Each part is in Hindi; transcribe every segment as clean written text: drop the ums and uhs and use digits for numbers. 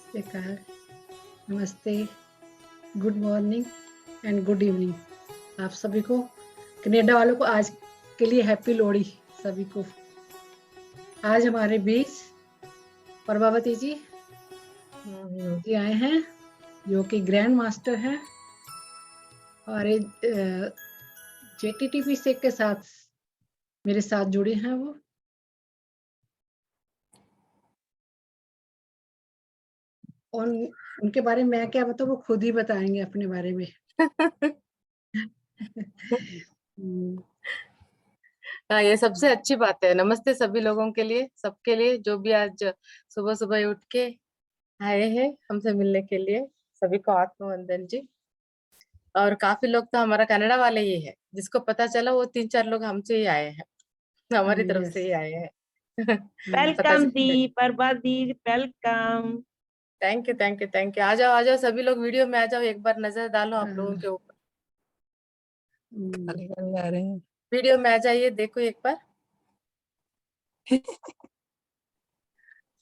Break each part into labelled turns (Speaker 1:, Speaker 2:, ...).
Speaker 1: नमस्कार, नमस्ते, good morning and good evening. आप सभी को, कनाडा वालों को आज के लिए हैप्पी लोहड़ी सभी को। आज हमारे बीच प्रभावती जी जी आए हैं, जो कि ग्रैंड मास्टर हैं और JTTP से के साथ मेरे साथ जुड़े हैं वो। और उनके बारे में मैं क्या बताऊँ, वो खुद ही बताएंगे अपने बारे में।
Speaker 2: हाँ, ये सबसे अच्छी बात है। नमस्ते सभी लोगों के लिए, सबके लिए जो भी आज सुबह सुबह उठ के आए हैं हमसे मिलने के लिए, सभी को आत्मवंदन जी। और काफी लोग तो हमारा कनाडा वाले ही है, जिसको पता चला वो 3-4 लोग हमसे ही आए हैं, हमारी तरफ
Speaker 1: यस।
Speaker 2: से ही आए हैं। पता
Speaker 3: वेलकम दी,
Speaker 2: चल।
Speaker 3: Prabha di, welcome.
Speaker 2: Thank you, thank you, thank you. आ जाओ सभी लोग, वीडियो में आ जाओ, एक बार नजर डालो आप लोगों के ऊपर।
Speaker 1: आ रहे हैं।
Speaker 2: वीडियो में आ जाइए, देखो एक बार।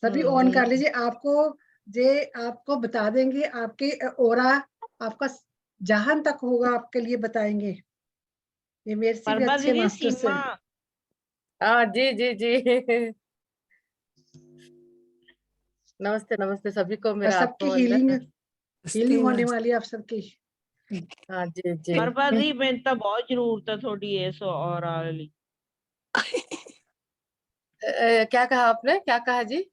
Speaker 1: सभी ऑन कर लीजिए। आपको बता देंगे, आपके ओरा आपका जहां तक होगा आपके लिए बताएंगे। ये मेरे से भी
Speaker 3: प्रभा
Speaker 1: अच्छे
Speaker 3: दीदी,
Speaker 1: मास्टर्स
Speaker 3: सीमा।
Speaker 1: हैं।
Speaker 2: हाँ जी जी जी। नमस्ते नमस्ते सभी को,
Speaker 1: और
Speaker 2: मेरा
Speaker 1: सबकी हीलिंग
Speaker 2: आत्मवंदन।
Speaker 1: हीलिंग होने वाली है आप सबकी।
Speaker 2: हाँ जी जी।
Speaker 3: प्रभा दी, मैं तो बहुत जरूरत है थोड़ी ऐसो और वाली।
Speaker 2: क्या कहा आपने, क्या कहा जी?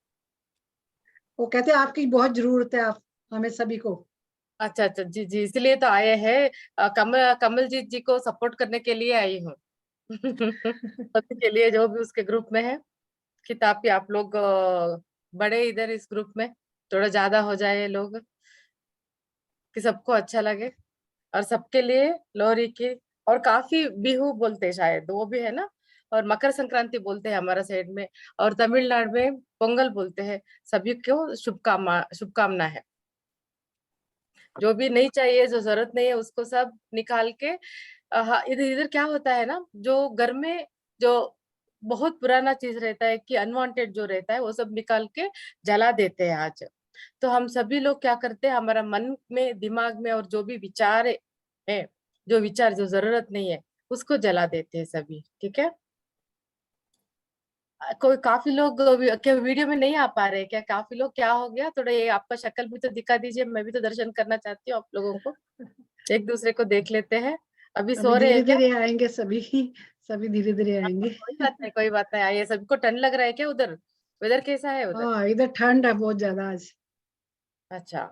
Speaker 1: वो कहते हैं आपकी बहुत जरूरत है, आप हमें सभी को।
Speaker 2: अच्छा अच्छा, जी जी, इसलिए तो आए हैं। कमलजीत जी को सपोर्ट करने के लिए आई हूँ। सभी के लिए जो भी उसके ग्रुप में है, कि ताकि आप लोग बड़े इधर इस ग्रुप में थोड़ा ज्यादा हो जाए लोग, कि सबको अच्छा लगे। और सबके लिए लोहरी की, और काफी बिहू बोलते हैं शायद वो भी है ना, और मकर संक्रांति बोलते हैं हमारा साइड में, और तमिलनाडु में पोंगल बोलते हैं। सभी को शुभकामना है। जो भी नहीं चाहिए, जो जरूरत नहीं है, उसको सब निकाल के हाँ, इधर इधर क्या होता है ना, जो घर में जो बहुत पुराना चीज रहता है, कि अनवांटेड जो रहता है, वो सब निकाल के जला देते हैं आज। तो हम सभी लोग क्या करते हैं, हमारा मन में, दिमाग में, और जो भी विचार है, जो विचार जो जरूरत नहीं है, उसको जला देते हैं सभी। ठीक है। कोई काफी लोग क्या वीडियो में नहीं आ पा रहे क्या? काफी लोग, क्या हो गया? थोड़ा ये आपका शक्ल भी तो दिखा दीजिए, मैं भी तो दर्शन करना चाहती हूँ आप लोगों को। एक दूसरे को देख लेते हैं। अभी
Speaker 1: अभी
Speaker 2: सो रहे
Speaker 1: धीरे
Speaker 2: हैं क्या?
Speaker 1: धीरे आएंगे सभी। सभी धीरे धीरे आएंगे।
Speaker 2: कोई बात नहीं, कोई बात नहीं, आइए। सबको ठंड लग रहा है क्या उधर? वेदर कैसा है उधर?
Speaker 1: हाँ, इधर ठंड है बहुत ज्यादा आज।
Speaker 2: अच्छा।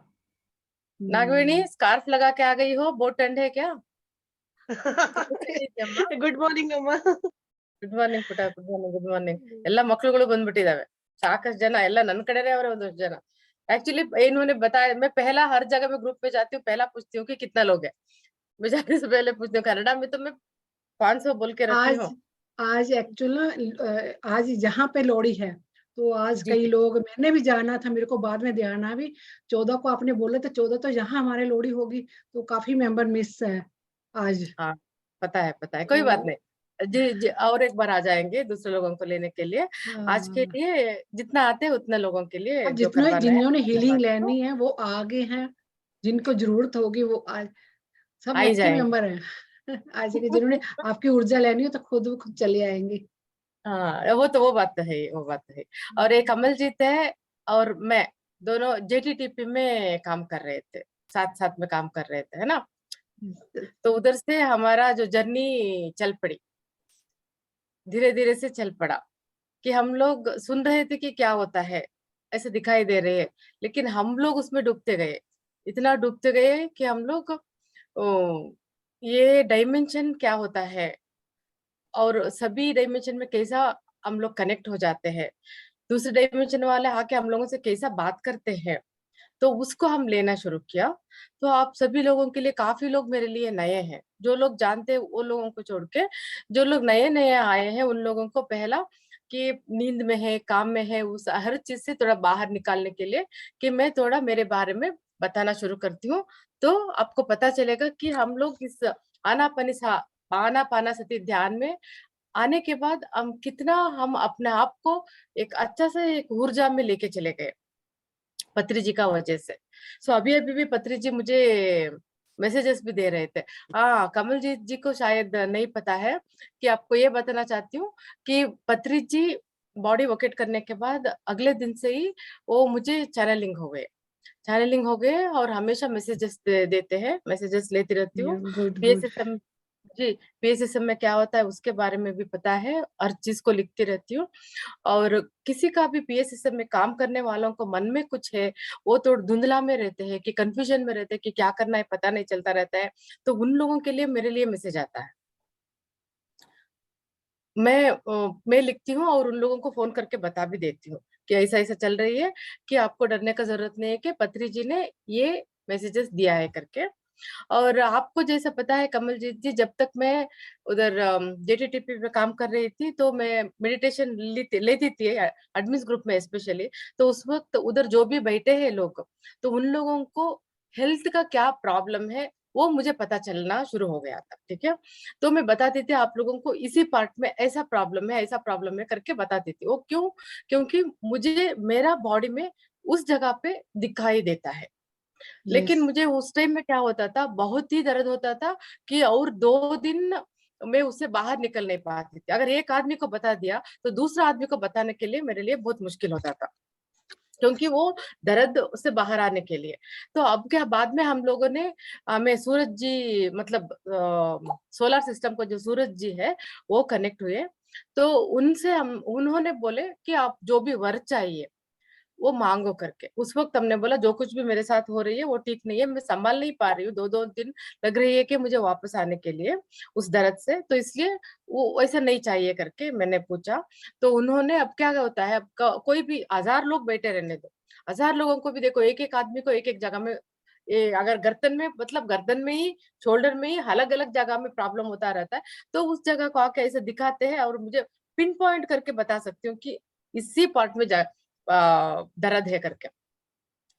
Speaker 2: नागवेणी, स्कार्फ लगा के आ गई हो, बहुत ठंड है क्या? ಅಮ್ಮ
Speaker 3: गुड मॉर्निंग अम्मा।
Speaker 2: ಗುಡ್ ಮಾರ್ನಿಂಗ್ ಪುಟ, ಗುಡ್ ಮಾರ್ನಿಂಗ್, ಗುಡ್ ಮಾರ್ನಿಂಗ್. ಎಲ್ಲ ಮಕ್ಳುಗಳು ಬಂದ್ಬಿಟ್ಟಿದಾವೆ, ಸಾಕಷ್ಟು ಜನ, ಎಲ್ಲ ನನ್ ಕಡೆನೇ ಅವ್ರೆ ಒಂದಷ್ಟು ಜನ. एक्चुअली इन्होंने बताया, मैं पहला हर जगह में ग्रुप में जाती हूँ, पहला पूछती हूँ कि कितना लोग है। मैं जाने से पहले पूछती हूँ। कनाडा में तो मैं 500 बोल के रखी
Speaker 1: आज
Speaker 2: हूँ।
Speaker 1: आज एक्चुअल ना, आज जहाँ पे लोहड़ी है, तो आज
Speaker 2: जी
Speaker 1: कई
Speaker 2: जी।
Speaker 1: लोग, मैंने भी जाना था, मेरे को बाद में ध्यान आया भी 14 को आपने बोला था, 14 तो यहाँ हमारे लोहड़ी होगी, तो काफी मेंबर मिस है आज।
Speaker 2: हाँ, पता है, कोई बात
Speaker 1: तो
Speaker 2: नहीं। जी जी, और एक बार आ जाएंगे दूसरे लोगों को लेने के लिए। आज के
Speaker 1: हाँ,
Speaker 2: लिए जितना आते हैं उतने लोगों के लिए
Speaker 1: अब
Speaker 2: जो
Speaker 1: जितने
Speaker 2: करवाना है
Speaker 1: जिन्होंने
Speaker 2: करवा
Speaker 1: हीलिंग
Speaker 2: देते हो।
Speaker 1: लेनी है वो आगे हैं, जिनको जरूरत होगी वो आज सब
Speaker 2: आ ही
Speaker 1: एक्टिव
Speaker 2: जाएंगे।
Speaker 1: मेंबर हैं। आज के जिन्होंने आपकी ऊर्जा लेनी हो तो खुद चले आएंगे।
Speaker 2: हाँ, वो बात तो है ही, वो बात तो है। और एक कमलजीत है, और मैं, दोनों JTTP में काम कर रहे थे, साथ साथ में काम कर रहे थे, है ना। तो उधर से हमारा जो जर्नी चल पड़ी, धीरे धीरे से चल पड़ा, कि हम लोग सुन रहे थे कि क्या होता है, ऐसे दिखाई दे रहे हैं, लेकिन हम लोग उसमें डूबते गए, इतना डूबते गए कि हम लोग ये डायमेंशन क्या होता है, और सभी डायमेंशन में कैसा हम लोग कनेक्ट हो जाते हैं, दूसरे डायमेंशन वाले आके हम लोगों से कैसा बात करते हैं, तो उसको हम लेना शुरू किया। तो आप सभी लोगों के लिए, काफी लोग मेरे लिए नए हैं, जो लोग जानते हैं वो लोगों को छोड़ के, जो लोग नए नए आए हैं, उन लोगों को पहला, कि नींद में है, काम में है, उस हर चीज से थोड़ा बाहर निकालने के लिए, कि मैं थोड़ा मेरे बारे में बताना शुरू करती हूँ। तो आपको पता चलेगा कि हम लोग इस आनापानी आनापाना सती ध्यान में आने के बाद हम अपने आप को एक अच्छा से एक ऊर्जा में लेके चले गए। पत्री जी का वजह से। सो अभी अभी भी पत्री जी मुझे मैसेजेस भी दे रहे थे। हाँ, कमल जी को शायद नहीं पता है कि आपको ये बताना चाहती हूँ कि पत्री जी बॉडी वोकेट करने के बाद अगले दिन से ही वो मुझे चैनलिंग हो गए और हमेशा मैसेजेस देते हैं, मैसेजेस लेती रहती हूँ।
Speaker 1: Good good.
Speaker 2: पीएसएसएम जी, पीएसएसएम में क्या होता है उसके बारे में भी पता है, हर चीज को लिखती रहती हूँ। और किसी का भी पीएसएसएम में काम करने वालों को मन में कुछ है, वो तो धुंधला में रहते हैं कि कंफ्यूजन में रहते हैं कि क्या करना है पता नहीं चलता रहता है, तो उन लोगों के लिए मेरे लिए मैसेज आता है। मैं लिखती हूँ और उन लोगों को फोन करके बता भी देती हूँ कि ऐसा ऐसा चल रही है, कि आपको डरने का जरूरत नहीं है, कि पत्री जी ने ये मैसेजेस दिया है करके। और आपको जैसा पता है कमल जी, जब तक मैं उधर जेटीटीपी पे काम कर रही थी तो मैं मेडिटेशन लेती थी एडमिन्स ग्रुप में स्पेशली। तो उस वक्त उधर जो भी बैठे हैं लोग, तो उन लोगों को हेल्थ का क्या प्रॉब्लम है वो मुझे पता चलना शुरू हो गया था, ठीक है। तो मैं बताती थी आप लोगों को इसी पार्ट में ऐसा प्रॉब्लम है करके बताती थी। वो क्यों? क्योंकि मुझे मेरा बॉडी में उस जगह पे दिखाई देता है।
Speaker 1: यस
Speaker 2: लेकिन मुझे उस टाइम में क्या होता था, बहुत ही दर्द होता था कि और 2 दिन मैं उससे बाहर निकल नहीं पाती थी। अगर एक आदमी को बता दिया तो दूसरा आदमी को बताने के लिए मेरे लिए बहुत मुश्किल होता था, क्योंकि वो दर्द से बाहर आने के लिए। तो अब क्या, बाद में हम लोगों ने मैं सूरज जी मतलब सोलर सिस्टम को जो सूरज जी है वो कनेक्ट हुए। तो उनसे हम उन्होंने बोले कि आप जो भी वर चाहिए वो मांगो करके। उस वक्त हमने बोला जो कुछ भी मेरे साथ हो रही है वो ठीक नहीं है, मैं संभाल नहीं पा रही हूँ, 2-2 दिन लग रही है कि मुझे वापस आने के लिए उस दर्द से, तो इसलिए वो ऐसा नहीं चाहिए करके मैंने पूछा। तो उन्होंने, अब क्या होता है, अब कोई भी 1000 लोग बैठे रहने दो, 1000 लोगों को भी देखो, एक एक आदमी को एक एक जगह में, ये अगर गर्दन में, मतलब गर्दन में ही, शोल्डर में ही अलग अलग जगह में प्रॉब्लम होता रहता है, तो उस जगह को आके ऐसे दिखाते हैं और मुझे पिन पॉइंट करके बता सकती हूँ कि इसी पार्ट में दर्द है करके।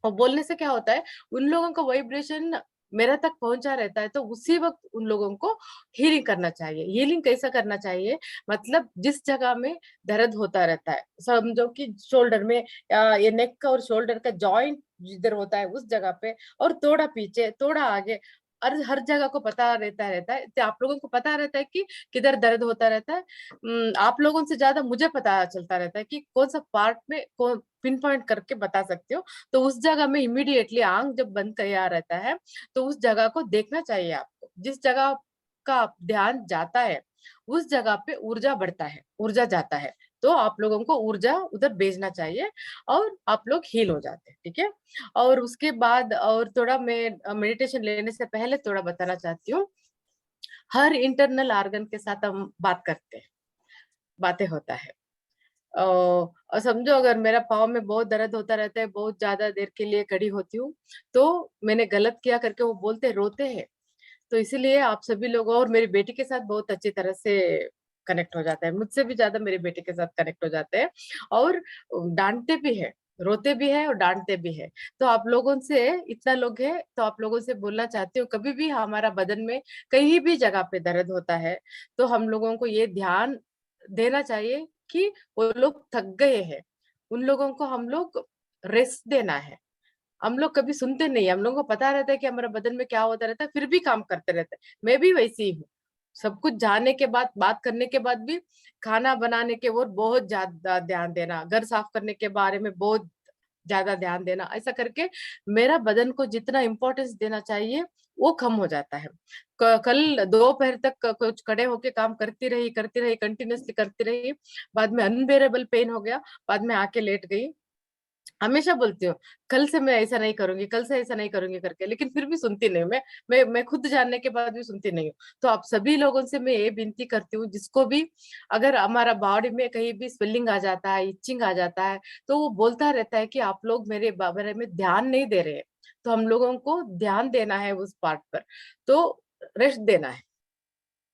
Speaker 2: और बोलने से क्या होता है, उन लोगों का वाइब्रेशन मेरा तक पहुंचा रहता है, तो उसी वक्त उन लोगों को हीलिंग करना चाहिए। हीलिंग कैसा करना चाहिए, मतलब जिस जगह में दर्द होता रहता है, समझो कि शोल्डर में, ये नेक और शोल्डर का जॉइंट जिधर होता है उस जगह पे, और थोड़ा पीछे थोड़ा आगे, हर जगह को पता रहता है, तो आप लोगों को पता रहता है कि किधर दर्द होता रहता है। आप लोगों से ज्यादा मुझे पता चलता रहता है कि कौन सा पार्ट में कौन पिन पॉइंट करके बता सकते हो। तो उस जगह में इमीडिएटली आंख जब बंद किया रहता है, तो उस जगह को देखना चाहिए आपको। जिस जगह का आप ध्यान जाता है उस जगह पे ऊर्जा बढ़ता है, ऊर्जा जाता है, तो आप लोगों को ऊर्जा उधर भेजना चाहिए और आप लोग हील हो जाते हैं, ठीक है। और उसके बाद और थोड़ा मैं मेडिटेशन लेने से पहले थोड़ा बताना चाहती हूँ। हर इंटरनल ऑर्गन के साथ हम बात करते हैं, बातें होता है। और समझो अगर मेरा पाँव में बहुत दर्द होता रहता है, बहुत ज्यादा देर के लिए खड़ी होती हूँ, तो मैंने गलत किया करके वो बोलते रोते हैं। तो इसीलिए आप सभी लोग, और मेरी बेटी के साथ बहुत अच्छी तरह से कनेक्ट हो जाता है, मुझसे भी ज्यादा मेरी बेटी के साथ कनेक्ट हो जाते हैं। और डांटते भी है, रोते भी है और डांटते भी है। तो आप लोगों से, इतना लोग है तो आप लोगों से बोलना चाहती हूँ, कभी भी हमारा बदन में कहीं भी जगह पे दर्द होता है, तो हम लोगों को ये ध्यान देना चाहिए कि वो लोग थक गए हैं, उन लोगों को हम लोग रेस्ट देना है। हम लोग कभी सुनते नहीं, हम लोगों को पता रहता है कि हमारा बदन में क्या होता रहता है, फिर भी काम करते रहते हैं। मैं भी वैसी ही हूँ, सब कुछ जानने के बाद, बात करने के बाद भी खाना बनाने के और बहुत ज्यादा ध्यान देना, घर साफ करने के बारे में बहुत ज्यादा ध्यान देना, ऐसा करके मेरा बदन को जितना इम्पोर्टेंस देना चाहिए वो कम हो जाता है। कल दोपहर तक कुछ खड़े होके काम करती रही कंटिन्यूअसली करती रही, बाद में अनबेरेबल पेन हो गया, बाद में आके लेट गई। हमेशा बोलती हूँ कल से मैं ऐसा नहीं करूंगी, कल से ऐसा नहीं करूंगी करके, लेकिन फिर भी सुनती नहीं हूँ। मैं खुद जानने के बाद भी सुनती नहीं हूँ। तो आप सभी लोगों से मैं ये विनती करती हूँ, जिसको भी अगर हमारा बॉडी में कहीं भी स्वेलिंग आ जाता है, इचिंग आ जाता है, तो वो बोलता रहता है कि आप लोग मेरे बारे में ध्यान नहीं दे रहे हैं। तो हम लोगों को ध्यान देना है उस पार्ट पर, तो रेस्ट देना है,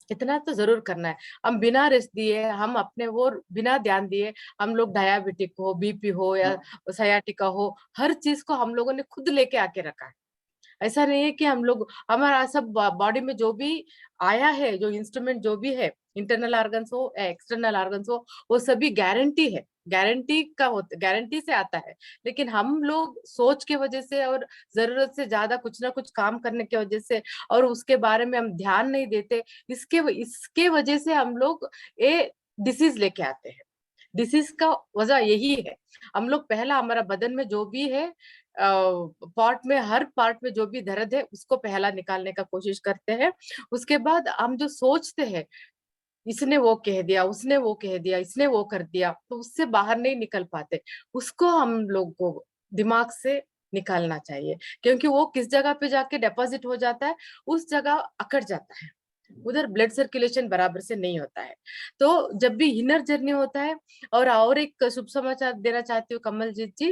Speaker 2: इतना तो जरूर करना है। हम बिना रेस्ट दिए, हम अपने वो बिना ध्यान दिए, हम लोग डायबिटिक हो, बीपी हो या सयाटिका हो, हर चीज को हम लोगों ने खुद लेके आके रखा है। ऐसा नहीं है कि हम लोग, हमारा सब बॉडी में जो भी आया है, जो इंस्ट्रूमेंट जो भी है, इंटरनल ऑर्गन्स हो या एक्सटर्नल ऑर्गन्स हो, वो सभी गारंटी है, गारंटी का होता, गारंटी से आता है। लेकिन हम लोग सोच के वजह से और जरूरत से ज्यादा कुछ ना कुछ काम करने की वजह से, और उसके बारे में हम ध्यान नहीं देते, इसके वजह से हम लोग ये डिसीज लेके आते हैं। डिसीज का वजह यही है, हम लोग पहला हमारा बदन में जो भी है, पार्ट में, हर पार्ट में जो भी दर्द है उसको पहला निकालने का कोशिश करते हैं। उसके बाद हम जो सोचते हैं, इसने वो कह दिया, उसने वो कह दिया, इसने वो कर दिया, तो उससे बाहर नहीं निकल पाते। उसको हम लोग को दिमाग से निकालना चाहिए, क्योंकि वो किस जगह पे जाके डिपॉजिट हो जाता है, उस जगह अकड़ जाता है, उधर ब्लड सर्कुलेशन बराबर से नहीं होता है। तो जब भी इनर जर्नी होता है, और एक शुभ समाचार देना चाहती हूँ कमलजीत जी,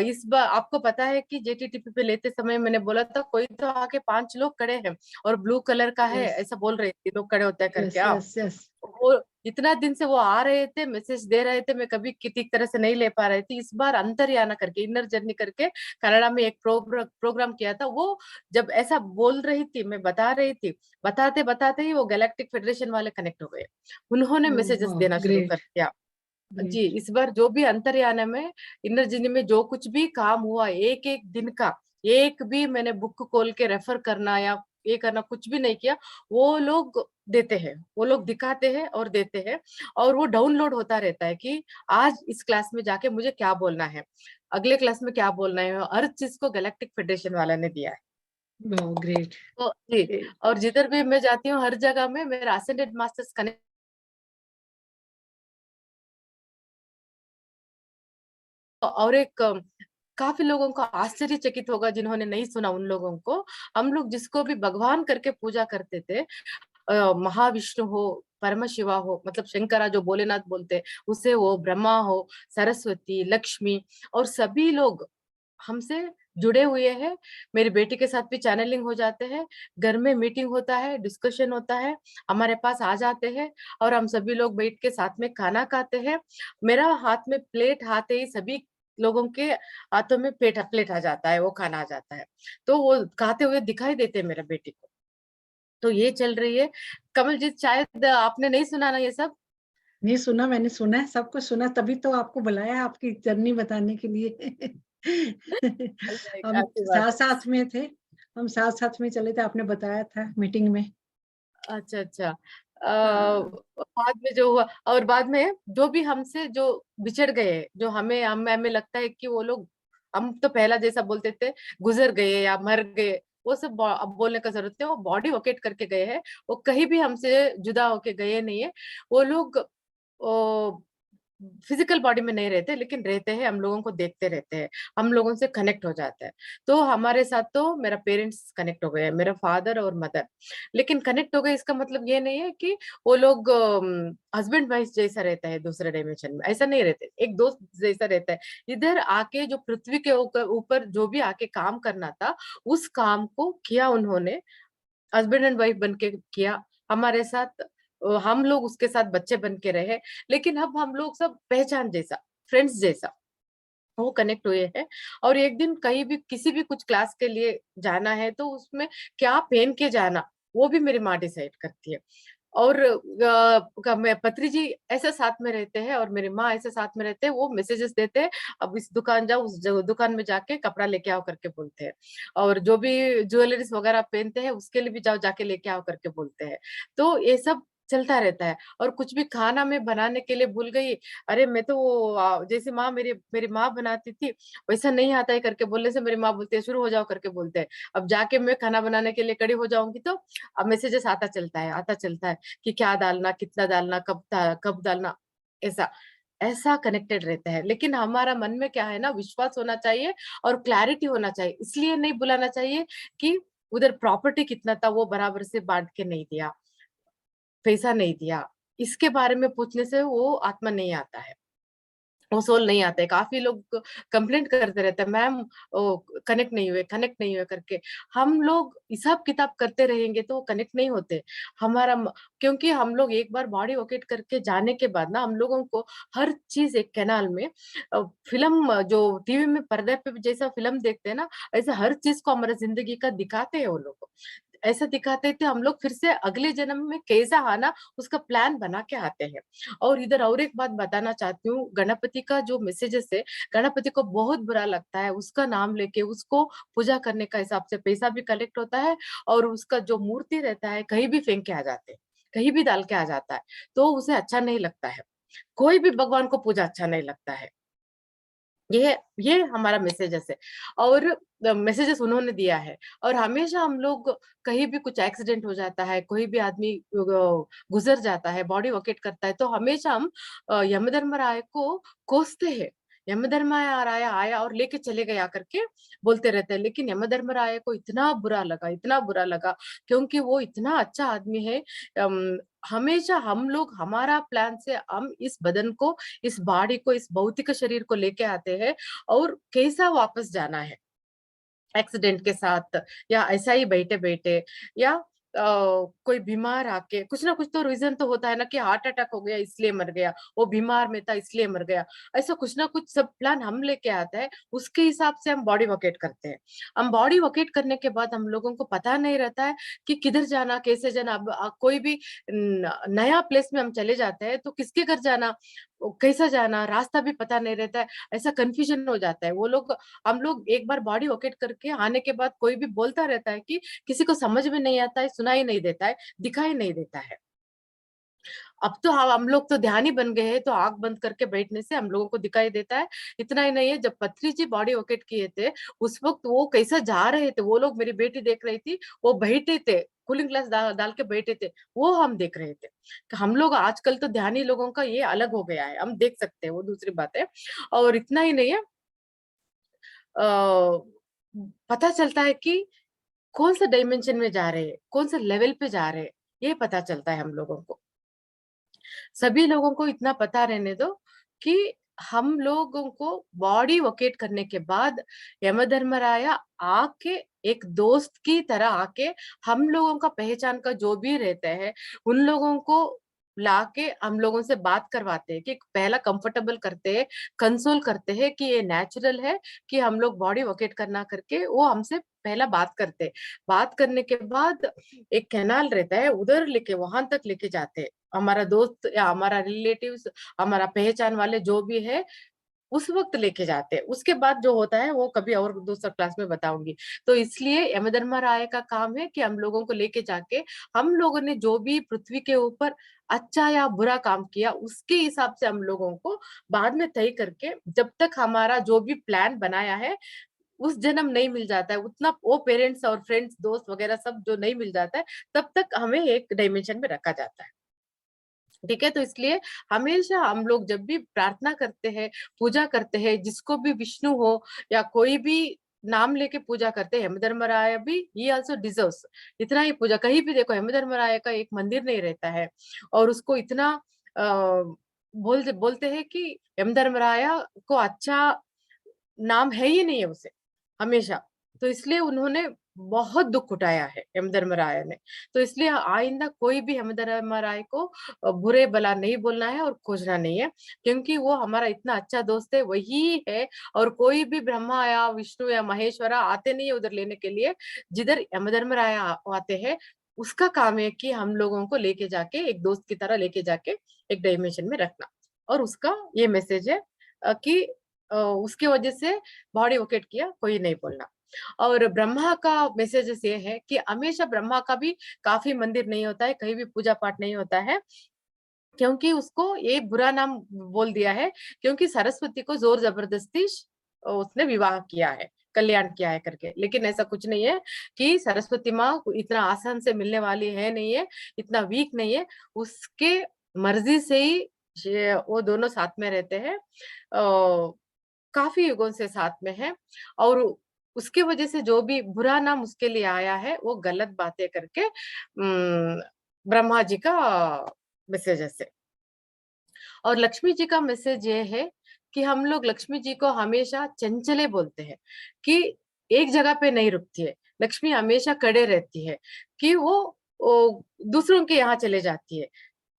Speaker 2: इस बार आपको पता है कि जेटीटीपी पे लेते समय मैंने बोला था कोई तो आके 5 लोग खड़े हैं और ब्लू कलर का है,
Speaker 1: यस
Speaker 2: ऐसा बोल रहे थे लोग खड़े होते हैं करके।
Speaker 1: यस यस यस
Speaker 2: वो इतना दिन से वो आ रहे थे, मैसेज दे रहे थे, मैं कभी किसी तरह से नहीं ले पा रही थी। इस बार अंतर्याना करके, इनर जर्नी करके कनाडा में एक प्रोग्राम किया था। वो जब ऐसा बोल रही थी, मैं बता रही थी, बताते बताते ही वो गैलेक्टिक फेडरेशन वाले कनेक्ट हो गए, उन्होंने मैसेजेस
Speaker 1: वाह
Speaker 2: देना शुरू कर
Speaker 1: ग्रेट
Speaker 2: दिया। जी,
Speaker 1: ग्रेट
Speaker 2: इस बार जो भी अंतर्याना में, इनर जर्नी में जो कुछ भी काम हुआ, एक एक दिन का, एक भी मैंने बुक खोल के रेफर करना या ये करना कुछ भी नहीं किया। वो लोग देते हैं, वो लोग दिखाते हैं और देते हैं, और वो डाउनलोड होता रहता है कि आज इस क्लास में जाके मुझे क्या बोलना है, अगले क्लास में क्या बोलना है, हर चीज को गैलेक्टिक फेडरेशन वाला ने दिया है।
Speaker 1: वाह ग्रेट
Speaker 2: तो जी, और जिधर भी मैं जाती हूँ हर जगह में मेरा असेंडेड मास्टर्स कनेक्ट, और एक काफी लोगों को आश्चर्यचकित होगा जिन्होंने नहीं सुना, उन लोगों को, हम लोग जिसको भी भगवान करके पूजा करते थे, महाविष्णु हो, परम शिवा हो, मतलब शंकरा जो भोलेनाथ बोलते हैं उसे हो, ब्रह्मा हो, सरस्वती, लक्ष्मी, और सभी लोग हमसे जुड़े हुए हैं। मेरी बेटी के साथ भी चैनलिंग हो जाते हैं, घर में मीटिंग होता है, डिस्कशन होता है, हमारे पास आ जाते हैं, और हम सभी लोग बैठ के साथ में खाना खाते हैं। मेरा हाथ में प्लेट आते ही सभी लोगों के हाथों में प्लेट प्लेट आ जाता है, वो खाना आ जाता है, तो वो खाते हुए दिखाई देते हैं मेरे बेटी को। तो ये चल रही है। कमलजीत, शायद आपने नहीं सुना ना ये सब?
Speaker 1: नहीं सुना, मैंने सुना है, सब कुछ सुना, तभी तो आपको बुलाया आपकी जर्नी बताने के लिए हम
Speaker 2: अच्छी बात
Speaker 1: साथ
Speaker 2: है।
Speaker 1: साथ में थे, हम साथ साथ में चले थे, आपने बताया था मीटिंग में।
Speaker 2: अच्छा अच्छा।
Speaker 1: हाँ
Speaker 2: बाद में जो हुआ, और बाद में जो भी हमसे जो बिछड़ गए, जो हमें लगता है कि वो लोग, हम तो पहला जैसा बोलते थे, गुजर गए या मर गए, वो सब अब बोलने का जरूरत है, वो बॉडी वोकेट करके गए हैं, वो कहीं भी हमसे जुदा होके गए नहीं है। वो लोग फिजिकल बॉडी में नहीं रहते, लेकिन रहते हैं, हम लोगों को देखते रहते हैं, हम लोगों से कनेक्ट हो जाते हैं। तो हमारे साथ तो मेरा पेरेंट्स कनेक्ट हो गए, मेरा फादर और मदर, लेकिन कनेक्ट हो गए इसका मतलब ये नहीं है कि वो लोग हस्बैंड वाइफ जैसा रहता है दूसरे डायमेंशन में, ऐसा नहीं रहते, एक दोस्त जैसा रहता है। इधर आके जो पृथ्वी के ऊपर जो भी आके काम करना था, उस काम को किया उन्होंने, हस्बैंड एंड वाइफ बन के किया हमारे साथ। हम लोग उसके साथ बच्चे बन के रहे, लेकिन अब हम लोग सब पहचान जैसा, फ्रेंड्स जैसा वो कनेक्ट हुए हैं। और एक दिन कहीं भी किसी भी कुछ क्लास के लिए जाना है, तो उसमें क्या पहन के जाना, वो भी मेरी माँ डिसाइड करती है। और मैं पत्री जी ऐसे साथ में रहते हैं और मेरी माँ ऐसे साथ में रहते हैं, वो मैसेजेस देते हैं, अब इस दुकान जाओ, उस दुकान में जाके कपड़ा लेके आओ करके बोलते हैं, और जो भी ज्वेलरीज वगैरह पहनते हैं उसके लिए भी जाओ, जाके लेके आओ करके बोलते हैं। तो ये सब चलता रहता है। और कुछ भी खाना में बनाने के लिए भूल गई, अरे मैं तो वो जैसे माँ, मेरी मेरी माँ बनाती थी वैसा नहीं आता है करके बोलने से मेरी माँ बोलती है शुरू हो जाओ करके बोलते हैं। अब जाके मैं खाना बनाने के लिए खड़ी हो जाऊंगी, तो अब मैसेजेस आता चलता है, आता चलता है कि क्या डालना, कितना डालना, कब डालना, ऐसा ऐसा कनेक्टेड रहता है। लेकिन हमारा मन में क्या है ना, विश्वास होना चाहिए और क्लैरिटी होना चाहिए, इसलिए नहीं बुलाना चाहिए कि उधर प्रॉपर्टी कितना था वो बराबर से बांट के नहीं दिया, पैसा नहीं दिया, इसके बारे में पूछने से वो आत्मा नहीं आता है। वो सोल नहीं आते। काफी लोग कंप्लेंट करते रहते हैं, मैम कनेक्ट नहीं हुए करके। हम लोग हिसाब किताब करते रहेंगे तो कनेक्ट नहीं होते। क्योंकि हम लोग एक बार बॉडी वोकेट करके जाने के बाद ना, हम लोगों को हर चीज एक कैनाल में फिल्म, जो टीवी में पर्दे पे जैसा फिल्म देखते हैं ना, ऐसा हर चीज को हमारा जिंदगी का दिखाते हैं वो लोग। ऐसा दिखाते थे हम लोग, फिर से अगले जन्म में कैसा आना उसका प्लान बना के आते हैं। और इधर और एक बात बताना चाहती हूँ, गणपति का जो मैसेजेस है, गणपति को बहुत बुरा लगता है उसका नाम लेके उसको पूजा करने का हिसाब से पैसा भी कलेक्ट होता है, और उसका जो मूर्ति रहता है कहीं भी फेंक के आ जाते हैं, कहीं भी डाल के आ जाता है, तो उसे अच्छा नहीं लगता है। कोई भी भगवान को पूजा अच्छा नहीं लगता है। ये हमारा मैसेजेस है, और मैसेजेस उन्होंने दिया है। और हमेशा हम लोग, कहीं भी कुछ एक्सीडेंट हो जाता है, कोई भी आदमी गुजर जाता है, बॉडी वोकेट करता है, तो हमेशा हम यमधर्मराय को कोसते हैं। यमधर्मराय आया और लेके चले गया करके बोलते रहते हैं, लेकिन यमधर्मराय को इतना बुरा लगा, क्योंकि वो इतना अच्छा आदमी है। हमेशा हम लोग, हमारा प्लान से हम इस बदन को, इस बॉडी को, इस भौतिक शरीर को लेके आते हैं, और कैसा वापस जाना है, एक्सीडेंट के साथ, या ऐसा ही बैठे बैठे, या कोई बीमार आके, कुछ ना कुछ तो रीजन तो होता है ना, कि हार्ट अटैक हो गया इसलिए मर गया, वो बीमार में था इसलिए मर गया। ऐसा कुछ ना कुछ सब प्लान हम लेके आता है, उसके हिसाब से हम बॉडी वोकेट करते हैं। हम बॉडी वोकेट करने के बाद हम लोगों को पता नहीं रहता है कि किधर जाना, कैसे जाना। अब कोई भी नया प्लेस में हम चले जाते हैं, तो किसके घर जाना, कैसा जाना, रास्ता भी पता नहीं रहता है, ऐसा कंफ्यूजन हो जाता है। हम लोग एक बार बॉडी वोकेट करके आने के बाद कोई भी बोलता रहता है कि किसी को समझ में नहीं आता है, सुनाई नहीं देता है, दिखाई नहीं देता है। अब तो हम लोग तो ध्यान ही बन गए हैं, तो आंख बंद करके बैठने से हम लोगों को दिखाई देता है। इतना ही नहीं है, जब पत्री जी बॉडी वोकेट किए थे, उस वक्त वो कैसा जा रहे थे, वो लोग, मेरी बेटी देख रही थी, वो बैठे थे, कूलिंग ग्लास डाल के बैठे थे, वो हम देख रहे थे। कि हम लोग आजकल तो ध्यानी लोगों का ये अलग हो गया है, हम देख सकते हैं, वो दूसरी बात है। और इतना ही नहीं है, पता चलता है कि कौन सा डायमेंशन में जा रहे हैं, कौन सा लेवल पे जा रहे हैं, ये पता चलता है हम लोगों को। सभी लोगों को इतना पता रहने दो कि हम लोगों को बॉडी वोकेट करने के बाद यमधर्मराया आके, एक दोस्त की तरह आके, हम लोगों का पहचान का जो भी रहते हैं, उन लोगों को लाके हम लोगों से बात करवाते हैं, कि पहला कंफर्टेबल करते हैं, कंसोल करते हैं कि ये नेचुरल है, कि हम लोग बॉडी वोकेट करना करके वो हमसे पहला बात करते हैं। बात करने के बाद एक कैनाल रहता है, उधर लेके, वहां तक लेके जाते हैं। हमारा दोस्त या हमारा रिलेटिव्स, हमारा पहचान वाले जो भी है, उस वक्त लेके जाते हैं। उसके बाद जो होता है वो कभी और दूसरा क्लास में बताऊंगी। तो इसलिए यमधर्मराय का काम है कि हम लोगों को लेके जाके, हम लोगों ने जो भी पृथ्वी के ऊपर अच्छा या बुरा काम किया, उसके हिसाब से हम लोगों को बाद में तय करके, जब तक हमारा जो भी प्लान बनाया है उस जन्म नहीं मिल जाता है, उतना वो पेरेंट्स और फ्रेंड्स, दोस्त वगैरह सब जो नहीं मिल जाता है, तब तक हमें एक डायमेंशन में रखा जाता है। ठीक है, तो इसलिए हमेशा हम लोग जब भी प्रार्थना करते हैं, पूजा करते हैं, जिसको भी विष्णु हो या कोई भी नाम लेके पूजा करते हैं, यमधर्मराय भी, ही आल्सो डिजर्व्स इतना ही पूजा। कहीं भी देखो, यमधर्मराय का एक मंदिर नहीं रहता है, और उसको इतना बोलते हैं कि यमधर्मराय को अच्छा नाम है ही नहीं है उसे, हमेशा। तो इसलिए उन्होंने बहुत दुख उठाया है यमधर्मराय ने। तो इसलिए आइंदा कोई भी यमधर्मराय को बुरे भला नहीं बोलना है और खोजना नहीं है, क्योंकि वो हमारा इतना अच्छा दोस्त है, वही है। और कोई भी ब्रह्मा या विष्णु या महेश्वरा आते नहीं है उधर लेने के लिए, जिधर यमधर्मराय आते हैं, उसका काम है कि हम लोगों को लेके जाके, एक दोस्त की तरह लेके जाके एक डायमेंशन में रखना। और उसका ये मैसेज है कि उसकी वजह से बॉडी वोकेट किया, कोई नहीं बोलना। और ब्रह्मा का मैसेज ये है कि हमेशा ब्रह्मा का भी काफी मंदिर नहीं होता है, कहीं भी पूजा पाठ नहीं होता है, क्योंकि उसको ये बुरा नाम बोल दिया है, क्योंकि सरस्वती को जोर जबरदस्ती उसने विवाह किया है, कल्याण किया है करके। लेकिन ऐसा कुछ नहीं है कि सरस्वती माँ इतना आसान से मिलने वाली है, नहीं है, इतना वीक नहीं है। उसके मर्जी से ही वो दोनों साथ में रहते हैं, काफी युगों से साथ में है। और उसके वजह से जो भी बुरा नाम उसके लिए आया है, वो गलत बातें करके ब्रह्मा जी का मैसेज है। और लक्ष्मी जी का मैसेज ये है कि हम लोग लक्ष्मी जी को हमेशा चंचले बोलते हैं, कि एक जगह पे नहीं रुकती है, लक्ष्मी हमेशा कड़े रहती है, कि वो दूसरों के यहाँ चले जाती है,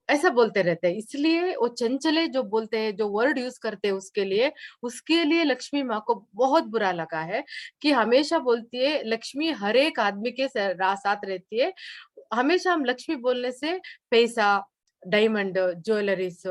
Speaker 2: ऐसा बोलते रहते हैं। इसलिए वो चंचले जो बोलते हैं, जो वर्ड यूज करते हैं उसके लिए लक्ष्मी माँ को बहुत बुरा लगा है, कि हमेशा बोलती है लक्ष्मी हर एक आदमी के साथ रहती है। हमेशा हम लक्ष्मी बोलने से पैसा, डायमंड, ज्वेलरीज,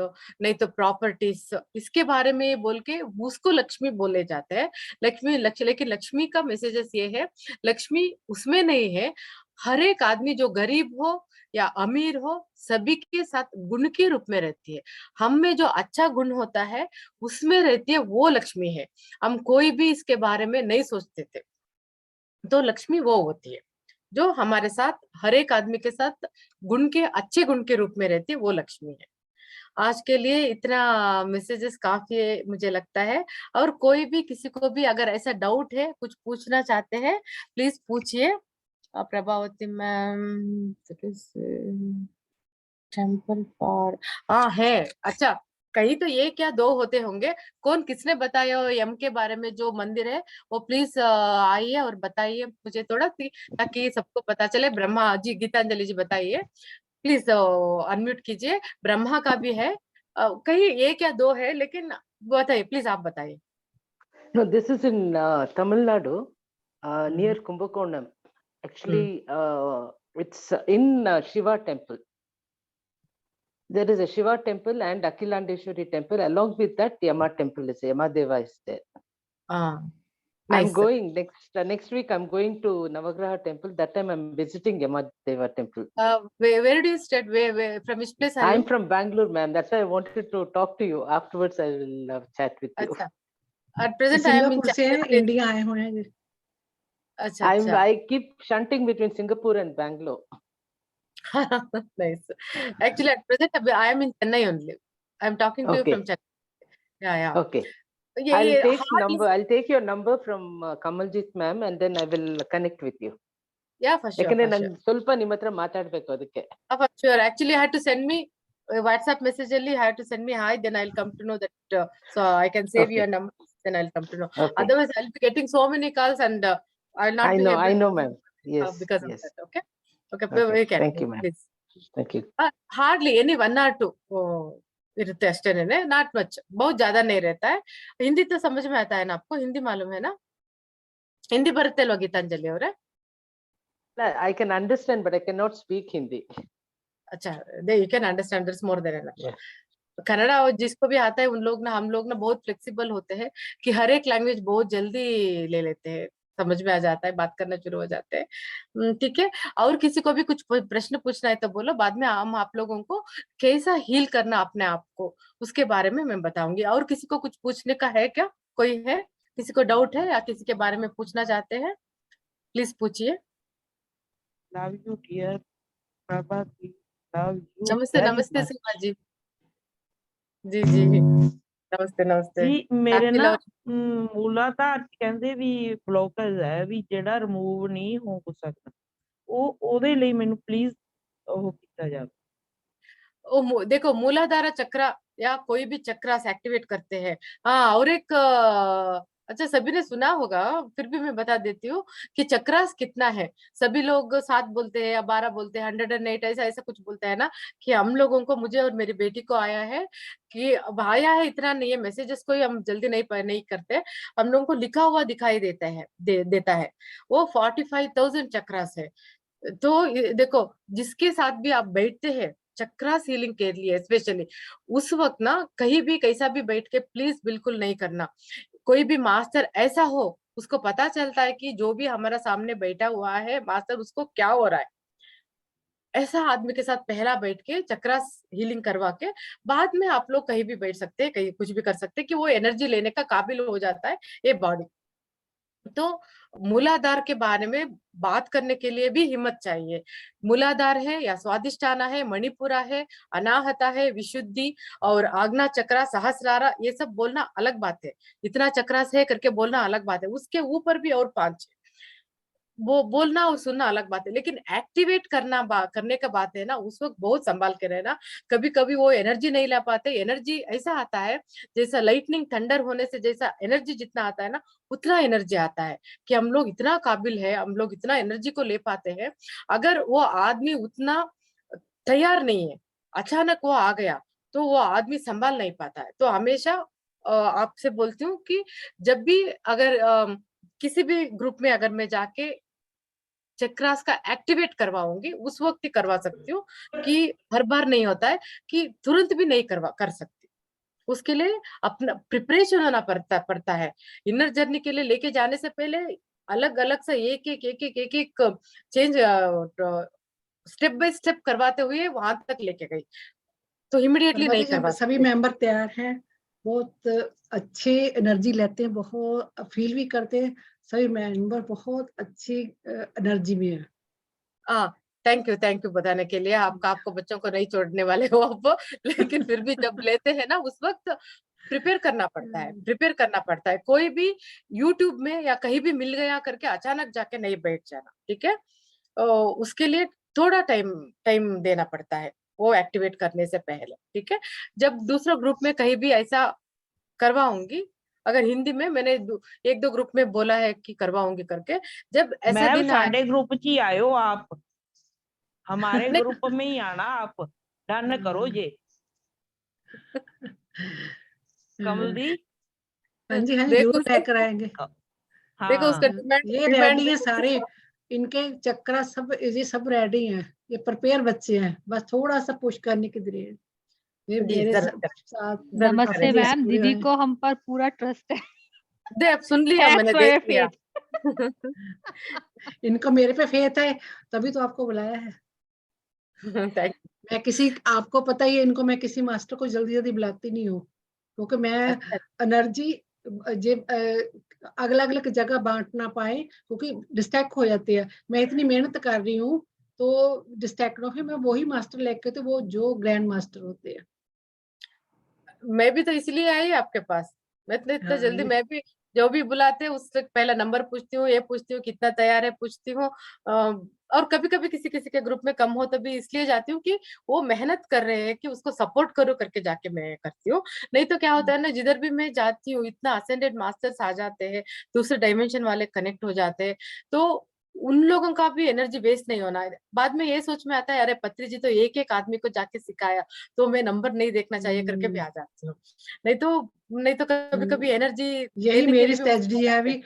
Speaker 2: नहीं तो प्रॉपर्टीज, इसके बारे में बोल के उसको लक्ष्मी बोले जाते हैं। लेकिन लक्ष्मी का मैसेजेस ये है, लक्ष्मी उसमें नहीं है, हर एक आदमी जो गरीब हो या अमीर हो, सभी के साथ गुण के रूप में रहती है। हम में जो अच्छा गुण होता है उसमें रहती है, वो लक्ष्मी है। हम कोई भी इसके बारे में नहीं सोचते थे। तो लक्ष्मी वो होती है जो हमारे साथ, हर एक आदमी के साथ अच्छे गुण के रूप में रहती है, वो लक्ष्मी है। आज के लिए इतना मैसेजेस काफी है मुझे लगता है। और कोई भी, किसी को भी अगर ऐसा डाउट है, कुछ पूछना चाहते हैं, प्लीज पूछिए। प्रभावती मैम, टेम्पल फॉर, हाँ है। अच्छा, कहीं तो ये क्या दो होते होंगे, कौन किसने बताया हो यम के बारे में जो मंदिर है, वो प्लीज आइए और बताइए मुझे थोड़ा सी, ताकि सबको पता चले। ब्रह्मा जी, गीतांजलि जी बताइए प्लीज, अनम्यूट कीजिए। ब्रह्मा का भी है, कहीं एक या दो है, लेकिन बताइए प्लीज, आप बताइए।
Speaker 4: No, this is in Tamil Nadu, near Kumbakonam. Actually, it's in Shiva temple. There is a Shiva temple and Akhilandeshwari temple. Along with that, Yama temple is, Yamadeva is there.
Speaker 2: I'm
Speaker 4: going next week. I'm going to Navagraha temple. That time I'm visiting Yamadeva temple.
Speaker 2: Where do you stay? Where from which place are you?
Speaker 4: I'm from Bangalore, ma'am. That's why I wanted to talk to you. Afterwards, I will chat with you.
Speaker 2: अच्छा, at present I am in
Speaker 1: Singapore से हैं,
Speaker 2: Chennai.
Speaker 1: इंडिया आए हुए हैं।
Speaker 2: अच्छा अच्छा।
Speaker 4: I keep shunting between Singapore and Bangalore.
Speaker 2: Nice. Actually, at present I am in Chennai only. I am talking to you from Chennai. Yeah.
Speaker 4: Okay.
Speaker 2: ये
Speaker 4: I'll take your number from Kamaljeet ma'am, and then I will connect with you.
Speaker 2: Yeah, for sure.
Speaker 4: ಯಾಕಂದ್ರೆ ನಾನು ಸ್ವಲ್ಪ ನಿಮ್ಮ ಹತ್ರ ಮಾತಾಡ್ಬೇಕು ಅದಕ್ಕೆ.
Speaker 2: For sure. Actually, I had to send me a WhatsApp message only. I had to send me hi, then I'll come to know that. So I can save your number, then I'll come to know.
Speaker 4: Okay.
Speaker 2: Otherwise, I'll be getting so many calls and I'll not be able.
Speaker 4: I know, ma'am. Yes.
Speaker 2: Because of
Speaker 4: yes.
Speaker 2: that. Okay.
Speaker 4: Okay.
Speaker 2: can.
Speaker 4: Thank you, ma'am.
Speaker 2: Please.
Speaker 4: Thank you.
Speaker 2: Hardly any 1 or 2 इरते अष्टे, not much, बहुत ज्यादा नहीं रहता है। हिंदी तो समझ में आता है ना आपको? हिंदी मालूम है ना? हिंदी बरते लो गीतांजलि ಅವರೇ?
Speaker 4: I can understand, but I cannot speak Hindi.
Speaker 2: अच्छा, you can understand, there's more than enough.
Speaker 4: Yeah.
Speaker 2: Kannada जिसको भी आता है, हम लोग ना बहुत फ्लेक्सिबल होते हैं, कि हर एक लैंग्वेज बहुत जल्दी ले लेते हैं, समझ में आ जाता है, बात करना शुरू हो जाते हैं। ठीक है। और किसी को भी कुछ प्रश्न पूछना है तो बोलो, बाद में हम आप लोगों को कैसा हील करना अपने आप को, उसके बारे में मैं बताऊंगी। और किसी को कुछ पूछने का है क्या? कोई है, किसी को डाउट है या किसी के बारे में पूछना चाहते हैं? प्लीज पूछिए।
Speaker 3: Love you dear Prabhati, love you.
Speaker 2: नमस्ते नमस्ते सीमा जी। जी जी नमस्ते नमस्ते
Speaker 3: जी मेरे
Speaker 2: Happy
Speaker 3: ना
Speaker 2: love.
Speaker 3: मूलाधार ਕਹਿੰਦੇ ਵੀ ਬਲੌਕੇਜ ਹੈ ਵੀ ਜਿਹੜਾ ਰਿਮੂਵ ਨਹੀਂ ਹੋ ਸਕਦਾ, ਉਹ ਉਹਦੇ ਲਈ ਮੈਨੂੰ ਪਲੀਜ਼ ਉਹ ਕੀਤਾ ਜਾਵੇ।
Speaker 2: देखो, मूलाधारा चक्र या कोई भी चक्र से एक्टिवेट करते हैं। हाँ, और एक अच्छा, सभी ने सुना होगा, फिर भी मैं बता देती हूँ कि चक्रास कितना है। सभी लोग 7 बोलते हैं या 12 बोलते हैं, 108 ऐसा ऐसा कुछ बोलते हैं ना, कि हम लोगों को, मुझे और मेरी बेटी को आया है, कि अब आया है, इतना नहीं है, मैसेजेस को हम जल्दी नहीं करते, हम लोगों को लिखा हुआ दिखाई देता है। वो 45,000 चक्रास है। तो देखो, जिसके साथ भी आप बैठते हैं चक्रा सीलिंग के लिए स्पेशली, उस वक्त ना कहीं भी कैसा भी बैठ के प्लीज बिल्कुल नहीं करना। कोई भी मास्टर ऐसा हो, उसको पता चलता है कि जो भी हमारा सामने बैठा हुआ है मास्टर, उसको क्या हो रहा है, ऐसा आदमी के साथ पहला बैठ के चक्रा हीलिंग करवा के, बाद में आप लोग कहीं भी बैठ सकते हैं, कहीं कुछ भी कर सकते हैं, कि वो एनर्जी लेने का काबिल हो जाता है ये बॉडी। तो मूलाधार के बारे में बात करने के लिए भी हिम्मत चाहिए। मूलाधार है या स्वादिष्ठाना है, मणिपुरा है, अनाहता है, विशुद्धि और आज्ञा चक्रा, सहस्रारा, ये सब बोलना अलग बात है। इतना चक्रास है करके बोलना अलग बात है, उसके ऊपर भी और 5 है। वो बोलना और सुनना अलग बात है, लेकिन एक्टिवेट करने का बात है ना, उस वक्त बहुत संभाल के रहना। कभी कभी वो एनर्जी नहीं ला पाते, एनर्जी ऐसा आता है जैसा लाइटनिंग थंडर होने से जैसा एनर्जी जितना आता है ना, उतना एनर्जी आता है कि हम लोग इतना काबिल है, हम लोग इतना एनर्जी को ले पाते हैं। अगर वो आदमी उतना तैयार नहीं है, अचानक वो आ गया, तो वो आदमी संभाल नहीं पाता है। तो हमेशा आपसे बोलती हूँ कि जब भी अगर किसी भी ग्रुप में अगर मैं जाके चक्रास का एक्टिवेट करवाऊंगी, उस वक्त ही करवा सकती हूँ, कि हर बार नहीं होता है, कि तुरंत भी नहीं कर सकती। उसके लिए अपना प्रिपरेशन होना पड़ता है। इनर जर्नी के लिए लेके जाने से पहले अलग अलग से एक एक चेंज स्टेप बाय स्टेप करवाते हुए वहां तक लेके गई, तो इमिडिएटली नहीं
Speaker 1: जब
Speaker 2: करवा
Speaker 1: सभी
Speaker 2: सकते।
Speaker 1: मेंबर तैयार हैं, बहुत अच्छे एनर्जी लेते हैं, बहुत फील भी करते हैं, सभी मेंबर बहुत अच्छी एनर्जी में है।
Speaker 2: हाँ, थैंक यू बताने के लिए। आपको बच्चों को नहीं छोड़ने वाले हो आप, लेकिन फिर भी जब लेते हैं ना, उस वक्त प्रिपेयर करना पड़ता है। कोई भी यूट्यूब में या कहीं भी मिल गया करके अचानक जाके नहीं बैठ जाना, ठीक है। उसके लिए थोड़ा टाइम टाइम देना पड़ता है, वो एक्टिवेट करने से पहले, ठीक है। जब दूसरा ग्रुप में कहीं भी ऐसा करवाऊंगी, अगर हिंदी में मैंने एक दो ग्रुप में बोला है कि करवाऊंगी करके, जब ऐसे
Speaker 3: मैम
Speaker 2: दिन आए,
Speaker 3: साडे ग्रुप च ही आयो आप, हमारे
Speaker 2: नहीं,
Speaker 3: ग्रुप में ही आना आप, डन करो जे। कमल दी,
Speaker 1: हाँ जी, हाँ जी,
Speaker 2: देखो
Speaker 1: जरूर लेकर आएंगे।
Speaker 2: देखो उसका
Speaker 3: हाँ
Speaker 2: डिमांड
Speaker 1: ये
Speaker 2: डिमांड
Speaker 1: रेडी हैं
Speaker 2: देखो
Speaker 1: सारे,
Speaker 2: कितना।
Speaker 1: इनके चक्रा सब, ये सब रेडी हैं, ये प्रिपेयर बच्चे हैं, बस थोड़ा सा पुश करने की देर है। ये
Speaker 2: जी
Speaker 1: मेरे
Speaker 2: जरूर
Speaker 1: साथ
Speaker 2: जरूर
Speaker 1: काफी
Speaker 5: नमस्ते
Speaker 2: करेंगे।
Speaker 1: देर से
Speaker 5: मैम,
Speaker 1: जुड़े हुए
Speaker 5: दीदी
Speaker 1: हैं।
Speaker 5: को हम पर पूरा ट्रस्ट है।
Speaker 2: दे अब सुन लिया,
Speaker 5: थैंक्स
Speaker 2: मैंने
Speaker 5: फॉर
Speaker 2: देख
Speaker 5: योर
Speaker 2: लिया।
Speaker 5: फेथ।
Speaker 1: इनको मेरे पे फेथ है, तभी तो आपको बुलाया है।
Speaker 2: थैंक
Speaker 1: मैं किसी, आपको पता ही है, इनको मैं किसी मास्टर को जल्दी जल्दी बुलाती नहीं हूँ, क्योंकि मैं
Speaker 2: अच्छा,
Speaker 1: एनर्जी अलग अलग जगह बांट ना पाए, क्योंकि डिस्ट्रैक्ट हो जाती है। मैं इतनी मेहनत कर रही हूँ, तो डिस्ट्रैक्ट हो, फिर मैं वही मास्टर लेके, तो वो जो ग्रैंड मास्टर होते हैं।
Speaker 2: मैं भी तो इसलिए आई आपके पास। मैं तो इतना
Speaker 1: हाँ,
Speaker 2: जल्दी, मैं भी जो भी बुलाते हैं उससे पहला नंबर पूछती हूँ, ये पूछती हूँ कितना तैयार है, पूछती हूँ। और कभी कभी किसी किसी के ग्रुप में कम हो तभी इसलिए जाती हूँ कि वो मेहनत कर रहे हैं, कि उसको सपोर्ट करो करके जाके मैं करती हूँ। नहीं तो क्या होता है ना, जिधर भी मैं जाती हूँ इतना असेंडेड मास्टर्स आ जाते हैं, दूसरे डायमेंशन वाले कनेक्ट हो जाते हैं, तो उन लोगों का भी एनर्जी वेस्ट नहीं होना है। बाद में ये सोच में आता है, अरे पत्री जी तो एक एक आदमी को जाके सिखाया, तो मैं नंबर नहीं देखना चाहिए करके भी आ जाती हूँ। नहीं तो नहीं तो कभी कभी एनर्जी
Speaker 1: यही
Speaker 2: देने के
Speaker 1: मेरी
Speaker 2: लिए भी उसको
Speaker 1: स्ट्रेटजी है
Speaker 2: जाते
Speaker 1: अभी।
Speaker 2: हैं।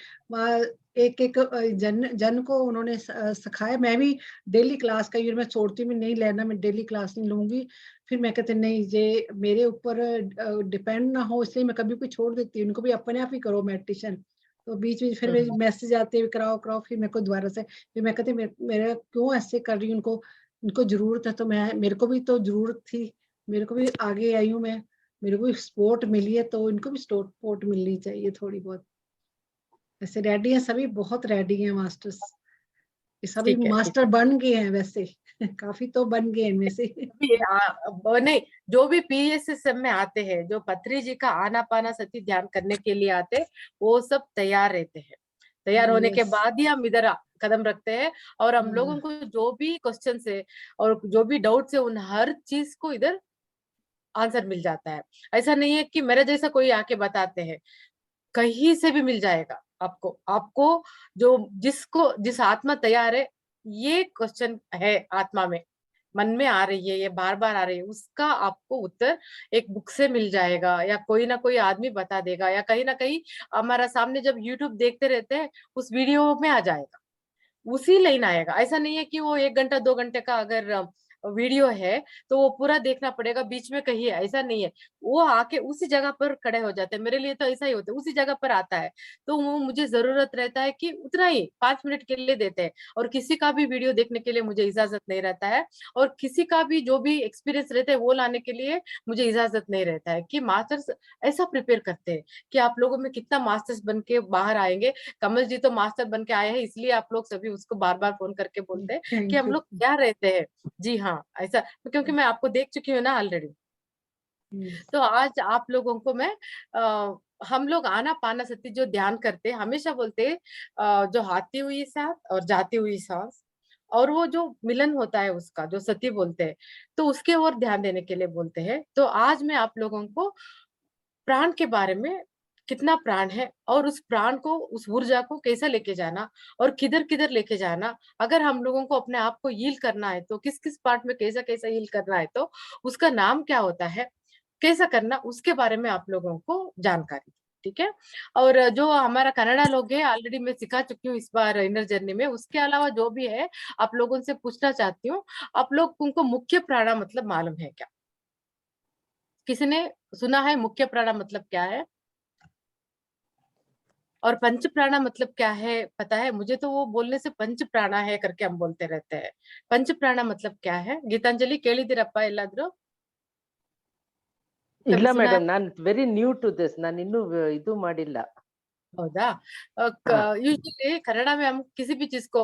Speaker 1: एक एक जन जन को उन्होंने सिखाया। मैं भी डेली क्लास का, ये मैं छोड़ती भी नहीं, लेना मैं डेली क्लास नहीं लूंगी। फिर मैं कहते नहीं, ये मेरे ऊपर डिपेंड ना हो, इसलिए मैं कभी कोई छोड़ देती हूँ। उनको भी अपने आप ही करो मेडिटेशन। तो बीच में फिर मेरे मैसेज आते हैं, कराओ कराओ, फिर मेरे को दोबारा से, फिर मैं कहती मेरा क्यों ऐसे कर रही हूँ, उनको उनको जरूरत है, तो मैं, मेरे को भी तो जरूरत थी, मेरे को भी आगे आई हूँ मैं, मेरे को भी सपोर्ट मिली है, तो इनको भी सपोर्ट मिलनी चाहिए थोड़ी बहुत। ऐसे रेडी है सभी, बहुत रेडी हैं मास्टर्स, ये सभी
Speaker 2: ठीक है, ठीक
Speaker 1: मास्टर
Speaker 2: है।
Speaker 1: बन गए हैं वैसे। काफी तो बन गए इनमें से।
Speaker 2: अभी नहीं, जो भी पीएसएसएम में आते हैं, जो पत्री जी का आनापाना सती ध्यान करने के लिए आते हैं, वो सब तैयार रहते हैं। तैयार होने के
Speaker 1: यस।
Speaker 2: बाद ही हम इधर कदम रखते हैं, और हम लोगों को जो भी क्वेश्चन है और जो भी डाउट्स है, उन हर चीज को इधर आंसर मिल जाता है। ऐसा नहीं है कि मेरे जैसा कोई आके बताते हैं, कहीं से भी मिल जाएगा आपको। आपको जो जिस आत्मा तैयार है, ये क्वेश्चन है आत्मा में, मन में आ रही है, ये बार बार आ रही है, उसका आपको उत्तर एक बुक से मिल जाएगा, या कोई ना कोई आदमी बता देगा, या कहीं ना कहीं हमारा सामने जब यूट्यूब देखते रहते हैं, उस वीडियो में आ जाएगा, उसी लाइन आएगा। ऐसा नहीं है कि वो 1 घंटा 2 घंटे का अगर वीडियो है तो वो पूरा देखना पड़ेगा, बीच में कहीं है, ऐसा नहीं है। वो आके उसी जगह पर खड़े हो जाते हैं। मेरे लिए तो ऐसा ही होता है, उसी जगह पर आता है, तो वो मुझे जरूरत रहता है कि उतना ही 5 मिनट के लिए देते हैं। और किसी का भी वीडियो देखने के लिए मुझे इजाजत नहीं रहता है, और किसी का भी जो भी एक्सपीरियंस रहता है वो लाने के लिए मुझे इजाजत नहीं रहता है। कि मास्टर्स ऐसा प्रिपेयर करते हैं कि आप लोगों में कितना मास्टर्स बन के बाहर आएंगे। कमल जी तो मास्टर बन के आए हैं, इसलिए आप लोग सभी उसको बार बार फोन करके बोलते हैं कि
Speaker 1: थैंक
Speaker 2: हम
Speaker 1: यू।
Speaker 2: लोग क्या रहते हैं। जी हाँ, ऐसा, क्योंकि मैं आपको देख चुकी हूँ ना ऑलरेडी। तो आज आप लोगों को मैं हम लोग आनापानसति जो ध्यान करते हैं हमेशा बोलते हैं जो आती हुई सांस और जाती हुई सांस और वो जो मिलन होता है उसका जो सती बोलते हैं, तो उसके ओर ध्यान देने के लिए बोलते हैं। तो आज मैं आप लोगों को प्राण के बारे में, कितना प्राण है और उस प्राण को, उस ऊर्जा को कैसा लेके जाना और किधर किधर लेके जाना, अगर हम लोगों को अपने आप को हील करना है तो किस किस पार्ट में कैसा कैसा हील करना है, तो उसका नाम क्या होता है, कैसा करना, उसके बारे में आप लोगों को जानकारी, ठीक है। और जो हमारा कनाडा लोग है ऑलरेडी मैं सिखा चुकी हूँ इस बार इनर जर्नी में, उसके अलावा जो भी है आप लोगों से पूछना चाहती हूँ, आप लोग उनको मुख्य प्राणा मतलब मालूम है क्या? किसी ने सुना है मुख्य प्राणा मतलब क्या है? और पंच प्राणा मतलब क्या है पता है? मुझे तो वो बोलने से पंच प्राणा है करके हम बोलते रहते हैं। पंच प्राणा मतलब क्या है? गीतांजलि ಕೇಳಿದಿರಪ್ಪ ಎಲ್ಲಾದ್ರೂ?
Speaker 4: ಇಲ್ಲ
Speaker 2: कभी सुना है?
Speaker 4: ಮೇಡಮ್, ನಾನ್ ವೆರಿ ನ್ಯೂ ಟು ದಿಸ್. ನಾನು ಇನ್ನೂ ಇದು ಮಾಡಿಲ್ಲ.
Speaker 2: होगा
Speaker 4: हाँ.
Speaker 2: यूजुअली कन्नड़ा में हम किसी भी चीज को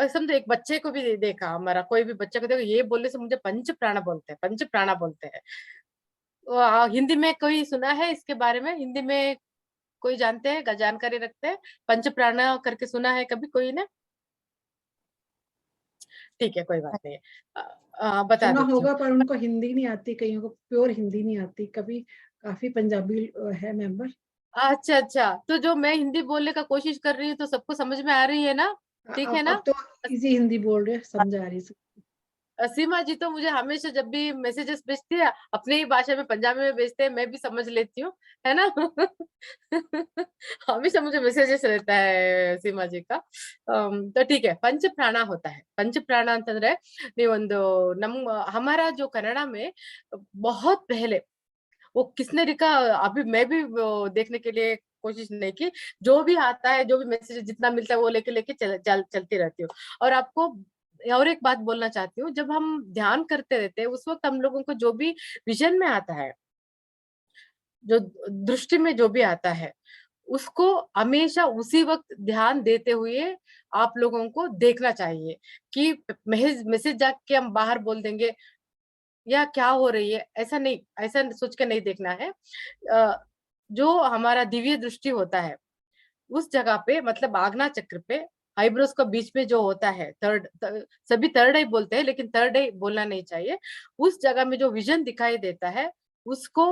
Speaker 2: समझो एक बच्चे को भी देखा, हमारा कोई भी बच्चा को देखो, ये बोलने से मुझे पंच प्राणा बोलते हैं, पंच प्राणा बोलते हैं। हिंदी में कोई सुना है इसके बारे में? हिंदी में कोई जानते हैं, जानकारी रखते हैं? पंच प्राणा करके सुना है कभी कोई ने? ठीक है, कोई बात नहीं है। बता
Speaker 1: सुना
Speaker 2: देती हूँ।
Speaker 1: होगा पर उनको हिंदी नहीं आती, कईयों को प्योर हिंदी नहीं आती। कभी काफी पंजाबी है मेंबर।
Speaker 2: अच्छा अच्छा, तो जो मैं हिंदी बोलने का कोशिश कर रही हूँ तो सबको समझ में आ रही है ना? ठीक है ना?
Speaker 1: अब तो इजी हिंदी बोल रहे हैं, समझ आ रही है।
Speaker 2: सीमा जी तो मुझे हमेशा जब भी मैसेजेस भेजती है अपनी ही भाषा में पंजाबी में भेजते हैं, मैं भी समझ लेती हूँ, है ना? हमेशा मुझे मैसेजेस रहता है सीमा जी का। तो ठीक है, पंच प्राण होता है। पंच प्राण ಅಂತಂದ್ರೆ ನೀವೊಂದು हमारा जो कन्नड़ा में बहुत पहले वो किसने लिखा, अभी मैं भी वो देखने के लिए कोशिश नहीं की, जो भी आता है, जो भी मैसेज जितना मिलता है वो लेके लेके चलती रहती हूँ। और आपको और एक बात बोलना चाहती हूँ, जब हम ध्यान करते रहते हैं उस वक्त हम लोगों को जो भी विजन में आता है, जो दृष्टि में जो भी आता है, उसको हमेशा उसी वक्त ध्यान देते हुए आप लोगों को देखना चाहिए कि मैसेज जाके हम बाहर बोल देंगे या क्या हो रही है, ऐसा नहीं, ऐसा सोच के नहीं देखना है। जो हमारा दिव्य दृष्टि होता है उस जगह पे, मतलब आज्ञा चक्र पे आईब्रोज का बीच में जो होता है सभी थर्ड आई बोलते हैं लेकिन थर्ड आई बोलना नहीं चाहिए, उस जगह में जो विजन दिखाई देता है उसको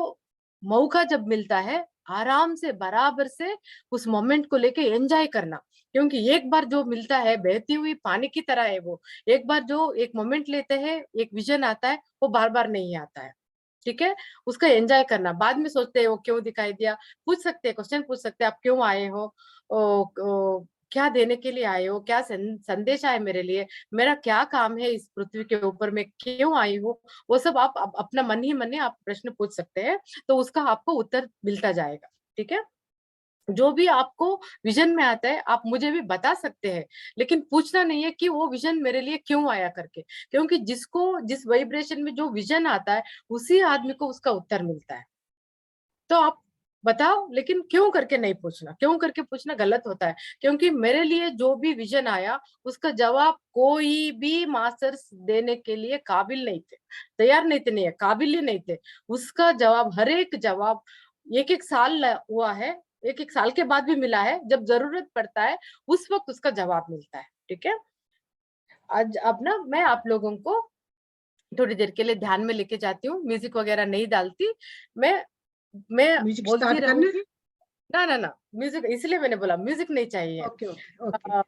Speaker 2: मौका जब मिलता है आराम से बराबर से उस मोमेंट को लेके एंजॉय करना, क्योंकि एक बार जो मिलता है बहती हुई पानी की तरह है वो। एक बार जो एक मोमेंट लेते हैं, एक विजन आता है, वो बार बार नहीं आता है, ठीक है। उसका एंजॉय करना, बाद में सोचते हैं वो क्यों दिखाई दिया, पूछ सकते हैं, क्वेश्चन पूछ सकते हैं, आप क्यों आए हो, क्या देने के लिए आए हो, क्या संदेश है मेरे लिए, मेरा क्या काम है इस पृथ्वी के ऊपर, मैं क्यों आई हूँ, वो सब आप अपना मन ही मन आप प्रश्न पूछ सकते हैं, तो उसका आपको उत्तर मिलता जाएगा, ठीक है। जो भी आपको विजन में आता है आप मुझे भी बता सकते हैं, लेकिन पूछना नहीं है कि वो विजन मेरे लिए क्यों आया करके, क्योंकि जिसको जिस वाइब्रेशन में जो विजन आता है उसी आदमी को उसका उत्तर मिलता है। तो आप बताओ, लेकिन क्यों करके नहीं पूछना, क्यों करके पूछना गलत होता है, क्योंकि मेरे लिए जो भी विजन आया उसका जवाब कोई भी मास्टर्स देने के लिए काबिल नहीं थे, तैयार नहीं थे, नहीं है, काबिल ही नहीं थे। उसका जवाब, हर एक जवाब एक एक साल हुआ है, एक एक साल के बाद भी मिला है, जब जरूरत पड़ता है उस वक्त उसका जवाब मिलता है, ठीक है। आज अब ना मैं आप लोगों को थोड़ी देर के लिए ध्यान में लेके जाती हूँ, म्यूजिक वगैरह नहीं डालती, मैं मैं
Speaker 1: म्यूजिक
Speaker 2: बोलती
Speaker 1: स्टार्ट करना है।
Speaker 2: रहूंगी। ना ना ना, म्यूजिक इसलिए मैंने बोला म्यूजिक नहीं चाहिए।
Speaker 1: Okay okay okay.
Speaker 2: अ,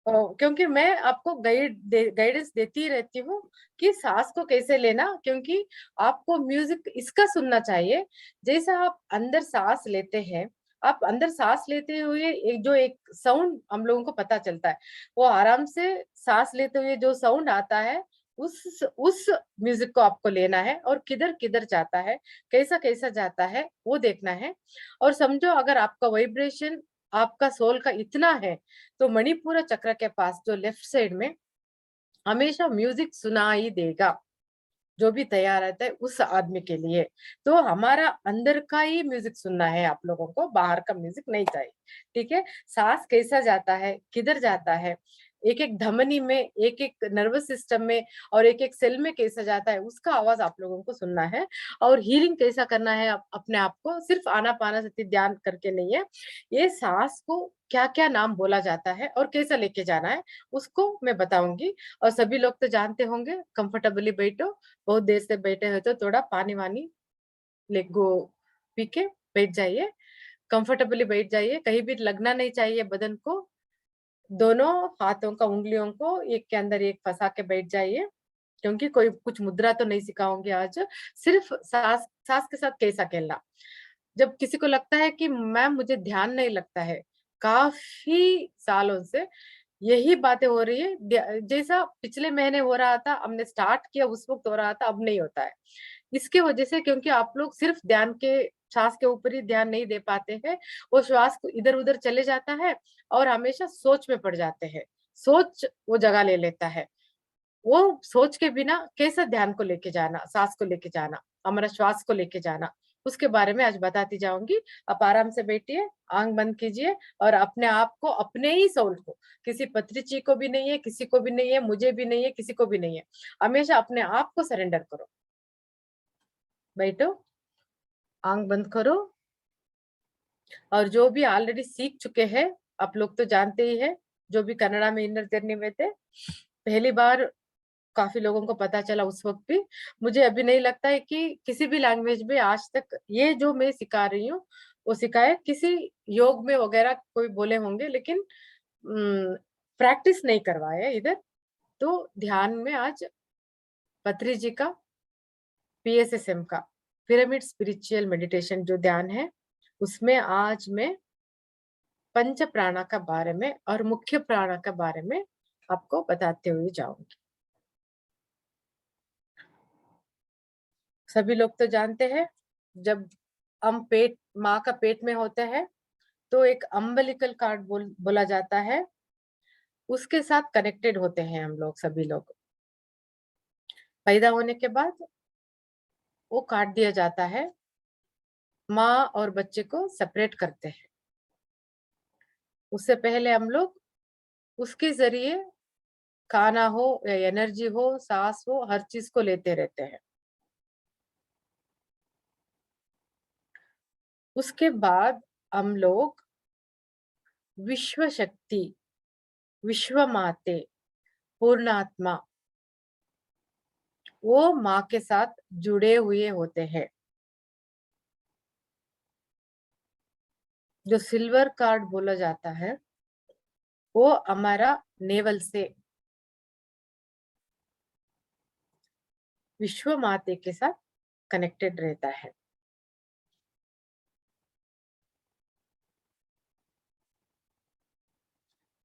Speaker 2: क्योंकि मैं आपको गाइडेंस देती रहती हूँ कि सांस को कैसे लेना, क्योंकि आपको म्यूजिक इसका सुनना चाहिए, जैसा आप अंदर सांस लेते हैं, आप अंदर सांस लेते हुए एक साउंड हम लोगों को पता चलता है, वो आराम से सांस लेते हुए जो साउंड आता है उस म्यूजिक को आपको लेना है, और किधर किधर जाता है, कैसा कैसा जाता है वो देखना है। और समझो अगर आपका वाइब्रेशन आपका सोल का इतना है तो मणिपुर चक्र के पास जो लेफ्ट साइड में हमेशा म्यूजिक सुनाई देगा, जो भी तैयार रहता है उस आदमी के लिए। तो हमारा अंदर का ही म्यूजिक सुनना है आप लोगों को, बाहर का म्यूजिक नहीं चाहिए, ठीक है। सांस कैसा जाता है, किधर जाता है, एक एक धमनी में, एक एक नर्वस सिस्टम में और एक एक सेल में कैसा जाता है, उसका आवाज आप लोगों को सुनना है। और हीलिंग कैसा करना है अपने आप को, सिर्फ आनापानासती ध्यान करके नहीं है, ये सांस को क्या क्या नाम बोला जाता है और कैसा लेके जाना है उसको मैं बताऊंगी। और सभी लोग तो जानते होंगे, कंफर्टेबली बैठो, बहुत देर से बैठे हो तो थोड़ा पानी वानी ले गो पी के बैठ जाइए, कंफर्टेबली बैठ जाइए, कहीं भी लगना नहीं चाहिए बदन को। दोनों हाथों का उंगलियों को एक के अंदर एक फंसा के बैठ जाइए, क्योंकि कोई कुछ मुद्रा तो नहीं सिखाऊंगी आज, सिर्फ सांस सांस के साथ कैसा खेलना। जब किसी को लगता है कि मैम मुझे ध्यान नहीं लगता है, काफी सालों से यही बातें हो रही है, जैसा पिछले महीने हो रहा था, हमने स्टार्ट किया उस वक्त हो रहा था, अब नहीं होता है। इसके वजह से क्योंकि आप लोग सिर्फ ध्यान के श्वास के ऊपर ही ध्यान नहीं दे पाते हैं, वो श्वास को इधर उधर चले जाता है और हमेशा सोच में पड़ जाते हैं, सोच वो जगह ले लेता है। वो सोच के बिना कैसे ध्यान को लेके जाना, सांस को लेके जाना, हमारा श्वास को लेके जाना, उसके बारे में आज बताती जाऊंगी। आप आराम से बैठिए, आंख बंद कीजिए और अपने आप को, अपने ही सोल को, किसी पत्रिची को भी नहीं है, किसी को भी नहीं है, मुझे भी नहीं है, किसी को भी नहीं है, हमेशा अपने आप को सरेंडर करो। बैठो, आंख बंद करो। और जो भी ऑलरेडी सीख चुके हैं, आप लोग तो जानते ही है, जो भी कन्नड़ा में इनर जर्नी में थे, पहली बार काफी लोगों को पता चला उस वक्त भी। मुझे अभी नहीं लगता है कि किसी भी लैंग्वेज में आज तक ये जो मैं सिखा रही हूँ वो सिखाए, किसी योग में वगैरह कोई बोले होंगे, लेकिन प्रैक्टिस नहीं करवाए इधर। तो ध्यान में आज पत्री जी का PSSM का पिरामिड स्पिरिचुअल मेडिटेशन जो ध्यान है, उसमें आज मैं पंच प्राणा का बारे में और मुख्य प्राणा का बारे में आपको बताते हुए जाऊंगी। सभी लोग तो जानते हैं, जब हम माँ का पेट में होते हैं तो एक अम्बिलिकल कार्ड बोला जाता है, उसके साथ कनेक्टेड होते हैं हम लोग, सभी लोग। पैदा होने के बाद वो काट दिया जाता है, माँ और बच्चे को सेपरेट करते हैं। उससे पहले हम लोग उसके जरिए खाना हो या एनर्जी हो, सांस हो, हर चीज को लेते रहते हैं। उसके बाद हम लोग विश्व शक्ति, विश्व माते, पूर्णात्मा, वो माँ के साथ जुड़े हुए होते हैं। जो सिल्वर कार्ड बोला जाता है वो हमारा नेवल से विश्व माते के साथ कनेक्टेड रहता है।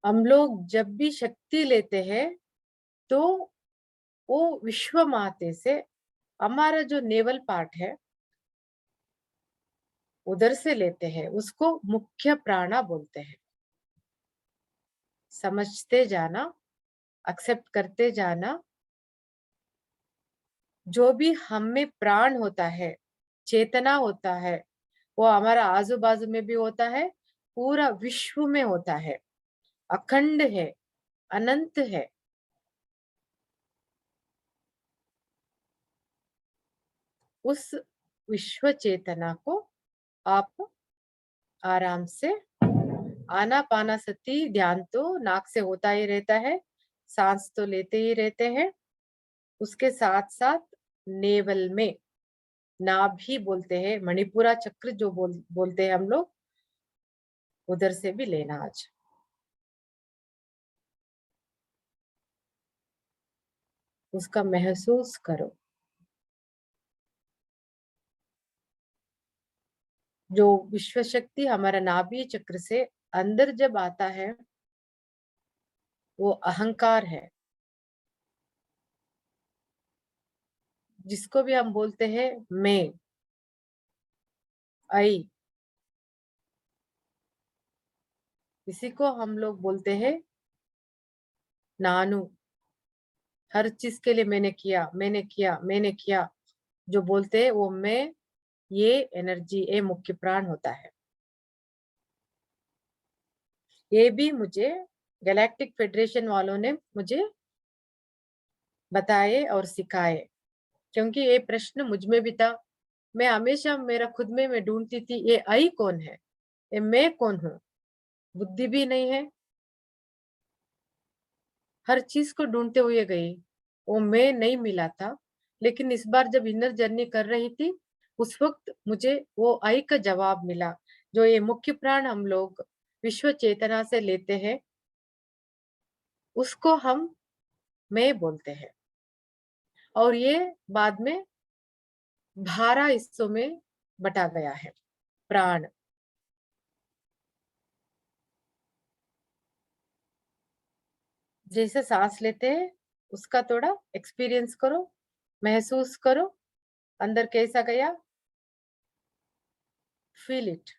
Speaker 2: हम लोग जब भी शक्ति लेते हैं तो वो विश्व माते से, हमारा जो नेवल पार्ट है उधर से लेते हैं, उसको मुख्य प्राणा बोलते हैं। समझते जाना, एक्सेप्ट करते जाना, जो भी हम में प्राण होता है, चेतना होता है, वो हमारा आजू बाजू में भी होता है, पूरा विश्व में होता है, अखंड है, अनंत है। उस विश्व चेतना को आप आराम से, आनापानासती ध्यान तो नाक से होता ही रहता है, सांस तो लेते ही रहते हैं, उसके साथ साथ नेवल में, नाभि बोलते हैं, मणिपुरा चक्र जो बोलते हैं हम लोग, उधर से भी लेना आज। उसका महसूस करो। जो विश्व शक्ति हमारा नाभि चक्र से अंदर जब आता है वो अहंकार है, जिसको भी हम बोलते हैं मैं, आई। इसी को हम लोग बोलते हैं नानू। हर चीज के लिए मैंने किया, मैंने किया, मैंने किया, जो बोलते हैं वो मैं, ये एनर्जी, ये मुख्य प्राण होता है। ये भी मुझे गैलेक्टिक फेडरेशन वालों ने मुझे बताए और सिखाए, क्योंकि ये प्रश्न मुझ में भी था। मैं हमेशा मेरा खुद में मैं ढूंढती थी, ये आई कौन है, ये मैं कौन हूँ। बुद्धि भी नहीं है, हर चीज को ढूंढते हुए गई, वो मैं नहीं मिला था। लेकिन इस बार जब इनर जर्नी कर रही थी, उस वक्त मुझे वो आई का जवाब मिला, जो ये मुख्य प्राण हम लोग विश्व चेतना से लेते हैं, उसको हम मैं बोलते हैं। और ये बाद में 12 हिस्सों में बटा गया है प्राण। जैसे सांस लेते हैं उसका थोड़ा एक्सपीरियंस करो, महसूस करो, अंदर कैसा गया, फील इट।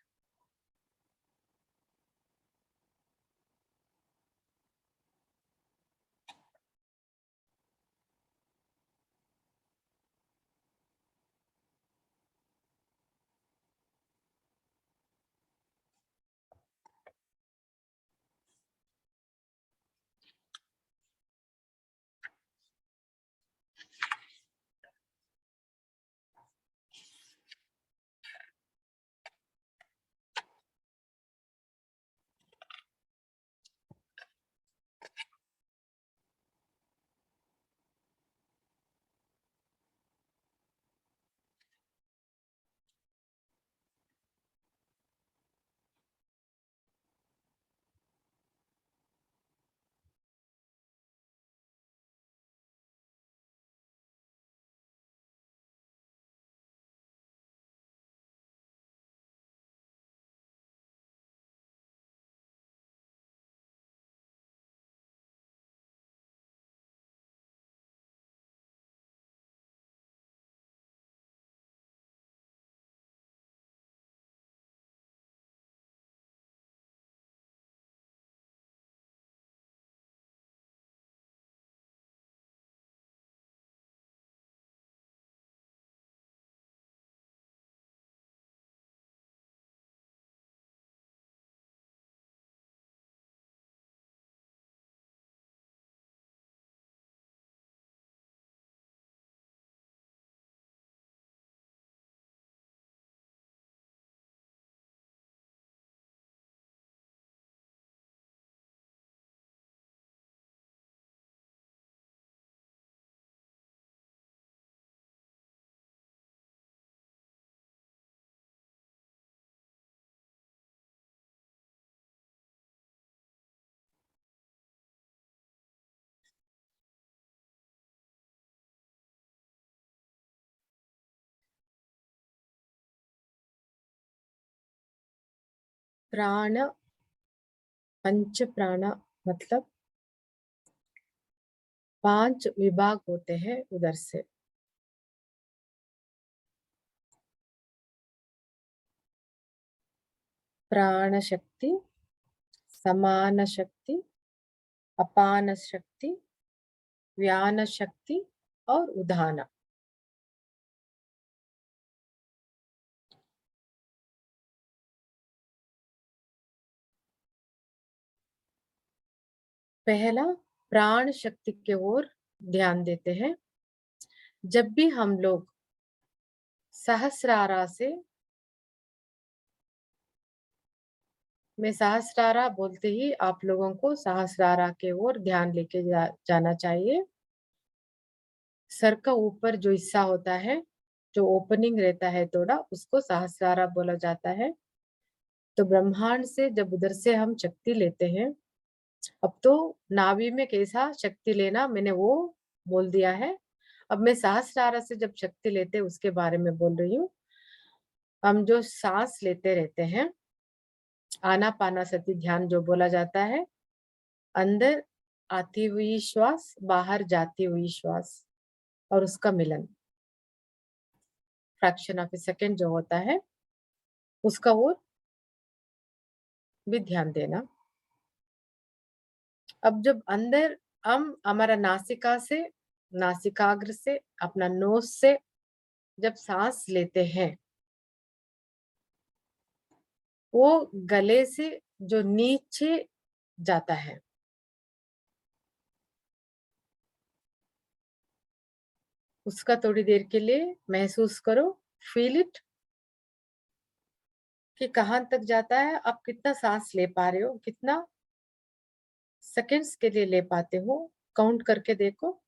Speaker 2: प्राण, पंच प्राण मतलब 5 विभाग होते हैं उधर से। प्राण शक्ति, समान शक्ति, अपान शक्ति, व्यान शक्ति और उदान। पहला प्राण शक्ति की ओर ध्यान देते हैं। जब भी हम लोग सहस्रारा से, मैं सहस्रारा बोलते ही आप लोगों को सहस्रारा के ओर ध्यान लेके जाना चाहिए। सर का ऊपर जो हिस्सा होता है, जो ओपनिंग रहता है थोड़ा, उसको सहस्रारा बोला जाता है। तो ब्रह्मांड से जब उधर से हम शक्ति लेते हैं, अब तो नाभि में कैसा शक्ति लेना मैंने वो बोल दिया है। अब मैं सहस्रारा से जब शक्ति लेते हैं उसके बारे में बोल रही हूँ। हम जो सांस लेते रहते हैं, आनापानासति ध्यान जो बोला जाता है, अंदर आती हुई श्वास, बाहर जाती हुई श्वास और उसका मिलन, फ्रैक्शन ऑफ ए सेकेंड जो होता है, उसका वो भी ध्यान देना। अब जब अंदर हम हमारा नासिका से, नासिकाग्र से, अपना नोज से जब सांस लेते हैं, वो गले से जो नीचे जाता है, उसका थोड़ी देर के लिए महसूस करो, फील इट, कि कहाँ तक जाता है, आप कितना सांस ले पा रहे हो, कितना सेकंड्स के लिए ले पाते हो, काउंट करके देखो।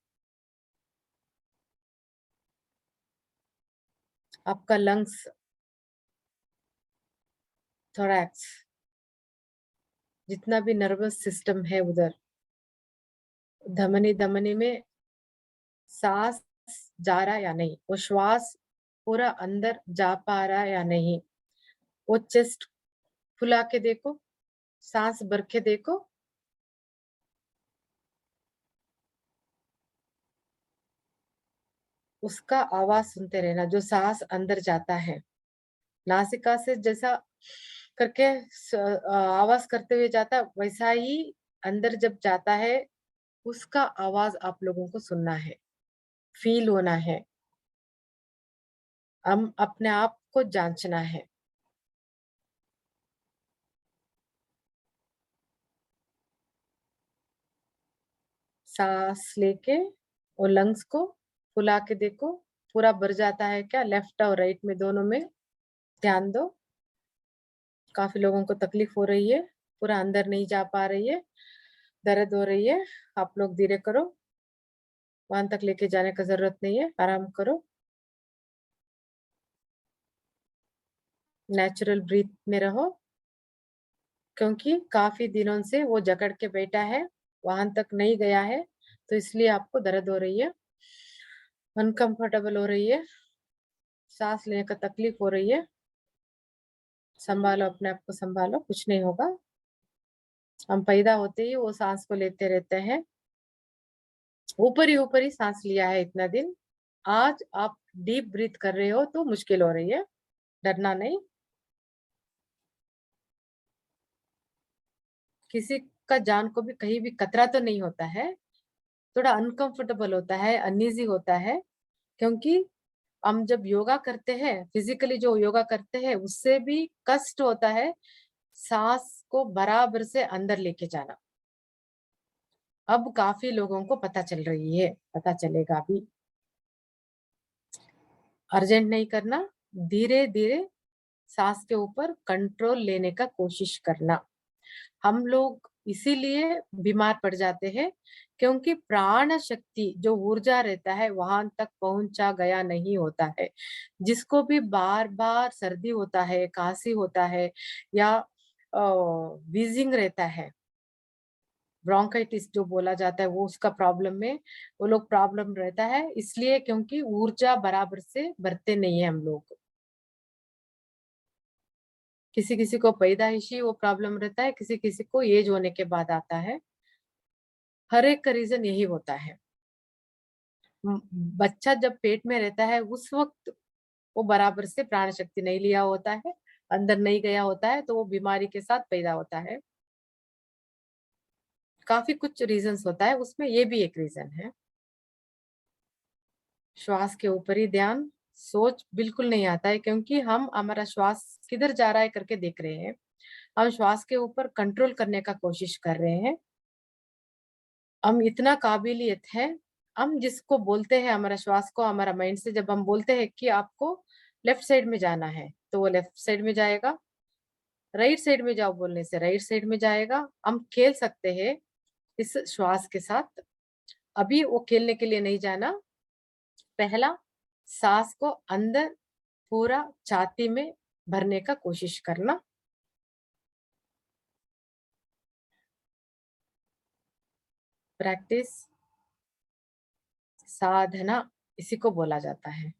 Speaker 2: आपका लंग्स, थोरैक्स, जितना भी नर्वस सिस्टम है उधर, धमनी धमनी में सांस जा रहा या नहीं, वो श्वास पूरा अंदर जा पा रहा या नहीं, वो चेस्ट फुला के देखो, सांस भर के देखो। उसका आवाज सुनते रहना, जो सांस अंदर जाता है नासिका से, जैसा करके आवाज करते हुए जाता है, वैसा ही अंदर जब जाता है उसका आवाज आप लोगों को सुनना है, फील होना है, हम अपने आप को जांचना है। सांस लेके और लंग्स को फुला के देखो, पूरा भर जाता है क्या, लेफ्ट और राइट में दोनों में ध्यान दो। काफी लोगों को तकलीफ हो रही है, पूरा अंदर नहीं जा पा रही है, दर्द हो रही है, आप लोग धीरे करो, वहां तक लेके जाने का जरूरत नहीं है, आराम करो, नेचुरल ब्रीथ में रहो, क्योंकि काफी दिनों से वो जकड़ के बैठा है, वहां तक नहीं गया है, तो इसलिए आपको दर्द हो रही है, अनकंफर्टेबल हो रही है, सांस लेने का तकलीफ हो रही है। संभालो अपने आप को, संभालो, कुछ नहीं होगा। हम पैदा होते ही वो सांस को लेते रहते हैं, ऊपर ही सांस लिया है इतना दिन, आज आप डीप ब्रीथ कर रहे हो तो मुश्किल हो रही है, डरना नहीं। किसी का जान को भी कहीं भी खतरा तो नहीं होता है, थोड़ा अनकंफर्टेबल होता है, अनईजी होता है, क्योंकि हम जब योगा करते हैं, फिजिकली जो योगा करते हैं, उससे भी कष्ट होता है सांस को बराबर से अंदर लेके जाना। अब काफी लोगों को पता चल रही है, पता चलेगा भी। अर्जेंट नहीं करना, धीरे धीरे सांस के ऊपर कंट्रोल लेने का कोशिश करना। हम लोग इसीलिए बीमार पड़ जाते हैं, क्योंकि प्राण शक्ति जो वीर्जा रहता है वहां तक पहुंचा गया नहीं होता है। जिसको भी बार बार सर्दी होता है, खांसी होता है, या वीजिंग रहता है, ब्रोंकाइटिस जो बोला जाता है, वो उसका प्रॉब्लम में वो लोग प्रॉब्लम रहता है, इसलिए क्योंकि ऊर्जा बराबर से भरते नहीं है हम लोग। किसी किसी को पैदाइशी वो प्रॉब्लम रहता है, किसी किसी को एज होने के बाद आता है, हर एक का रीजन यही होता है। बच्चा जब पेट में रहता है उस वक्त वो बराबर से प्राण शक्ति नहीं लिया होता है, अंदर नहीं गया होता है, तो वो बीमारी के साथ पैदा होता है। काफी कुछ रीजंस होता है, उसमें ये भी एक रीजन है। श्वास के ऊपर ही ध्यान, सोच बिल्कुल नहीं आता है, क्योंकि हम हमारा श्वास किधर जा रहा है करके देख रहे हैं, हम श्वास के ऊपर कंट्रोल करने का कोशिश कर रहे हैं। हम इतना काबिलियत है, हम जिसको बोलते हैं हमारा श्वास को, हमारा माइंड से जब हम बोलते हैं कि आपको लेफ्ट साइड में जाना है, तो वो लेफ्ट साइड में जाएगा, राइट साइड में जाओ बोलने से राइट साइड में जाएगा। हम खेल सकते हैं इस श्वास के साथ, अभी वो खेलने के लिए नहीं जाना। पहला, सांस को अंदर पूरा छाती में भरने का कोशिश करना। प्रैक्टिस, साधना इसी को बोला जाता है।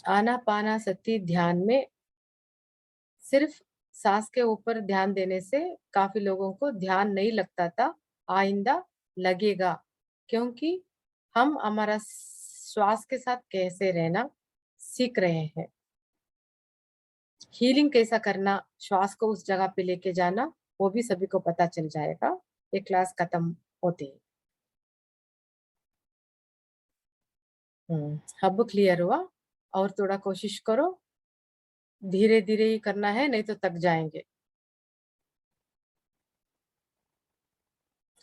Speaker 2: आनापानासति ध्यान में सिर्फ सांस के ऊपर ध्यान देने से काफी लोगों को ध्यान नहीं लगता था, आइंदा लगेगा, क्योंकि हम हमारा श्वास के साथ कैसे रहना सीख रहे हैं। हीलिंग कैसा करना, श्वास को उस जगह पे लेके जाना, वो भी सभी को पता चल जाएगा ये क्लास खत्म होते ही। अब क्लियर हुआ। और थोड़ा कोशिश करो, धीरे धीरे ही करना है, नहीं तो थक जाएंगे।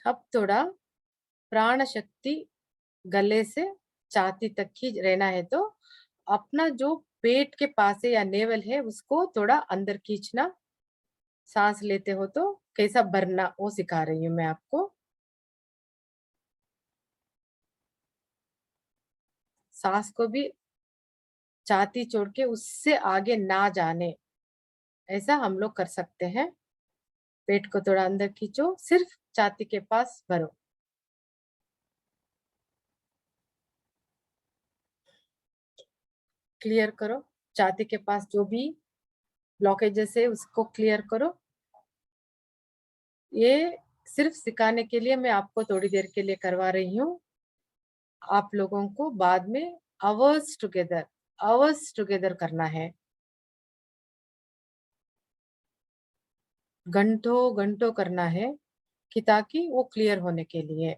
Speaker 2: अब थोड़ा प्राण शक्ति गले से छाती तक ही रहना है, तो अपना जो पेट के पास है या नेवल है उसको थोड़ा अंदर खींचना। सांस लेते हो तो कैसा भरना वो सिखा रही हूँ मैं आपको। सांस को भी छाती छोड़ के उससे आगे ना जाने, ऐसा हम लोग कर सकते हैं। पेट को थोड़ा अंदर खींचो, सिर्फ छाती के पास भरो। क्लियर करो, छाती के पास जो भी ब्लॉकेजेस है उसको क्लियर करो। ये सिर्फ सिखाने के लिए मैं आपको थोड़ी देर के लिए करवा रही हूँ। आप लोगों को बाद में आवर्स टुगेदर करना है, घंटों घंटों करना है, कि ताकि वो क्लियर होने के लिए।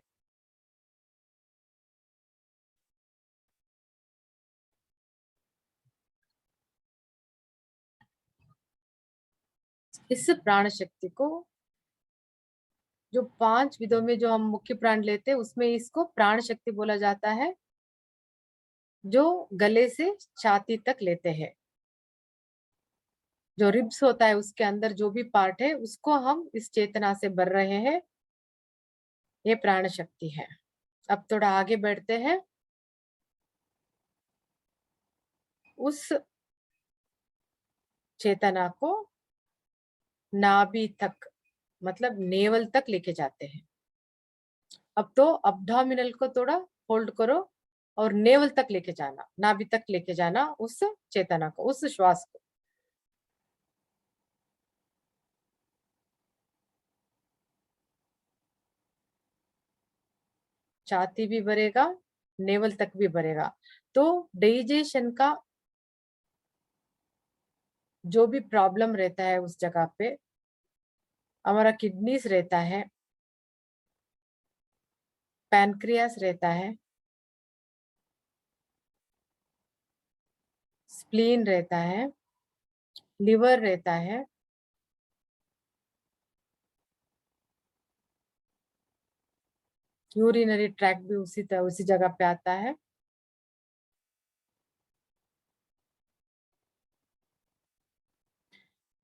Speaker 2: इस प्राण शक्ति को जो 5 विधों में जो हम मुख्य प्राण लेते हैं उसमें इसको प्राण शक्ति बोला जाता है, जो गले से छाती तक लेते हैं। जो रिब्स होता है उसके अंदर जो भी पार्ट है उसको हम इस चेतना से भर रहे हैं, ये प्राण शक्ति है। अब थोड़ा आगे बढ़ते हैं। उस चेतना को नाभि तक, मतलब नेवल तक लेके जाते हैं। अब तो अब्डोमिनल को थोड़ा होल्ड करो और नेवल तक लेके जाना, नाभि तक लेके जाना उस चेतना को, उस श्वास को। छाती भी भरेगा, नेवल तक भी भरेगा। तो डाइजेशन का जो भी प्रॉब्लम रहता है उस जगह पे, हमारा किडनीज रहता है, पैनक्रियास रहता है, स्प्लीन रहता है, लिवर रहता है, यूरिनरी ट्रैक्ट भी उसी जगह पे आता है।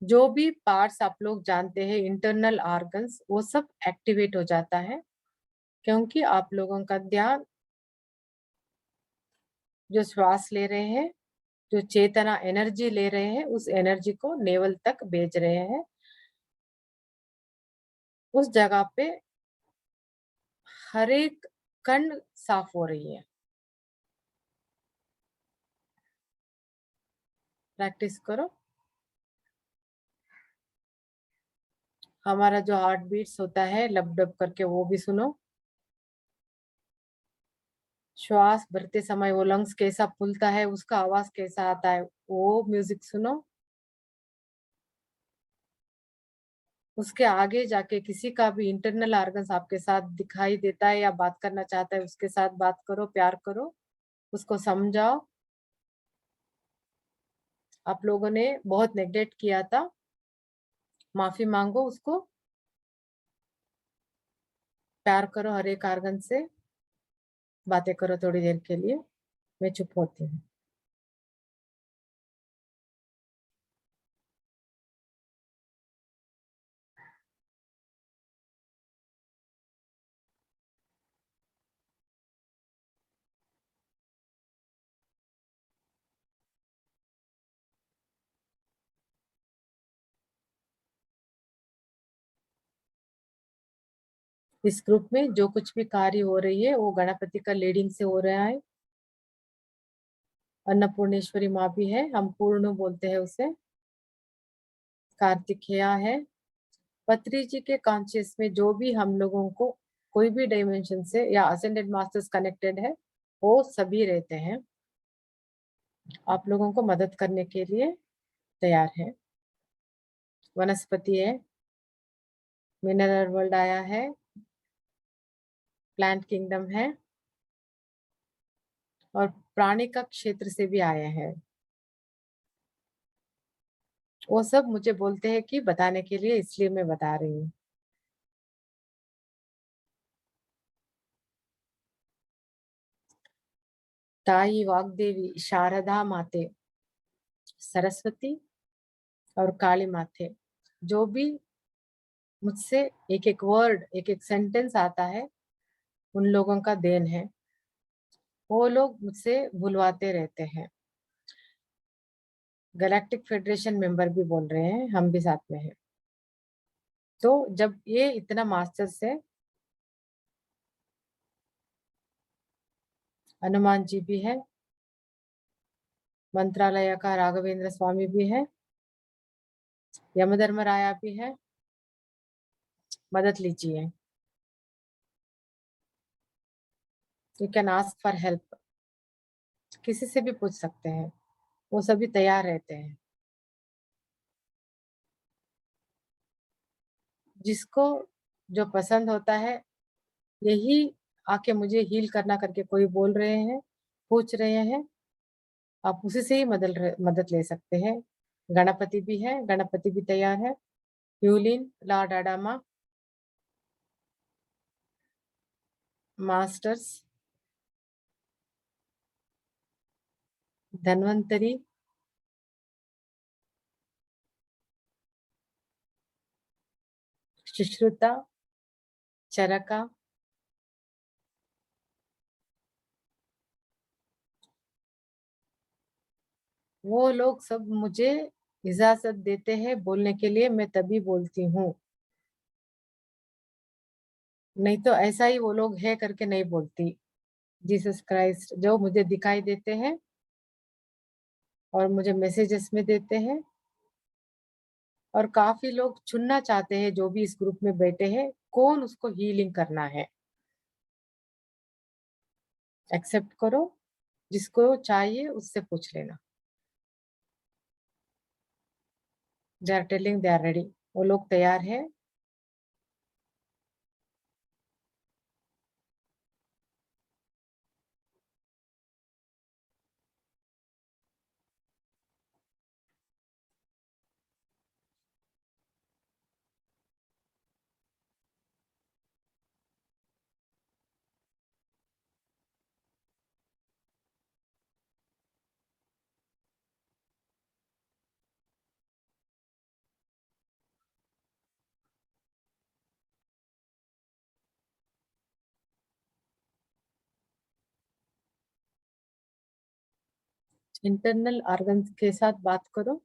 Speaker 2: जो भी पार्ट्स आप लोग जानते हैं इंटरनल ऑर्गन्स, वो सब एक्टिवेट हो जाता है, क्योंकि आप लोगों का ध्यान जो श्वास ले रहे हैं, जो चेतना एनर्जी ले रहे हैं, उस एनर्जी को नेवल तक भेज रहे हैं। उस जगह पे हर एक कण साफ हो रही है। प्रैक्टिस करो। हमारा जो हार्ट बीट्स होता है लब डब करके, वो भी सुनो। श्वास भरते समय वो लंग्स कैसा फूलता है, उसका आवाज कैसा आता है, वो म्यूजिक सुनो। उसके आगे जाके किसी का भी इंटरनल ऑर्गन्स आपके साथ दिखाई देता है या बात करना चाहता है, उसके साथ बात करो, प्यार करो, उसको समझाओ। आप लोगों ने बहुत नेग्लेक्ट किया था, माफी मांगो उसको, प्यार करो हर एक ऑर्गन से, बातें करो थोड़ी देर के लिए। मैं चुप होती हूँ। इस ग्रुप में जो कुछ भी कार्य हो रही है वो गणपति का लीडिंग से हो रहा है। अन्नपूर्णेश्वरी माँ भी है, हम पूर्ण बोलते हैं उसे। कार्तिकेया है। पत्री जी के कॉन्शियस में जो भी हम लोगों को कोई भी डायमेंशन से या असेंडेड मास्टर्स कनेक्टेड है, वो सभी रहते हैं, आप लोगों को मदद करने के लिए तैयार है। वनस्पति है, मिनरल वर्ल्ड आया है, प्लांट किंगडम है, और प्राणी का क्षेत्र से भी आए हैं। वो सब मुझे बोलते हैं कि बताने के लिए, इसलिए मैं बता रही हूँ। ताई वाग्देवी, शारदा माते, सरस्वती और काली माते, जो भी मुझसे एक एक वर्ड, एक एक सेंटेंस आता है, उन लोगों का देन है। वो लोग मुझसे बुलवाते रहते हैं। गैलेक्टिक फेडरेशन मेंबर भी बोल रहे हैं, हम भी साथ में हैं। तो जब ये इतना मास्टर्स है, हनुमान जी भी है, मंत्रालय का राघवेंद्र स्वामी भी है, यमधर्मराया भी है, मदद लीजिए। You can ask for help, किसी से भी पूछ सकते हैं, वो सभी तैयार रहते हैं। जिसको जो पसंद होता है, यही आके मुझे हील करना करके कोई बोल रहे हैं, पूछ रहे हैं, आप उसी से ही मदद ले सकते हैं। गणपति भी है, गणपति भी तैयार है। यूलिन, lord Adama, masters, Dhanvantari, Sushruta, Charaka, वो लोग सब मुझे इजाजत देते हैं बोलने के लिए, मैं तभी बोलती हूँ। नहीं तो ऐसा ही वो लोग है करके नहीं बोलती। जीसस क्राइस्ट जो मुझे दिखाई देते हैं और मुझे मैसेजेस में देते हैं, और काफी लोग चुनना चाहते हैं, जो भी इस ग्रुप में बैठे हैं, कौन उसको हीलिंग करना है। एक्सेप्ट करो, जिसको चाहिए उससे पूछ लेना। They are telling they are ready, वो लोग तैयार है। इंटरनल ऑर्गन के साथ बात करो।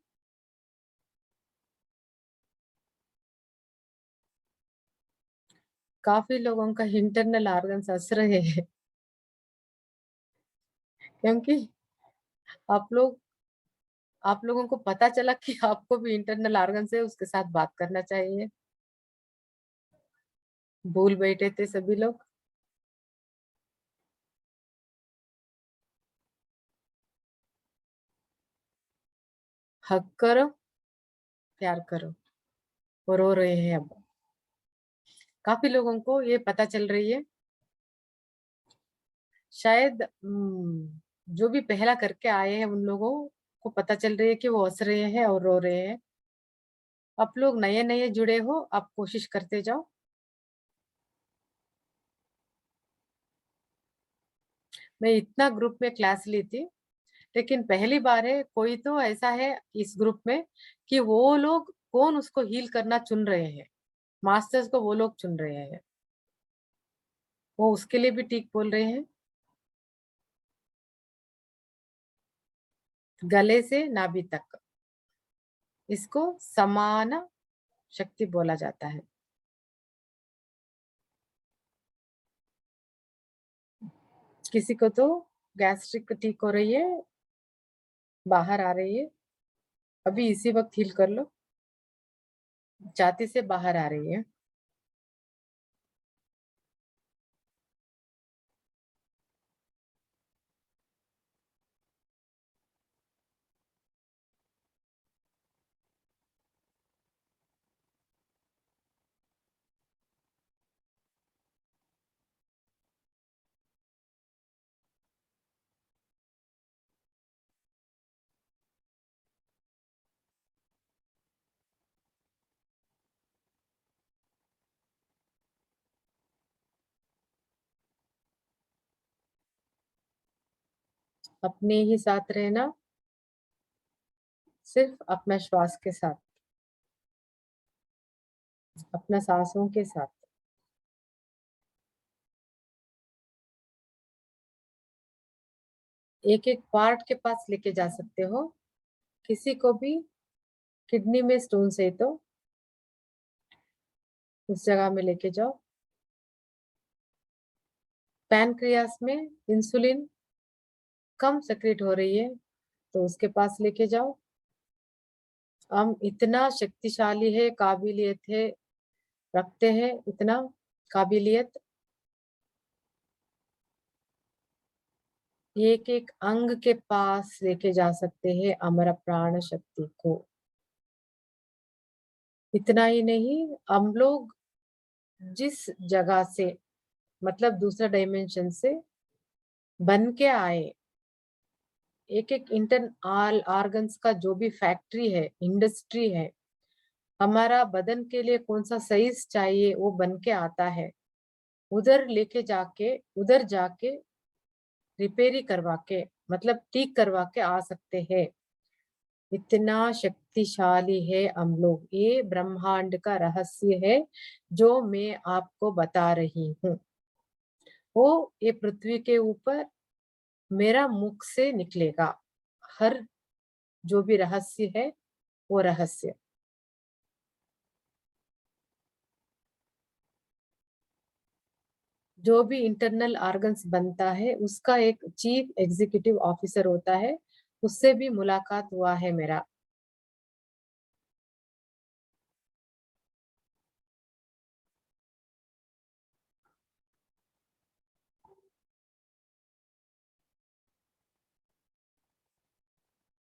Speaker 2: काफी लोगों का इंटरनल ऑर्गन्स हंस रहे हैं, क्योंकि आप लोगों को पता चला कि आपको भी इंटरनल ऑर्गन है, उसके साथ बात करना चाहिए। भूल बैठे थे सभी लोग। हक करो, प्यार करो। वो रो रहे हैं अब। काफी लोगों को ये पता चल रही है, शायद जो भी पहला करके आए हैं उन लोगों को पता चल रही है कि वो हंस रहे हैं और रो रहे हैं। आप लोग नए नए जुड़े हो, आप कोशिश करते जाओ। मैं इतना ग्रुप में क्लास ली थी, लेकिन पहली बार है कोई तो ऐसा है इस ग्रुप में कि वो लोग कौन उसको हील करना चुन रहे हैं, मास्टर्स को वो लोग चुन रहे हैं। वो उसके लिए भी ठीक बोल रहे हैं। गले से नाभि तक, इसको समान शक्ति बोला जाता है। किसी को तो गैस्ट्रिक ठीक हो रही है, बाहर आ रही है, अभी इसी वक्त हील कर लो। छाती से बाहर आ रही है। अपने ही साथ रहना, सिर्फ अपना श्वास के साथ, अपना सांसों के साथ। एक एक पार्ट के पास लेके जा सकते हो। किसी को भी किडनी में स्टोन्स है तो उस जगह में लेके जाओ। पैनक्रियास में इंसुलिन कम सेक्रेट हो रही है तो उसके पास लेके जाओ। हम इतना शक्तिशाली है, काबिलियत है, रखते हैं इतना काबिलियत। एक एक अंग के पास लेके जा सकते हैं अमर प्राण शक्ति को। इतना ही नहीं, हम लोग जिस जगह से, मतलब दूसरा डायमेंशन से बन के आए, एक एक इंटरनल ऑर्गन्स का जो भी फैक्ट्री है, इंडस्ट्री है, हमारा बदन के लिए कौन सा साइज चाहिए वो बन के आता है। उधर लेके जाके, उधर जाके रिपेयरी करवा के, मतलब ठीक करवा के आ सकते हैं। इतना शक्तिशाली है हम लोग। ये ब्रह्मांड का रहस्य है जो मैं आपको बता रही हूँ। वो ये पृथ्वी के ऊपर मेरा मुख से निकलेगा। हर जो भी रहस्य है वो रहस्य। जो भी इंटरनल ऑर्गन्स बनता है उसका एक चीफ एग्जीक्यूटिव ऑफिसर होता है, उससे भी मुलाकात हुआ है मेरा।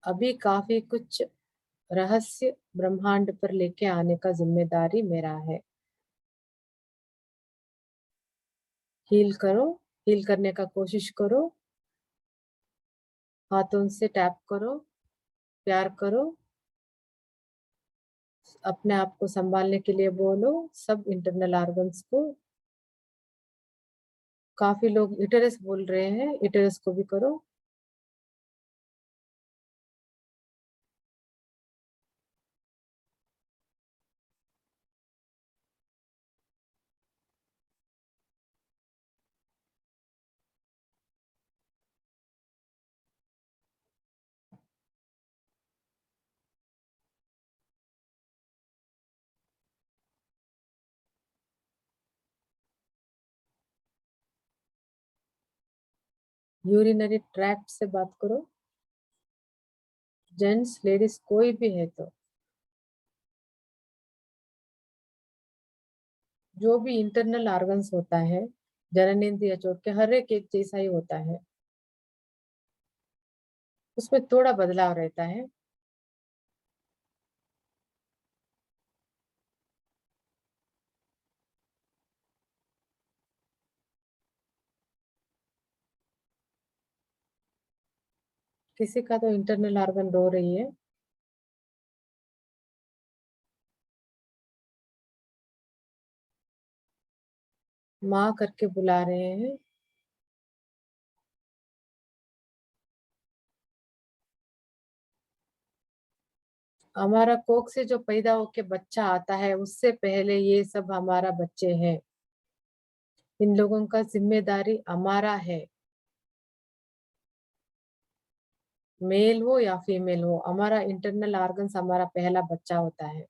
Speaker 2: अभी काफी कुछ रहस्य ब्रह्मांड पर लेके आने का जिम्मेदारी मेरा है। हील करो, हील करने का कोशिश करो, हाथों से टैप करो, प्यार करो, अपने आप को संभालने के लिए बोलो सब इंटरनल ऑर्गन्स को। काफी लोग यूटेरस बोल रहे हैं, यूटेरस को भी करो। यूरिनरी ट्रैक्ट से बात करो, जेंट्स लेडीज कोई भी है तो। जो भी इंटरनल ऑर्गन्स होता है, जननेंद्रिय चोट के हर एक जैसा ही होता है, उसमें थोड़ा बदलाव रहता है। किसी का तो इंटरनल ऑर्गन रो रही है, माँ करके बुला रहे हैं। हमारा कोख से जो पैदा होके बच्चा आता है उससे पहले ये सब हमारा बच्चे हैं। इन लोगों का जिम्मेदारी हमारा है, मेल हो या फीमेल हो, हमारा इंटरनल ऑर्गन्स हमारा पहला बच्चा होता है।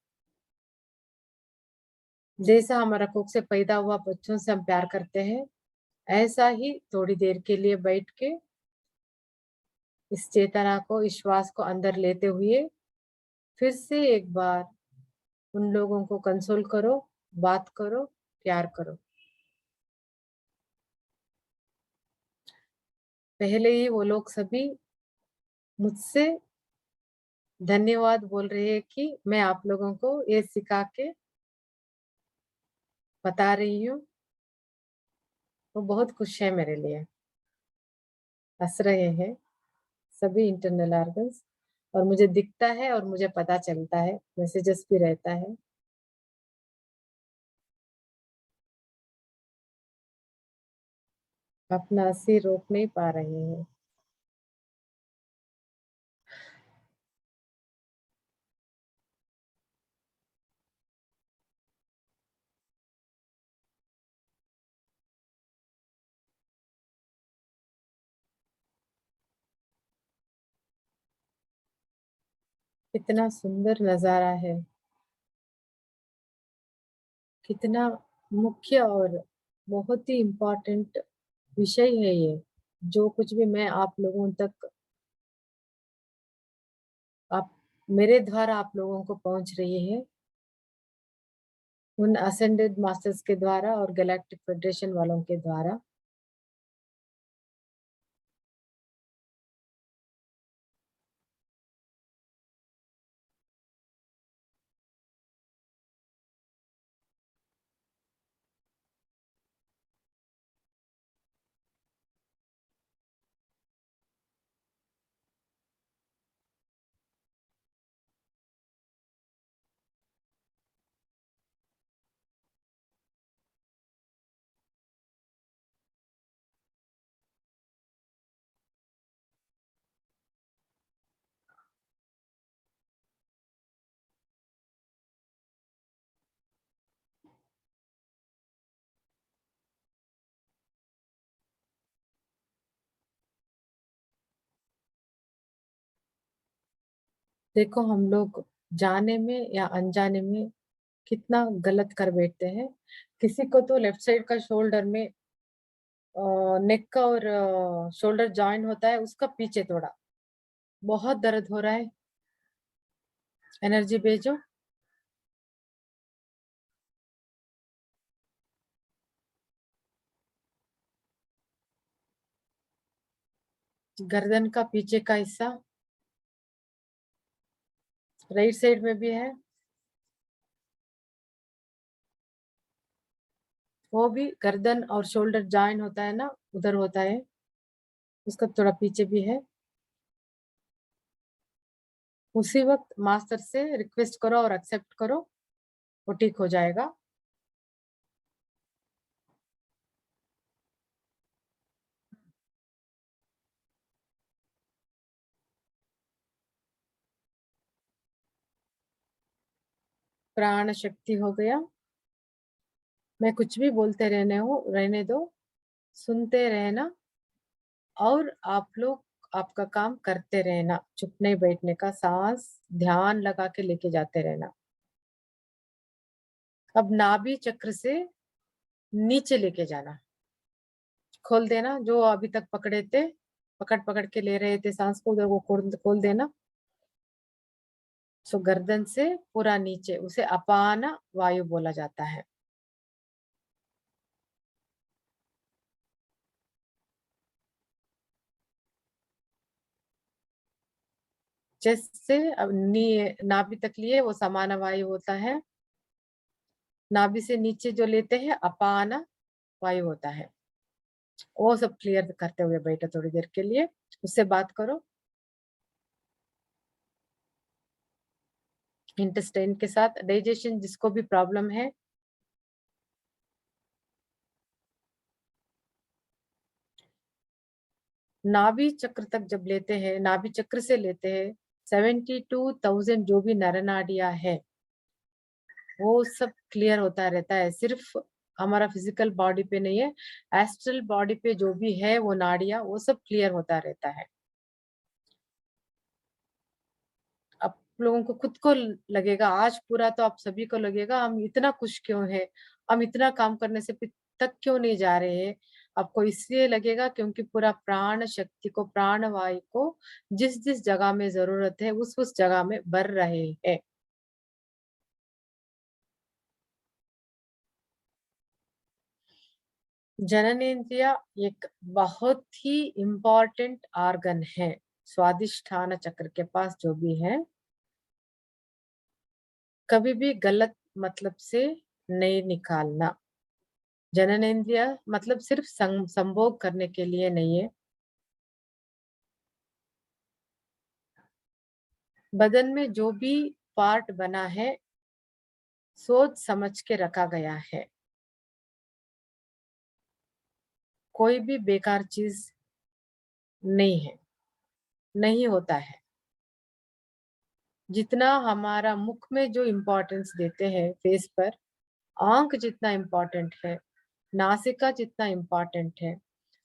Speaker 2: जैसा हमारा कोख से पैदा हुआ बच्चों से हम प्यार करते हैं, ऐसा ही थोड़ी देर के लिए बैठ के इस चेतना को, इस श्वास को अंदर लेते हुए फिर से एक बार उन लोगों को कंसोल करो, बात करो, प्यार करो। पहले ही वो लोग सभी मुझसे धन्यवाद बोल रहे हैं कि मैं आप लोगों को ये सिखा के बता रही हूँ। वो बहुत खुश है मेरे लिए, हंस रहे हैं सभी इंटरनल ऑर्गन्स। और मुझे दिखता है और मुझे पता चलता है, मैसेजेस भी रहता है। अपना सिर रोक नहीं पा रहे हैं। कितना सुंदर नजारा है, कितना मुख्य और बहुत ही इम्पोर्टेंट विषय है ये, जो कुछ भी मैं आप लोगों तक, आप मेरे द्वारा आप लोगों को पहुंच रही है, उन असेंडेड मास्टर्स के द्वारा और गैलेक्टिक फेडरेशन वालों के द्वारा। देखो हम लोग जाने में या अनजाने में कितना गलत कर बैठते हैं। किसी को तो लेफ्ट साइड का शोल्डर में नेक का और शोल्डर जॉइन होता है, उसका पीछे थोड़ा बहुत दर्द हो रहा है। एनर्जी भेजो। गर्दन का पीछे का हिस्सा राइट साइड में भी है, वो भी गर्दन और शोल्डर जॉइन होता है ना, उधर होता है, उसका थोड़ा पीछे भी है। उसी वक्त मास्टर से रिक्वेस्ट करो और एक्सेप्ट करो, वो ठीक हो जाएगा। प्राण शक्ति हो गया। मैं कुछ भी बोलते रहने दो, सुनते रहना, और आप लोग आपका काम करते रहना, चुप नहीं बैठने का, सांस ध्यान लगा के लेके जाते रहना। अब नाभि चक्र से नीचे लेके जाना, खोल देना, जो अभी तक पकड़े थे, पकड़ पकड़ के ले रहे थे सांस को, उधर वो खोल देना। सो गर्दन से पूरा नीचे, उसे अपान वायु बोला जाता है। चेस्ट से अब नाभि तक लिए वो समान वायु होता है, नाभि से नीचे जो लेते हैं अपान वायु होता है। वो सब क्लियर करते हुए बैठो थोड़ी देर के लिए, उससे बात करो इंटेस्टाइन के साथ। डाइजेशन जिसको भी प्रॉब्लम है, नाभि चक्र तक जब लेते हैं, नाभि चक्र से लेते हैं 72,000 जो भी नर नाड़ियां है, वो सब क्लियर होता रहता है। सिर्फ हमारा फिजिकल बॉडी पे नहीं है, एस्ट्रल बॉडी पे जो भी है वो नाड़ियां, वो सब क्लियर होता रहता है। आप लोगों को खुद को लगेगा, आज पूरा तो आप सभी को लगेगा हम इतना खुश क्यों है, हम इतना काम करने से तक क्यों नहीं जा रहे हैं। आपको इसलिए लगेगा क्योंकि पूरा प्राण शक्ति को, प्राण वायु को जिस जिस जगह में जरूरत है उस जगह में भर रहे हैं। जननेंद्रिय एक बहुत ही इम्पोर्टेंट ऑर्गन है। स्वादिष्ठान चक्र के पास जो भी है, कभी भी गलत मतलब से नहीं निकालना। जननेंद्रिय मतलब सिर्फ संभोग करने के लिए नहीं है। बदन में जो भी पार्ट बना है सोच समझ के रखा गया है, कोई भी बेकार चीज नहीं है, नहीं होता है। जितना हमारा मुख में जो इम्पोर्टेंस देते हैं फेस पर, आंख जितना इम्पोर्टेंट है, नासिका जितना इम्पोर्टेंट है,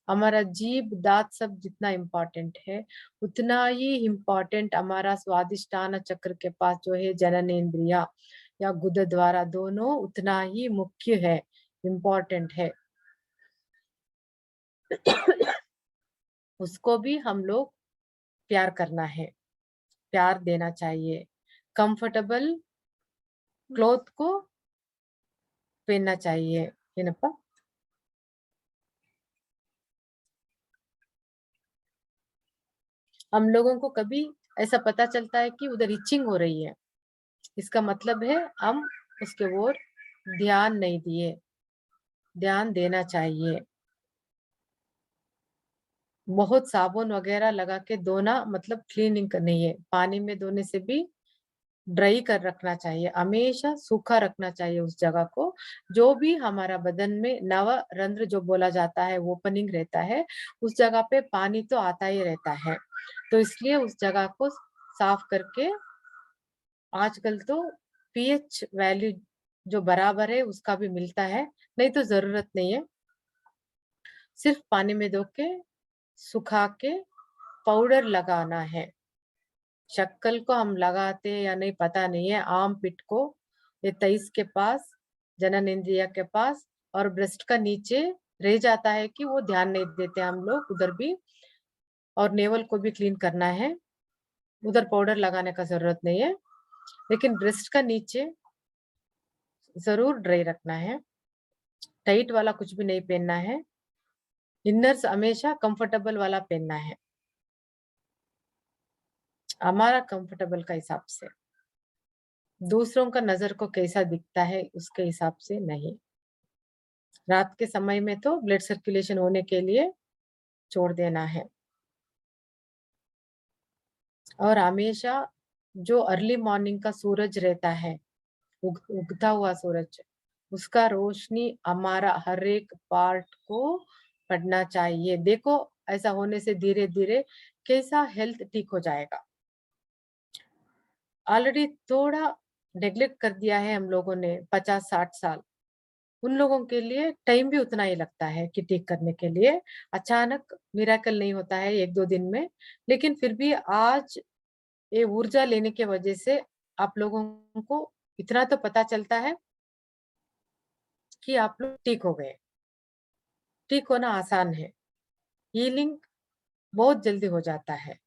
Speaker 2: हमारा जीभ दांत सब जितना इम्पोर्टेंट है, उतना ही इम्पोर्टेंट हमारा स्वादिष्टान चक्र के पास जो है जनन इंद्रिया या गुद द्वारा, दोनों उतना ही मुख्य है, इम्पोर्टेंट है। उसको भी हम लोग प्यार करना है, प्यार देना चाहिए। कंफर्टेबल क्लॉथ को पहनना चाहिए, ಏನಪ್ಪ? हम लोगों को कभी ऐसा पता चलता है कि उधर इचिंग हो रही है, इसका मतलब है हम उसके ओर ध्यान नहीं दिए, ध्यान देना चाहिए। बहुत साबुन वगैरह लगा के धोना मतलब क्लीनिंग नहीं है, पानी में धोने से भी ड्राई कर रखना चाहिए, हमेशा सूखा रखना चाहिए उस जगह को। जो भी हमारा बदन में नव रंध्र जो बोला जाता है ओपनिंग रहता है, उस जगह पे पानी तो आता ही रहता है, तो इसलिए उस जगह को साफ करके, आजकल तो पीएच वैल्यू जो बराबर है उसका भी मिलता है, नहीं तो जरूरत नहीं है, सिर्फ पानी में धो के सुखा के पाउडर लगाना है। शक्कल को हम लगाते हैं या नहीं पता नहीं है, आम पिट को, ये 23 के पास, जनन इंद्रिया के पास और ब्रेस्ट का नीचे रह जाता है कि वो ध्यान नहीं देते हम लोग उधर भी, और नेवल को भी क्लीन करना है, उधर पाउडर लगाने का जरूरत नहीं है, लेकिन ब्रेस्ट का नीचे जरूर ड्राई रखना है, टाइट वाला कुछ भी नहीं पहनना है, इनर्स हमेशा कंफर्टेबल वाला पहनना है, हमारा कंफर्टेबल का हिसाब से, दूसरों का नजर को कैसा दिखता है उसके हिसाब से नहीं। रात के समय में तो ब्लड सर्कुलेशन होने के लिए छोड़ देना है, और हमेशा जो अर्ली मॉर्निंग का सूरज रहता है, उगता हुआ सूरज, उसका रोशनी हमारा हर एक पार्ट को पड़ना चाहिए। देखो ऐसा होने से धीरे धीरे कैसा हेल्थ ठीक हो जाएगा। ऑलरेडी थोड़ा नेग्लेक्ट कर दिया है हम लोगों ने 50-60 साल, उन लोगों के लिए टाइम भी उतना ही लगता है कि ठीक करने के लिए, अचानक मिराकल नहीं होता है 1-2 दिन में, लेकिन फिर भी आज ये ऊर्जा लेने की वजह से आप लोगों को इतना तो पता चलता है कि आप लोग ठीक हो गए। ठीक होना आसान है, हीलिंग बहुत जल्दी हो जाता है।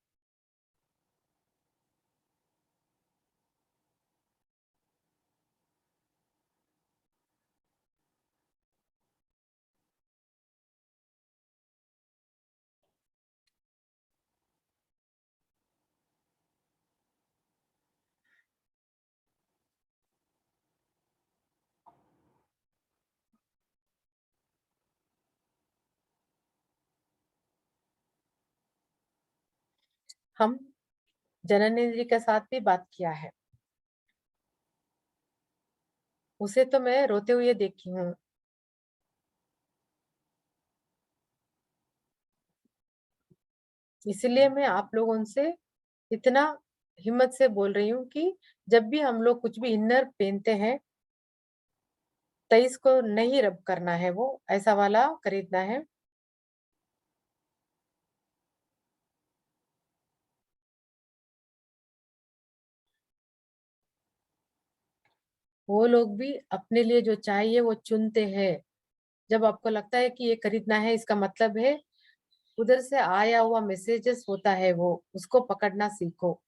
Speaker 2: हम जननेंद्रिय के साथ भी बात किया है, उसे तो मैं रोते हुए देखी हूँ, इसलिए मैं आप लोगों से इतना हिम्मत से बोल रही हूँ कि जब भी हम लोग कुछ भी इनर पहनते हैं, 23 को नहीं रब करना है, वो ऐसा वाला खरीदना है। वो लोग भी अपने लिए जो चाहिए वो चुनते हैं, जब आपको लगता है कि ये खरीदना है, इसका मतलब है उधर से आया हुआ मैसेजेस होता है, वो उसको पकड़ना सीखो।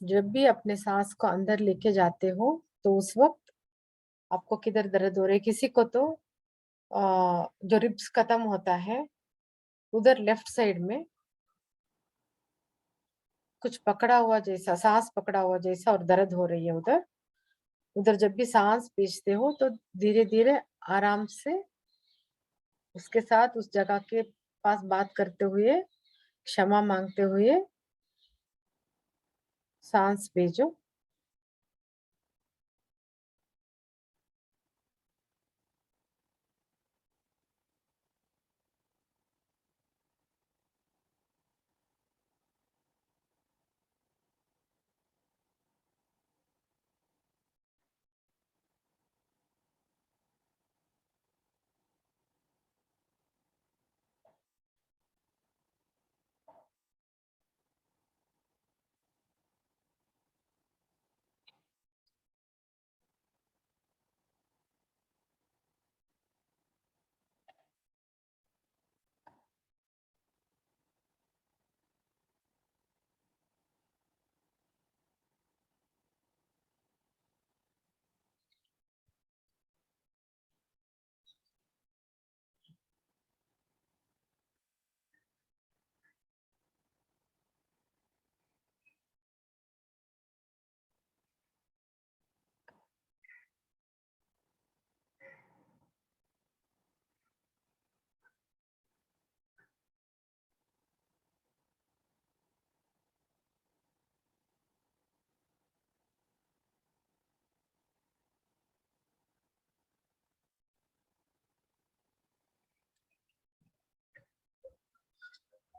Speaker 2: जब भी अपने सांस को अंदर लेके जाते हो तो उस वक्त आपको किधर दर्द हो रही है, किसी को तो जो रिब्स खत्म होता है उधर लेफ्ट साइड में कुछ पकड़ा हुआ जैसा, सांस पकड़ा हुआ जैसा और दर्द हो रही है उधर। उधर जब भी सांस खींचते हो तो धीरे धीरे आराम से उसके साथ उस जगह के पास बात करते हुए, क्षमा मांगते हुए सांस भेजो।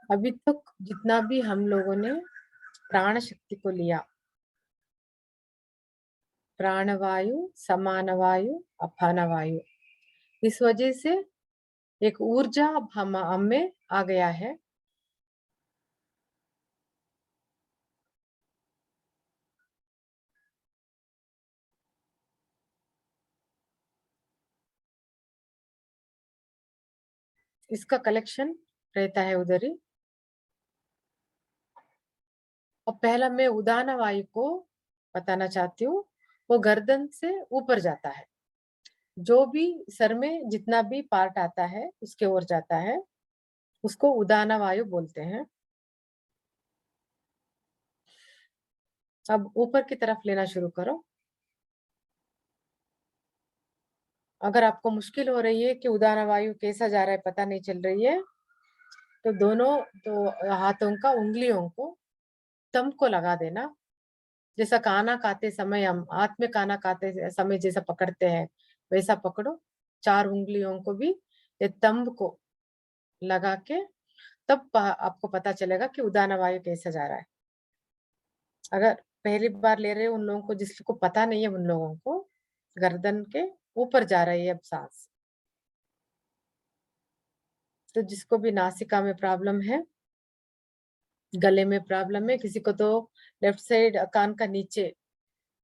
Speaker 2: अभी तक जितना भी हम लोगों ने प्राण शक्ति को लिया, प्राणवायु, समान वायु, अपान वायु, इस वजह से एक ऊर्जा अब हम में आ गया है। इसका कलेक्शन रहता है उधर ही। और पहला मैं उदान वायु को बताना चाहती हूँ। वो गर्दन से ऊपर जाता है, जो भी सर में जितना भी पार्ट आता है उसके ओर जाता है, उसको उदान वायु बोलते हैं। अब ऊपर की तरफ लेना शुरू करो। अगर आपको मुश्किल हो रही है कि उदान वायु कैसा जा रहा है पता नहीं चल रही है, तो दोनों तो हाथों का उंगलियों को तम को लगा देना। जैसा खाना खाते समय हम हाथ में खाना खाते समय जैसा पकड़ते हैं वैसा पकड़ो। 4 उंगलियों को भी ये तंब को लगा के, तब आपको पता चलेगा कि उदान वायु कैसा जा रहा है। अगर पहली बार ले रहे हो उन लोगों को, जिसको पता नहीं है उन लोगों को गर्दन के ऊपर जा रही है अब सांस। तो जिसको भी नासिका में प्रॉब्लम है, गले में प्रॉब्लम है, किसी को तो लेफ्ट साइड कान का नीचे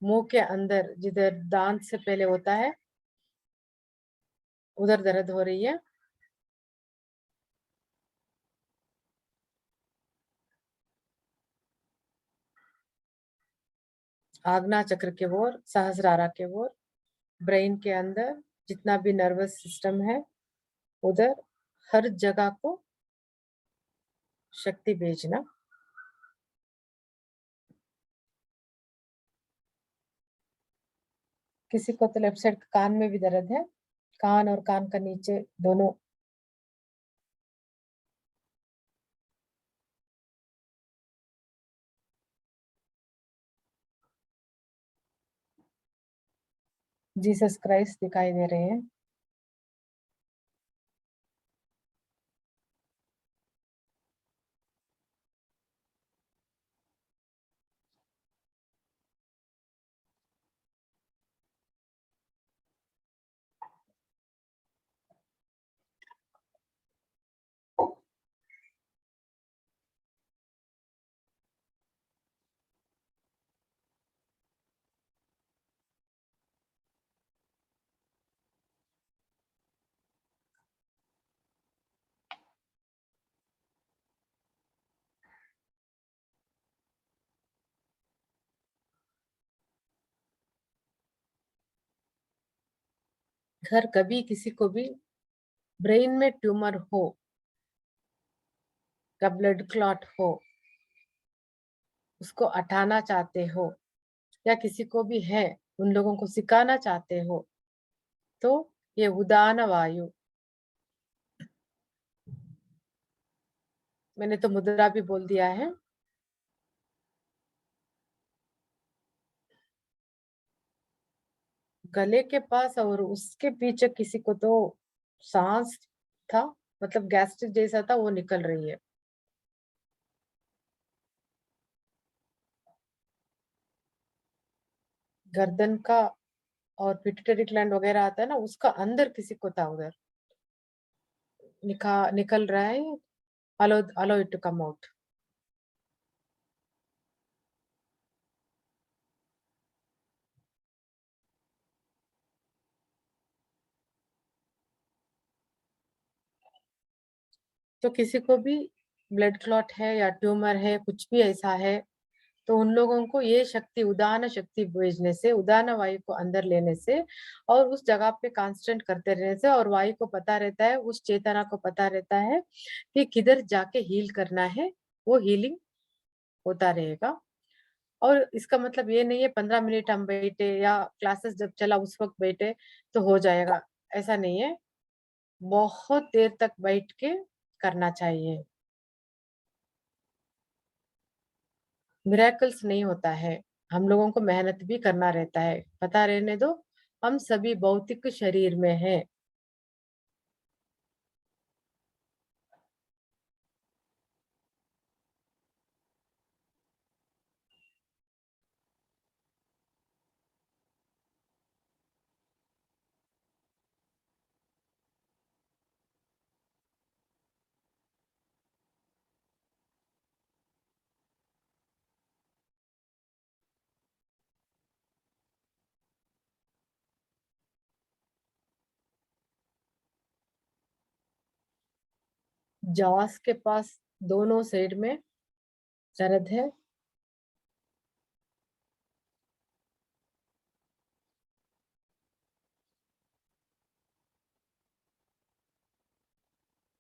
Speaker 2: मुंह के अंदर जिधर दांत से पहले होता है उधर दर्द हो रही है, आज्ञा चक्र के ओर, सहस्रारा के ओर, ब्रेन के अंदर जितना भी नर्वस सिस्टम है उधर हर जगह को शक्ति भेजना। किसी को तो लेफ्ट साइड कान में भी दर्द है, कान और कान का नीचे दोनों। जीसस क्राइस्ट दिखाई दे रहे हैं। घर कभी किसी को भी ब्रेन में ट्यूमर हो या ब्लड क्लॉट हो, उसको हटाना चाहते हो या किसी को भी है उन लोगों को सिखाना चाहते हो, तो ये उदान वायु, मैंने तो मुद्रा भी बोल दिया है। गले के पास और उसके पीछे किसी को तो सांस था, मतलब गैस्ट्रिक जैसा था, वो निकल रही है। गर्दन का और पिट्यूटरी ग्लैंड वगैरह आता है ना, उसका अंदर किसी को था उधर निकल रहा है। अलो इट टू कम आउट। तो किसी को भी ब्लड क्लॉट है या ट्यूमर है, कुछ भी ऐसा है, तो उन लोगों को ये शक्ति, उदान शक्ति भेजने से, उदान वायु को अंदर लेने से और उस जगह पे कांस्टेंट करते रहने से, और वायु को पता रहता है, उस चेतना को पता रहता है कि किधर जाके हील करना है, वो हीलिंग होता रहेगा। और इसका मतलब ये नहीं है 15 मिनट हम बैठे या क्लासेस जब चला उस वक्त बैठे तो हो जाएगा, ऐसा नहीं है। बहुत देर तक बैठ के करना चाहिए। मिरेकल्स नहीं होता है, हम लोगों को मेहनत भी करना रहता है। पता रहने दो, हम सभी भौतिक शरीर में हैं। जॉस के पास दोनों साइड में दर्द है।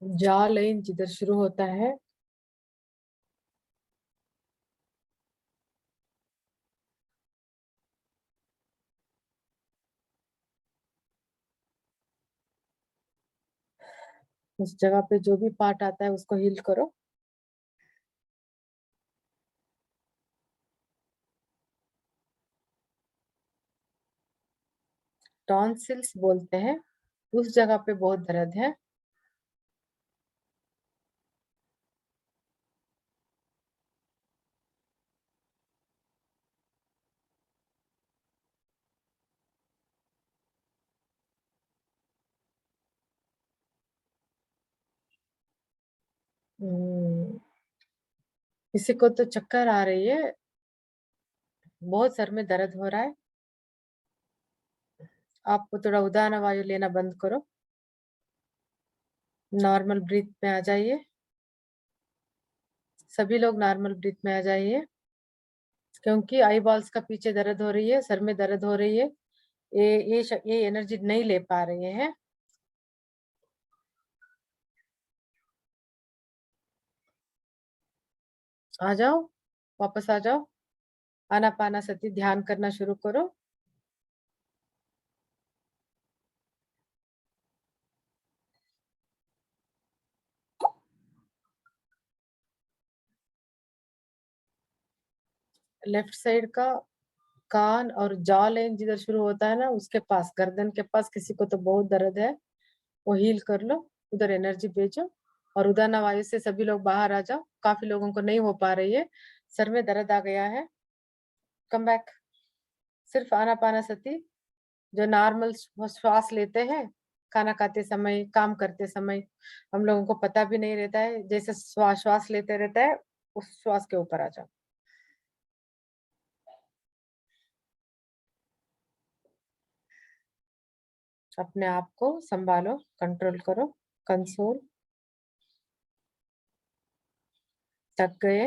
Speaker 2: जॉ लाइन जिधर शुरू होता है, उस जगह पे जो भी पार्ट आता है उसको हील करो। टॉन्सिल्स बोलते हैं, उस जगह पे बहुत दर्द है। किसी को तो चक्कर आ रही है, बहुत सर में दर्द हो रहा है। आपको थोड़ा उदान वायु लेना बंद करो, नॉर्मल ब्रीथ में आ जाइए। सभी लोग नॉर्मल ब्रीथ में आ जाइए, क्योंकि आई बॉल्स का पीछे दर्द हो रही है, सर में दर्द हो रही है, ये एनर्जी नहीं ले पा रहे हैं। आ जाओ, वापस आ जाओ। आनापानासती ध्यान करना शुरू करो। लेफ्ट साइड का कान और जॉ लाइन जिधर शुरू होता है ना, उसके पास, गर्दन के पास किसी को तो बहुत दर्द है, वो हील कर लो, उधर एनर्जी भेजो। और उदान वायु से सभी लोग बाहर आ जाओ। काफी लोगों को नहीं हो पा रही है, सर में दर्द आ गया है। Come back. सिर्फ आनापानासती, जो नॉर्मल श्वास लेते हैं खाना खाते समय, काम करते समय, हम लोगों को पता भी नहीं रहता है, जैसे श्वास श्वास लेते रहता है, उस श्वास के ऊपर आ जाओ। अपने आप को संभालो, कंट्रोल करो, कंसोल। थक गए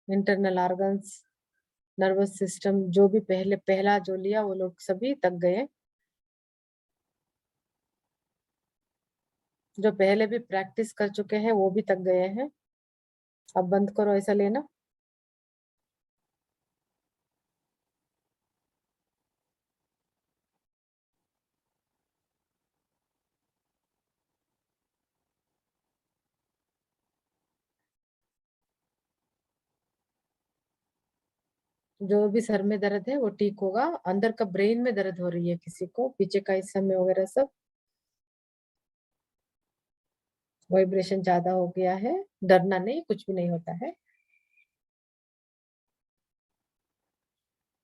Speaker 2: इंटरनल ऑर्गन्स, नर्वस सिस्टम, जो भी पहला जो लिया वो लोग सभी थक गए। जो पहले भी प्रैक्टिस कर चुके हैं वो भी थक गए हैं। अब बंद करो ऐसा लेना। जो भी सर में दर्द है वो ठीक होगा। अंदर का ब्रेन में दर्द हो रही है किसी को, पीछे का हिस्सा में वगैरह सब वाइब्रेशन ज्यादा हो गया है। डरना नहीं, कुछ भी नहीं होता है,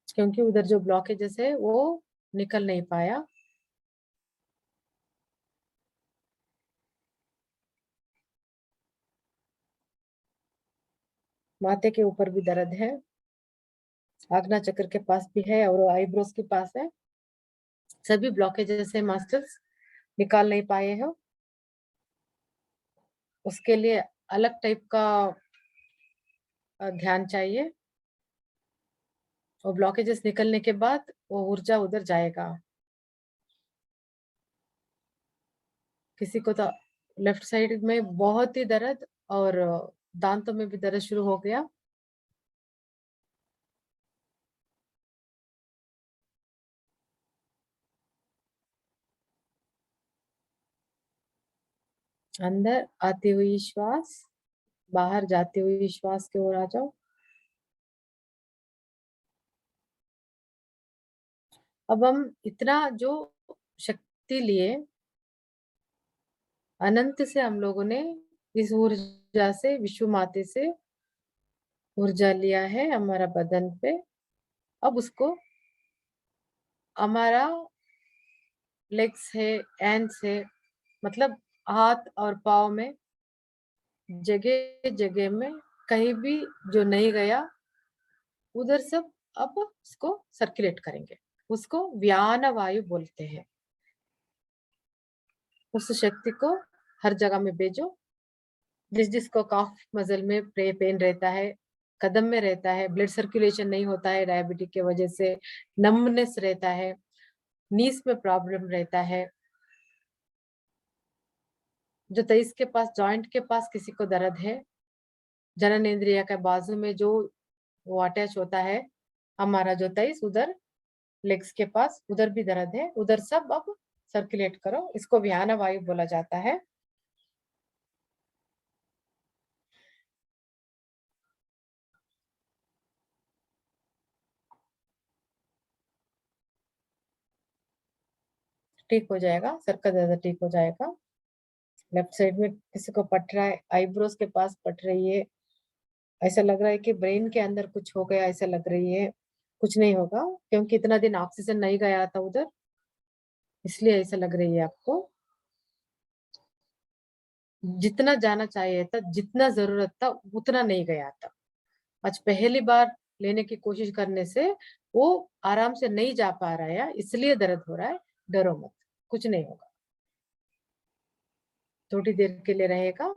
Speaker 2: क्योंकि उधर जो ब्लॉकेजेस है वो निकल नहीं पाया। माथे के ऊपर भी दर्द है, आज्ञा चक्र के पास भी है और आईब्रोज के पास है। सभी ब्लॉकेजेस है मास्टर्स, निकाल नहीं पाए हो। उसके लिए अलग टाइप का ध्यान चाहिए, और ब्लॉकेजेस निकलने के बाद वो ऊर्जा उधर जाएगा। किसी को तो लेफ्ट साइड में बहुत ही दर्द, और दांतों में भी दर्द शुरू हो गया। अंदर आती हुई श्वास, बाहर जाती हुई श्वास की ओर आ जाओ। अब हम इतना जो शक्ति लिए, अनंत से हम लोगों ने इस ऊर्जा से, विश्व माते से ऊर्जा लिया है हमारा बदन पे। अब उसको हमारा लेग्स है, हैंड्स है, मतलब हाथ और पाँव में, जगह जगह में कहीं भी जो नहीं गया उधर सब अब उसको सर्कुलेट करेंगे। उसको व्यान वायु बोलते हैं। उस शक्ति को हर जगह में भेजो। जिसको कफ मसल में पेन रहता है, कदम में रहता है, ब्लड सर्कुलेशन नहीं होता है डायबिटीज की वजह से, नम्बनेस रहता है, नीस में प्रॉब्लम रहता है, जो तेईस के पास जॉइंट के पास किसी को दर्द है, जनन इंद्रिय के बाजू में जो वो अटैच होता है हमारा जो तेईस, उधर लेग्स के पास उधर भी दर्द है, उधर सब अब सर्कुलेट करो। इसको व्यान वायु बोला जाता है। ठीक हो जाएगा, सर का दर्द ठीक हो जाएगा। लेफ्ट साइड में किसी को पट रहा है, आईब्रोज के पास पट रही है, ऐसा लग रहा है कि ब्रेन के अंदर कुछ हो गया, ऐसा लग रही है। कुछ नहीं होगा, क्योंकि इतना दिन ऑक्सीजन नहीं गया था उधर, इसलिए ऐसा लग रही है आपको। जितना जाना चाहिए था, जितना जरूरत था उतना नहीं गया था। आज पहली बार लेने की कोशिश करने से वो आराम से नहीं जा पा रहा है, इसलिए दर्द हो रहा है। डरो मत, कुछ नहीं होगा, थोड़ी देर के लिए रहेगा।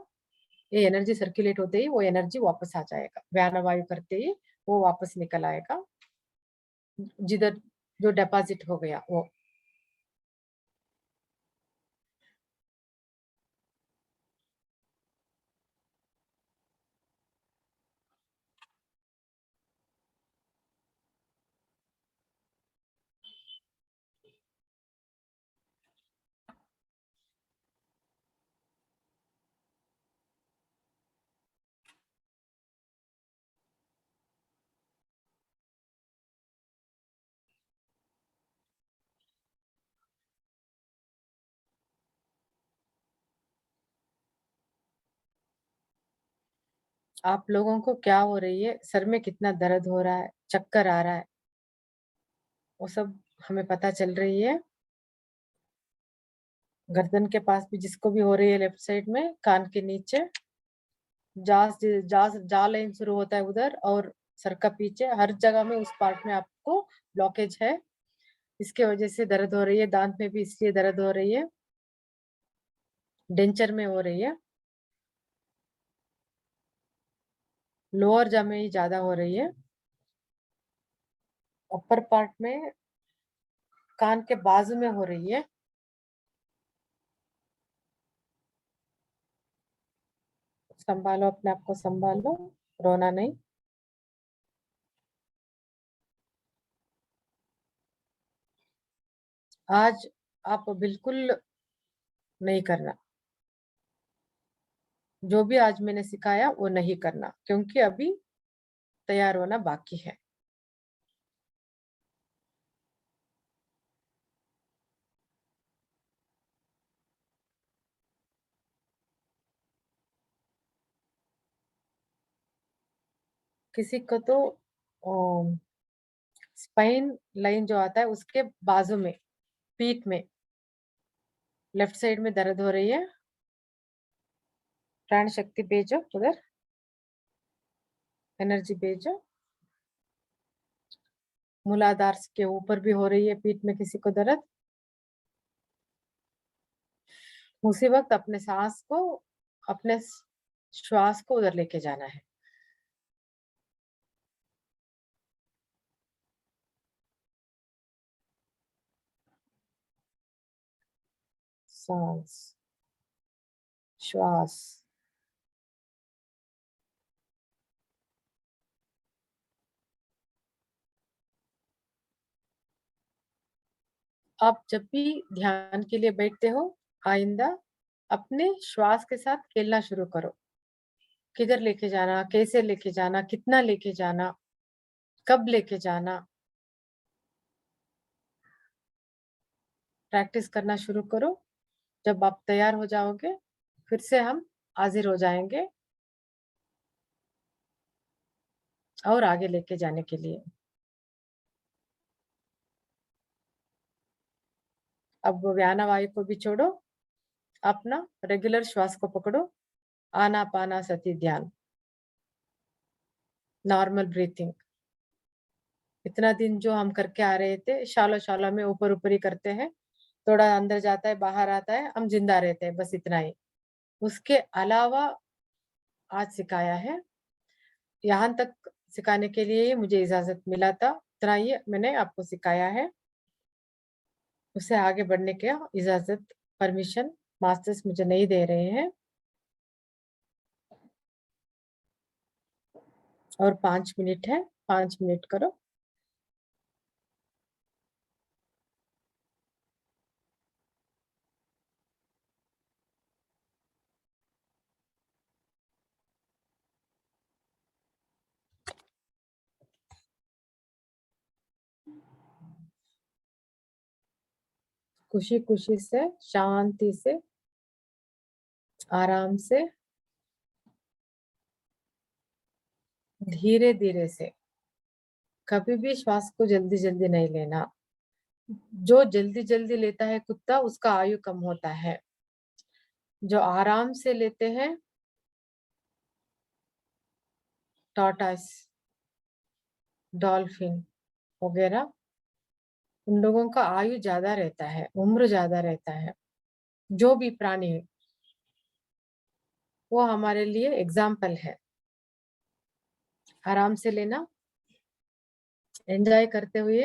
Speaker 2: ये एनर्जी सर्कुलेट होते ही वो एनर्जी वापस आ जाएगा, व्यान वायु करते ही वो वापस निकल आएगा जिधर जो डिपॉजिट हो गया वो। आप लोगों को क्या हो रही है, सर में कितना दर्द हो रहा है, चक्कर आ रहा है, वो सब हमें पता चल रही है। गर्दन के पास भी जिसको भी हो रही है, लेफ्ट साइड में कान के नीचे, जा लाइन शुरू होता है उधर, और सर का पीछे हर जगह में उस पार्ट में आपको ब्लॉकेज है, इसके वजह से दर्द हो रही है। दांत में भी इसलिए दर्द हो रही है, डेंचर में हो रही है, लोअर जा में ही ज्यादा हो रही है। अपर पार्ट में कान के बाजू में हो रही है। संभालो, अपने आप को संभालो, रोना नहीं। आज आप बिल्कुल नहीं करना, जो भी आज मैंने सिखाया वो नहीं करना, क्योंकि अभी तैयार होना बाकी है। किसी को तो स्पाइन लाइन जो आता है उसके बाजू में, पीठ में, लेफ्ट साइड में दर्द हो रही है। प्राण शक्ति भेजो उधर, एनर्जी भेजो। मूलाधार के ऊपर भी हो रही है पीठ में किसी को दर्द। उसी वक्त अपने सांस को, अपने श्वास को उधर लेके जाना है। सांस, श्वास, आप जब भी ध्यान के लिए बैठते हो, आइंदा अपने श्वास के साथ खेलना शुरू करो। किधर लेके जाना, कैसे लेके जाना, कितना लेके जाना, कब लेके जाना, प्रैक्टिस करना शुरू करो। जब आप तैयार हो जाओगे फिर से हम हाजिर हो जाएंगे और आगे लेके जाने के लिए। अब व्याना वायु को भी छोड़ो, अपना रेगुलर श्वास को पकड़ो। आनापाना सती ध्यान, नॉर्मल ब्रीथिंग। इतना दिन जो हम करके आ रहे थे, शालो शालो में ऊपर ऊपर ही करते हैं, थोड़ा अंदर जाता है बाहर आता है, हम जिंदा रहते हैं, बस इतना ही। उसके अलावा आज सिखाया है, यहाँ तक सिखाने के लिए मुझे इजाजत मिला था, इतना ही मैंने आपको सिखाया है। उससे आगे बढ़ने की इजाजत, परमिशन मास्टर्स मुझे नहीं दे रहे हैं। और 5 मिनट है, 5 मिनट करो। खुशी खुशी से, शांति से, आराम से, धीरे धीरे से। कभी भी श्वास को जल्दी जल्दी नहीं लेना। जो जल्दी जल्दी लेता है कुत्ता, उसका आयु कम होता है। जो आराम से लेते हैं, टॉर्टाइस, डॉल्फिन वगैरह, उन लोगों का आयु ज्यादा रहता है, उम्र ज्यादा रहता है। जो भी प्राणी है वो हमारे लिए एग्जाम्पल है। आराम से लेना, एंजॉय करते हुए।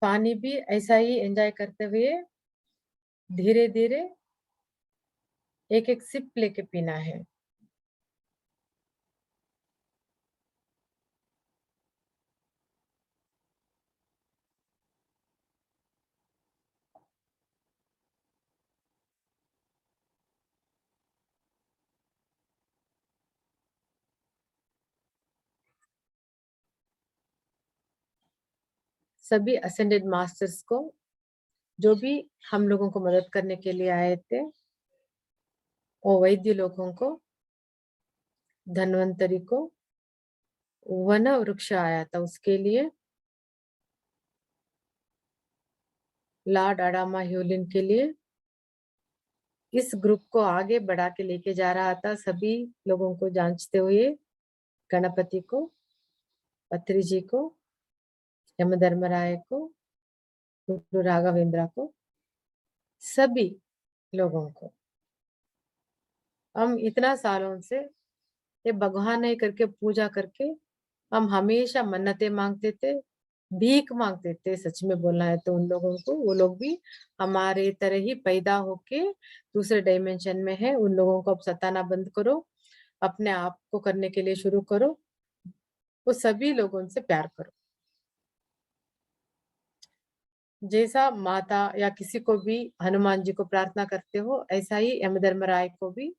Speaker 2: पानी भी ऐसा ही एंजॉय करते हुए, धीरे धीरे एक एक सिप लेके पीना है। सभी असेंडेड मास्टर्स को, जो भी हम लोगों को मदद करने के लिए आए थे, वो वैद्य लोगों को, धन्वंतरी को, वन वृक्ष आया था उसके लिए, लॉर्ड अडामा ह्यूलिन के लिए, इस ग्रुप को आगे बढ़ा के लेके जा रहा था, सभी लोगों को जांचते हुए, गणपति को, पत्री जी को, यमधर्मराय को, गुरु राघवेंद्र को, सभी लोगों को। हम इतना सालों से ये भगवान नहीं करके पूजा करके हम हमेशा मन्नतें मांगते थे, भीख मांगते थे, सच में बोलना है तो उन लोगों को, वो लोग भी हमारे तरह ही पैदा होके दूसरे डायमेंशन में है। उन लोगों को अब सताना बंद करो, अपने आप को करने के लिए शुरू करो, वो सभी लोगों से प्यार करो। जैसा माता या किसी को भी हनुमान जी को प्रार्थना करते हो, ऐसा ही यमधर्मराय को भी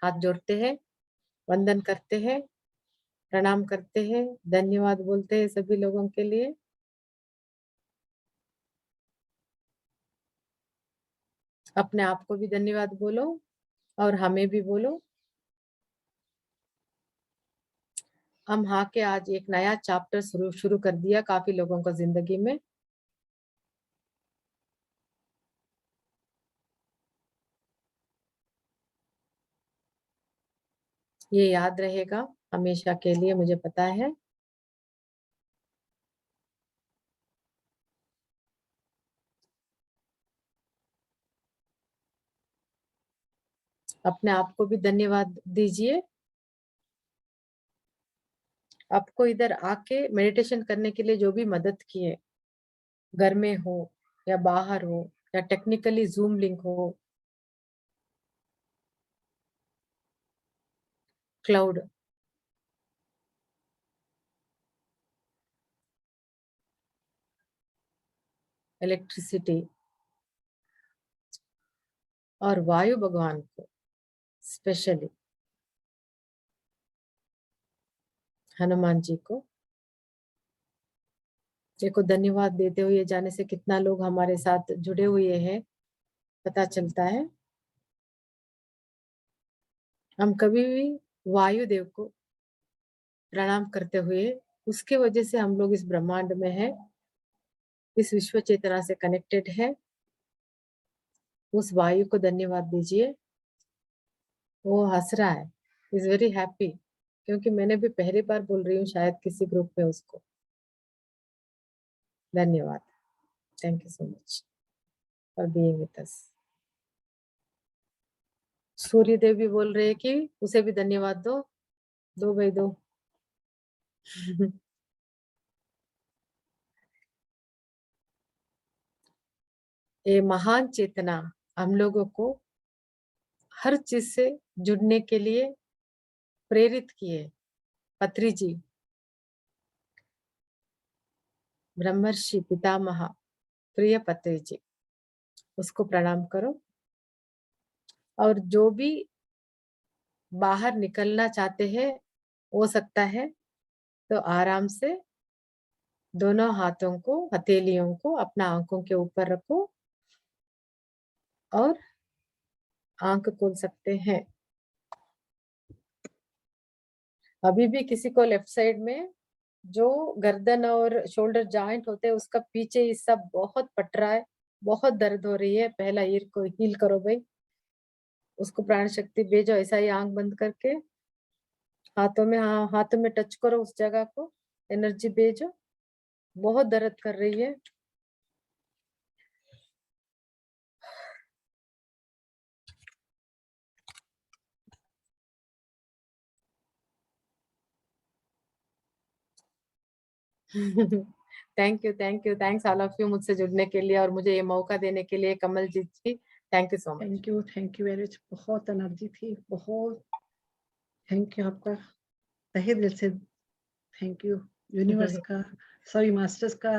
Speaker 2: हाथ जोड़ते हैं, वंदन करते हैं, प्रणाम करते हैं, धन्यवाद बोलते हैं सभी लोगों के लिए। अपने आप को भी धन्यवाद बोलो और हमें भी बोलो। हम हाँ के आज एक नया चैप्टर शुरू कर दिया काफी लोगों को जिंदगी में। ये याद रहेगा हमेशा के लिए, मुझे पता है। अपने आप को भी धन्यवाद दीजिए। आपको इधर आके मेडिटेशन करने के लिए जो भी मदद किए, घर में हो या बाहर हो या टेक्निकली जूम लिंक हो, क्लाउड, इलेक्ट्रिसिटी और वायु भगवान को, स्पेशली हनुमान जी को, देखो धन्यवाद देते हुए जाने से कितना लोग हमारे साथ जुड़े हुए हैं पता चलता है। हम कभी भी वायुदेव को प्रणाम करते हुए, उसके वजह से हम लोग इस ब्रह्मांड में है, इस विश्व चेतना से कनेक्टेड है, उस वायु को धन्यवाद दीजिए। वो हंस रहा है, इज वेरी हैप्पी, क्योंकि मैंने भी पहली बार बोल रही हूँ शायद किसी ग्रुप में उसको। धन्यवाद, thank you so much for being with us. Surya Dev भी बोल रहे हैं कि उसे भी धन्यवाद दो, दो भाई दो। ये महान चेतना हम लोगों को हर चीज से जुड़ने के लिए प्रेरित किए। पत्री जी, ब्रह्मर्षि पितामह प्रिय पत्री जी, उसको प्रणाम करो। और जो भी बाहर निकलना चाहते हैं, हो सकता है तो आराम से दोनों हाथों को, हथेलियों को अपना आंखों के ऊपर रखो और आंख खोल सकते हैं। अभी भी किसी को लेफ्ट साइड में जो गर्दन और शोल्डर जॉइंट होते हैं, उसका पीछे हिस्सा बहुत पट रहा है, बहुत दर्द हो रही है, पहला ईयर को हील करो भाई, उसको प्राण शक्ति भेजो। ऐसा ही आंख बंद करके हाथों में, हाथों में टच करो उस जगह को, एनर्जी भेजो। बहुत दर्द कर रही है। Thank you, thanks all of you मुझसे जुड़ने के लिए और मुझे ये मौका देने के लिए। Kamal ji, thank you so much.
Speaker 1: Thank you very much. बहुत एनर्जी थी, बहुत थैंक यू आपका, तहे दिल से थैंक यू यूनिवर्स का, सभी मास्टर्स का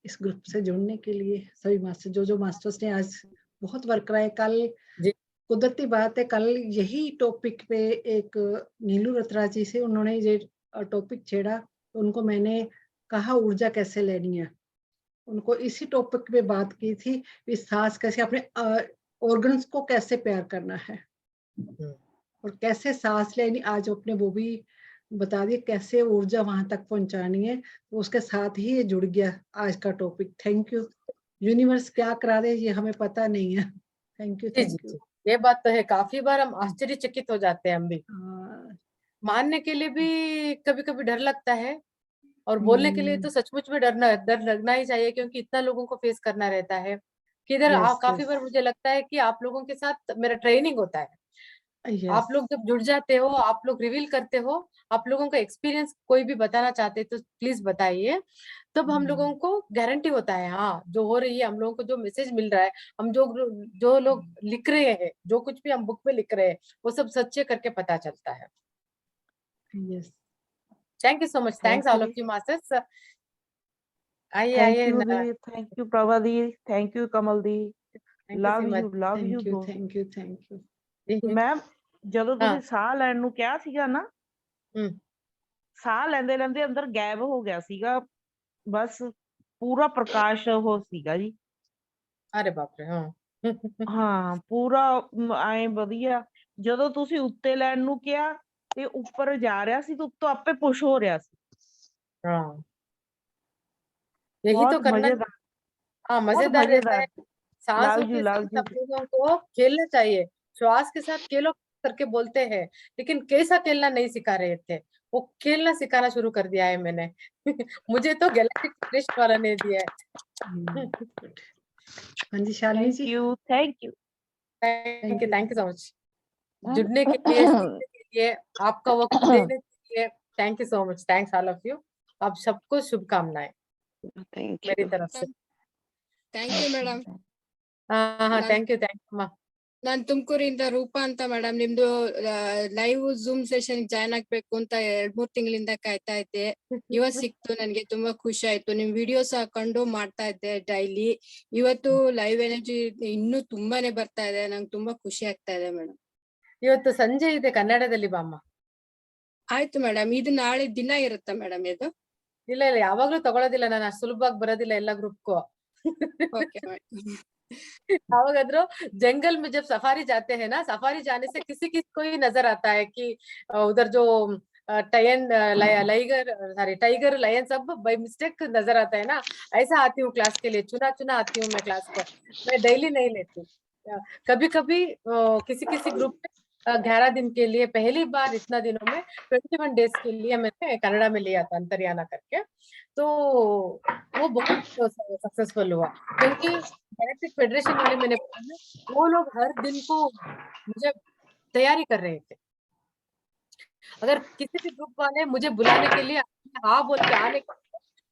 Speaker 1: इस ग्रुप से जुड़ने के लिए। सभी मास्टर, जो मास्टर्स ने आज बहुत वर्क कराए। कल
Speaker 2: जी।
Speaker 1: कुदरती बात है, कल यही टॉपिक पे एक नीलू रत्रा जी से उन्होंने ये टॉपिक छेड़ा, तो उनको मैंने कहा ऊर्जा कैसे लेनी है, उनको इसी टॉपिक पे बात की थी, इस सांस कैसे, अपने ऑर्गन्स को कैसे प्यार करना है और कैसे सांस लेनी, आज अपने वो भी बता दिए कैसे ऊर्जा वहां तक पहुंचानी है। तो उसके साथ ही ये जुड़ गया आज का टॉपिक। Thank you. यूनिवर्स क्या करा दे ये हमें पता नहीं है। Thank you.
Speaker 2: ये बात तो है, काफी बार हम आश्चर्यचकित हो जाते हैं। हम भी
Speaker 1: हाँ,
Speaker 2: मानने के लिए भी कभी कभी डर लगता है, और बोलने के लिए तो सचमुच में डर लगना ही चाहिए, क्योंकि इतना लोगों को फेस करना रहता है कि इधर
Speaker 1: yes,
Speaker 2: काफी
Speaker 1: yes.
Speaker 2: बार मुझे लगता है कि आप लोगों के साथ मेरा ट्रेनिंग होता है, आप
Speaker 1: Yes.
Speaker 2: लोग जब जुड़ जाते हो, आप लोग रिवील करते हो, आप लोगों का एक्सपीरियंस कोई भी बताना चाहते हैं तो प्लीज बताइए। तब हम लोगों को गारंटी होता है, हाँ जो हो रही है, हम लोगों को जो मैसेज मिल रहा है, हम जो लोग लिख रहे हैं, जो कुछ भी हम बुक में लिख रहे हैं, वो सब सच्चे करके पता चलता है।
Speaker 1: Yes.
Speaker 2: Thank you so much, thanks all of you masters. आइए
Speaker 3: थैंक
Speaker 2: आइए,
Speaker 3: you the, thank you Prabha the, thank you Kamal the,
Speaker 2: thank you
Speaker 3: love
Speaker 2: so
Speaker 3: you love you
Speaker 1: Thank you. Thank you. Thank you.
Speaker 3: Ma'am ਜਦੋਂ
Speaker 2: ਹਾਂ।
Speaker 3: ਤੁਸੀਂ ਸਾਹ ਲੈਣ ਨੂੰ ਕਿਹਾ ਸੀਗਾ ਨਾ,
Speaker 2: ਹੂੰ।
Speaker 3: ਸਾਹ ਲੈਂਦੇ ਲੈਂਦੇ ਅੰਦਰ ਗਾਇਬ ਹੋ ਗਿਆ ਸੀਗਾ, ਬਸ ਪੂਰਾ ਪ੍ਰਕਾਸ਼ ਉਹ ਸੀਗਾ ਜੀ।
Speaker 2: अरे बाप रे, हाँ।
Speaker 3: ਹਾਂ ਪੂਰਾ ਐ ਵਧੀਆ। ਜਦੋਂ ਤੁਸੀਂ ਉੱਤੇ ਲੈਣ ਨੂੰ ਕਿਹਾ ਤੇ ਉੱਪਰ ਜਾ ਰਿਹਾ ਸੀ ਤੇ ਉੱਤੋਂ ਆਪੇ ਪੁਸ਼ ਹੋ ਰਿਹਾ ਸੀ।
Speaker 2: हाँ, यही तो
Speaker 3: ਬਹੁਤ
Speaker 2: करना।
Speaker 3: मजेदार,
Speaker 2: हाँ,
Speaker 3: बहुत
Speaker 2: मजेदार रहता है।
Speaker 3: मजेदार।
Speaker 2: सांसों
Speaker 3: लव यू
Speaker 2: के
Speaker 3: लव
Speaker 2: साथ
Speaker 3: यू।
Speaker 2: आप लोगों को खेलना चाहिए। श्वास के साथ खेलो करके बोलते हैं, लेकिन कैसा खेलना नहीं सिखा रहे थे। वो खेलना सिखाना शुरू कर दिया है मैंने। मुझे तो गैलेक्टिक टेस्ट वाला ने दिया है।
Speaker 1: Good. हाँ जी, Shalini
Speaker 3: thank
Speaker 1: ji.
Speaker 3: You thank you.
Speaker 2: Thank you so much.
Speaker 5: Ma'am
Speaker 2: जुड़ने के लिए, सीखने के लिए, आपका वक्त देने के लिए thank you so much. Thanks all of you. आप सबको शुभकामनाएं
Speaker 5: थैंक
Speaker 2: मेरी
Speaker 5: यू
Speaker 2: तरफ से।
Speaker 6: Thank you madam.
Speaker 2: हाँ हाँ, ಥ್ಯಾಂಕ್ ಯು ಅಮ್ಮ।
Speaker 6: ನಾನ್ ತುಮಕೂರಿಂದ ರೂಪಾ ಅಂತ ಮೇಡಮ್. ನಿಮ್ದು ಲೈವ್ ಝೂಮ್ ಸೆಷನ್ ಜಾಯ್ನ್ ಆಗ್ಬೇಕು ಅಂತ 2-3 ತಿಂಗಳಿಂದ ಕಾಯ್ತಾ ಇದ್ದೆ. ಇವತ್ ಸಿಕ್ತು, ನನ್ಗೆ ತುಂಬಾ ಖುಷಿ ಆಯ್ತು. ನಿಮ್ ವಿಡಿಯೋಸ್ ಹಾಕೊಂಡು ಮಾಡ್ತಾ ಇದ್ದೆ ಡೈಲಿ. ಇವತ್ತು ಲೈವ್ ಎನರ್ಜಿ ಇನ್ನೂ ತುಂಬಾನೇ ಬರ್ತಾ ಇದೆ, ನಂಗೆ ತುಂಬಾ ಖುಷಿ ಆಗ್ತಾ ಇದೆ ಮೇಡಮ್.
Speaker 2: ಇವತ್ತು ಸಂಜೆ ಇದೆ ಕನ್ನಡದಲ್ಲಿ ಬಾಮ್ಮ.
Speaker 6: ಆಯ್ತು ಮೇಡಮ್, ಇದು ನಾಳೆ ದಿನ ಇರುತ್ತಾ ಮೇಡಮ್ ಇದು?
Speaker 2: ಇಲ್ಲ ಇಲ್ಲ, ಯಾವಾಗ್ಲೂ ತಗೊಳೋದಿಲ್ಲ ನಾನು, ಅಷ್ಟು ಸುಲಭವಾಗಿ ಬರೋದಿಲ್ಲ ಎಲ್ಲ ಗ್ರೂಪ್ಗೂ।
Speaker 6: Okay madam.
Speaker 2: ಯಾವಾಗಾದ್ರೂ जंगल में जब सफारी जाते हैं ना, सफारी जाने से किसी किसी को ही नजर आता है कि उधर जो टाइगर लायन सब बाय मिस्टेक नजर आता है ना, ऐसा आती हूँ क्लास के लिए, चुना चुना आती हूँ मैं क्लास को। मैं डेली नहीं लेती, कभी कभी किसी किसी ग्रुप में 11 दिन के लिए, पहली बार इतना दिनों में 21 डेज के लिए मैंने कनाडा में लिया था अंतर्याना करके। तो वो बहुत सक्सेसफुल हुआ, क्योंकि गैलेक्टिक फेडरेशन वाले मैंने बोला ना, वो लोग हर दिन को मुझे तैयारी कर रहे थे। अगर किसी भी ग्रुप वाले मुझे बुलाने के लिए हाँ बोल के आने,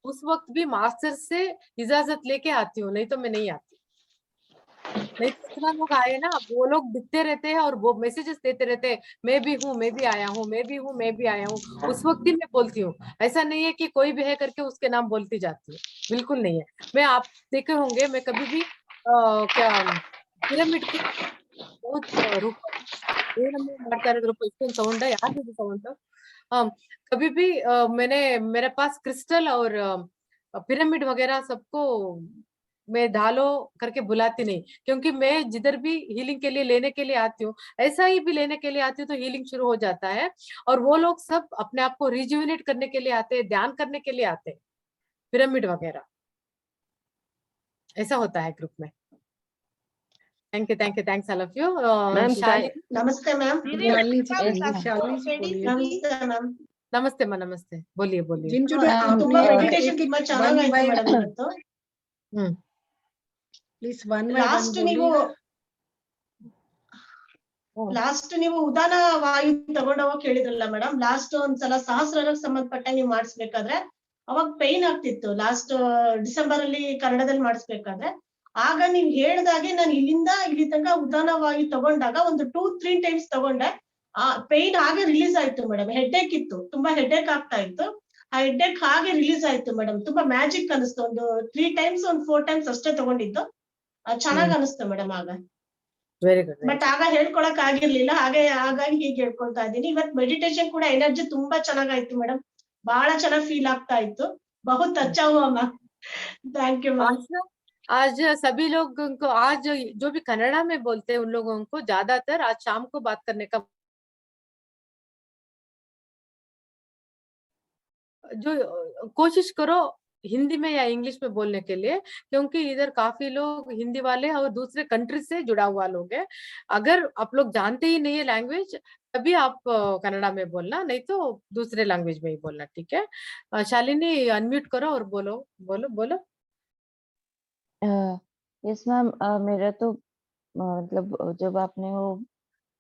Speaker 2: उस वक्त भी मास्टर से इजाजत लेके आती हूँ, नहीं तो मैं नहीं आती। नहीं तो इतना लोग आए ना, वो लोग दिखते रहते हैं और वो मैसेजेस देते रहते हैं, मैं भी हूँ, मैं भी आया हूँ, मैं भी हूँ, मैं भी आया हूँ। उस वक्त ही मैं बोलती हूँ, ऐसा नहीं है कि कोई भी है करके उसके नाम बोलती जाती है, बिल्कुल नहीं है। मैं, आप देखे होंगे, मैं कभी भी क्या ಪಿರಮಿಡ್ ಏನಮ್ಮ ಮಾಡ್ತಾ ಇರೋದು ರೂಪ, ಇಷ್ಟೊಂದು ಸೌಂಡ್, ಯಾರ್ದು ಸೌಂಡ್? कभी भी मैंने, मेरे पास क्रिस्टल और पिरामिड वगैरह सबको मैं ढालो करके बुलाती नहीं, क्योंकि मैं जिधर भी हीलिंग के लिए लेने के लिए आती हूँ, ऐसा ही भी लेने के लिए आती हूँ तो हीलिंग शुरू हो जाता है। और वो लोग सब अपने आप को रिजुविनेट करने के लिए आते हैं, ध्यान करने के लिए आते हैं, पिरामिड वगैरह ऐसा होता है ग्रुप में। Thank you, thanks all of you.
Speaker 4: Ma'am,
Speaker 7: नमस्ते मैम।
Speaker 1: शालिनी जी
Speaker 4: Yes,
Speaker 1: बोलिए, शालिनी जी बोलिए।
Speaker 7: नमस्ते मैम.
Speaker 2: नमस्ते माँ, नमस्ते, बोलिए बोलिए।
Speaker 1: जिन
Speaker 7: ತುಂಬಾ ಮೆಡಿಟೇಷನ್ ತುಂಬಾ ಚೆನ್ನಾಗಾಯ್ತು ಮೇಡಮ್ ಇವತ್ತು.
Speaker 1: ಪ್ಲೀಸ್ ಒನ್
Speaker 7: ಲಾಸ್ಟ್ ನೀವು ಉದಾನ ವಾಯು ತಗೊಂಡೋಗಕ್ ಹೇಳಿದ್ರಲ್ಲ ಮೇಡಮ್, ಲಾಸ್ಟ್ ಒಂದ್ಸಲ ಸಹಸ್ರಕ್ಕೆ ಸಂಬಂಧಪಟ್ಟ ನೀವು ಮಾಡಿಸ್ಬೇಕಾದ್ರೆ ಅವಾಗ ಪೈನ್ ಆಗ್ತಿತ್ತು. ಲಾಸ್ಟ್ ಡಿಸೆಂಬರ್ ಅಲ್ಲಿ ಕನ್ನಡದಲ್ಲಿ ಮಾಡಿಸ್ಬೇಕಾದ್ರೆ, ಆಗ ನೀವ್ ಹೇಳ್ದಾಗೆ ನಾನು ಇಲ್ಲಿಂದ ಇಲ್ಲಿ ತನಕ ಉದಾನ ವಾಯು ತಗೊಂಡಾಗ ಒಂದು 2-3 ಟೈಮ್ಸ್ ತಗೊಂಡೆ. ಆ ಪೈನ್ ಹಾಗೆ ರಿಲೀಸ್ ಆಯ್ತು ಮೇಡಮ್. ಹೆಡ್ಏಕ್ ಇತ್ತು, ತುಂಬಾ ಹೆಡ್ಏಕ್ ಆಗ್ತಾ ಇತ್ತು. ಆ ಹೆಡ್ಏಕ್ ಹಾಗೆ ರಿಲೀಸ್ ಆಯ್ತು ಮೇಡಮ್. ತುಂಬಾ ಮ್ಯಾಜಿಕ್ ಅನಿಸ್ತು. ಒಂದು 3 ಟೈಮ್ಸ್, ಒಂದು 4 ಟೈಮ್ಸ್ ಅಷ್ಟೇ ತಗೊಂಡಿದ್ದು, ಚೆನ್ನಾಗ್ ಅನಿಸ್ತು ಮೇಡಮ್ ಆಗ.
Speaker 2: Very good.
Speaker 7: ಬಟ್ ಆಗ ಹೇಳ್ಕೊಳಕ್ ಆಗಿರ್ಲಿಲ್ಲ, ಹಾಗಾಗಿ ಹೀಗೆ ಹೇಳ್ಕೊಳ್ತಾ ಇದ್ದೀನಿ. ಇವತ್ ಮೆಡಿಟೇಷನ್ ಕೂಡ ಎನರ್ಜಿ ತುಂಬಾ ಚೆನ್ನಾಗಾಯ್ತು ಮೇಡಮ್, ಬಹಳ ಚೆನ್ನಾಗ್ ಫೀಲ್ ಆಗ್ತಾ ಇತ್ತು. ಬಹುತ್ ಅಚ್ಚಾ ಹುआ मैम, थैंक यू मैम।
Speaker 2: आज सभी लोगों को, आज जो भी कन्नड़ा में बोलते हैं उन लोगों को ज्यादातर आज शाम को बात करने का, जो कोशिश करो हिंदी में या इंग्लिश में बोलने के लिए, क्योंकि इधर काफी लोग हिंदी वाले और दूसरे कंट्री से जुड़ा हुआ लोग है। अगर आप लोग जानते ही नहीं है लैंग्वेज, तभी आप कन्नड़ा में बोलना, नहीं तो दूसरे लैंग्वेज में ही बोलना, ठीक है? शालिनी अनम्यूट करो और बोलो बोलो बोलो।
Speaker 5: यस मैम, मेरा तो मतलब जब आपने वो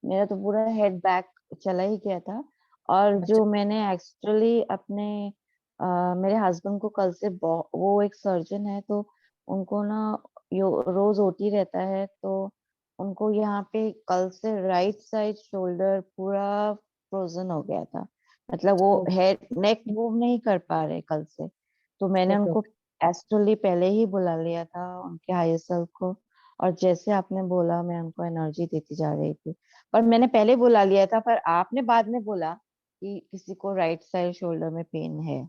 Speaker 5: मेरा तो पूरा हेड बैक चला ही गया था। और
Speaker 2: अच्छा
Speaker 5: जो मैंने एक्चुअली अपने मेरे हस्बैंड को कल से वो एक सर्जन है, तो उनको ना रोज ओटी रहता है, तो उनको यहाँ पे कल से राइट साइड शोल्डर पूरा फ्रोजन हो गया था। मतलब वो
Speaker 2: ओ,
Speaker 5: हेड नेक मूव नहीं कर पा रहे कल से। तो मैंने
Speaker 2: ओके
Speaker 5: उनको एस्ट्रली पहले ही बुला लिया था, उनके हायर सेल्फ को। और जैसे आपने बोला, मैं उनको एनर्जी देती जा रही थी। पर मैंने पहले बुला लिया था, पर आपने बाद में बोला कि किसी को राइट साइड शोल्डर में पेन है,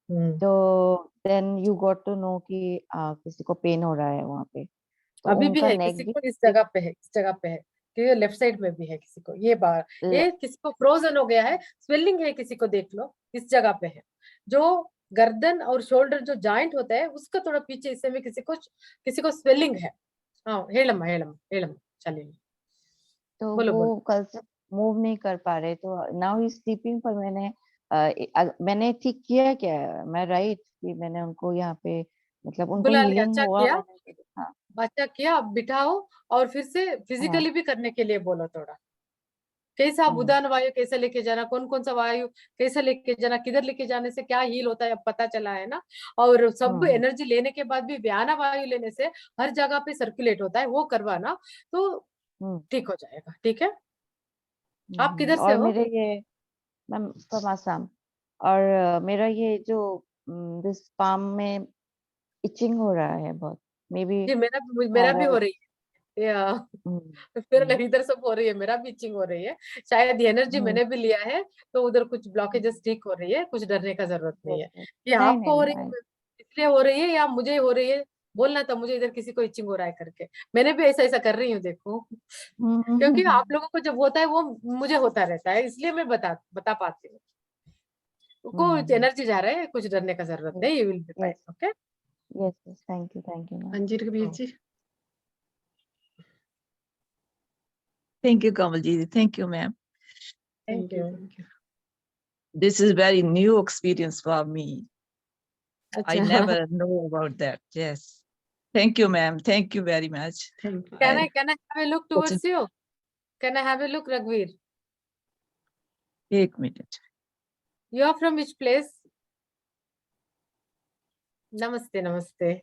Speaker 2: हम्म।
Speaker 5: तो then you got to know कि किसी को पेन हो रहा है वहां पे। तो
Speaker 2: अभी भी
Speaker 5: उनका
Speaker 2: है
Speaker 5: नेक
Speaker 2: किसी
Speaker 5: भी
Speaker 2: को, इस जगह पे है, इस जगह पे है, क्योंकि लेफ्ट साइड में भी है किसी को, ये बार ये किसी को फ्रोजन हो गया है, स्वेलिंग है किसी को, देख लो इस जगह पे है। जो गर्दन और शोल्डर जो जॉइंट होता है उसका थोड़ा पीछे हिस्से में किसी को स्वेलिंग है। हाँ हेलम हेलम हेलम, चलिए
Speaker 5: तो
Speaker 2: बोलो
Speaker 5: वो
Speaker 2: बोलो।
Speaker 5: कल से मूव नहीं कर पा रहे, तो नाउ ही स्लीपिंग। पर मैंने ठीक किया क्या, मैं राइट कि मैंने उनको यहाँ पे, मतलब उनको
Speaker 2: बुला लिया,
Speaker 5: हीलिंग
Speaker 2: अच्छा
Speaker 5: हुआ
Speaker 2: किया,
Speaker 5: मैंने। हाँ
Speaker 2: अच्छा किया। अब बिठाओ और फिर से
Speaker 5: हाँ।
Speaker 2: फिजिकली भी करने के लिए बोलो थोड़ा। कैसा
Speaker 5: हम्म
Speaker 2: उदान वायु कैसे लेके जाना, कौन कौन सा वायु कैसे लेके जाना, किधर लेके जाने से क्या हील होता है अब पता चला है ना। और सब
Speaker 5: हम्म
Speaker 2: एनर्जी लेने के बाद भी व्याना वायु लेने से हर जगह पे सर्कुलेट होता है, वो करवाना तो
Speaker 5: हम्म
Speaker 2: ठीक हो जाएगा। ठीक है, आप किधर से
Speaker 5: और
Speaker 2: हो?
Speaker 5: मेरे ये, मैं फ्रॉम आसाम। और मेरा ये जो दिस पाम में इचिंग हो रहा है बहुत, मे बी
Speaker 2: जी मेरा भी हो
Speaker 5: थायराइड।
Speaker 2: रही है मेरा इधर सब हो रही है, मेरा भी इचिंग हो रही है। शायद ये एनर्जी मैंने भी लिया है, तो उधर कुछ ब्लॉकेजेस ठीक हो रही है, कुछ डरने का जरूरत नहीं है। ये
Speaker 5: नहीं नहीं
Speaker 2: आपको हो रही
Speaker 5: नहीं।
Speaker 2: है इसलिए हो रही है या मुझे हो रही है, बोलना था मुझे इधर किसी को इचिंग हो रहा है करके। मैंने भी ऐसा ऐसा कर रही हूँ देखो, क्योंकि आप लोगों को जब होता है वो मुझे होता रहता है, इसलिए मैं बता पाती हूँ। कुछ एनर्जी जा रहा है, कुछ डरने का जरूरत नहीं, you will be fine.
Speaker 5: Yes
Speaker 2: okay,
Speaker 5: yes yes, thank you ma'am.
Speaker 1: अंजीर Kabir ji.
Speaker 8: Thank you, Kamalji. Thank you, ma'am.
Speaker 2: Thank you.
Speaker 1: Thank you.
Speaker 8: This is very new experience for me. I
Speaker 2: अच्छा
Speaker 8: never know about that. Yes. Thank you, ma'am. Thank you very much.
Speaker 1: Thank you.
Speaker 2: can
Speaker 8: I,
Speaker 2: I have a look towards you? Can I have a look, Ragveer?
Speaker 8: एक minute.
Speaker 2: You are from which place? Namaste, namaste.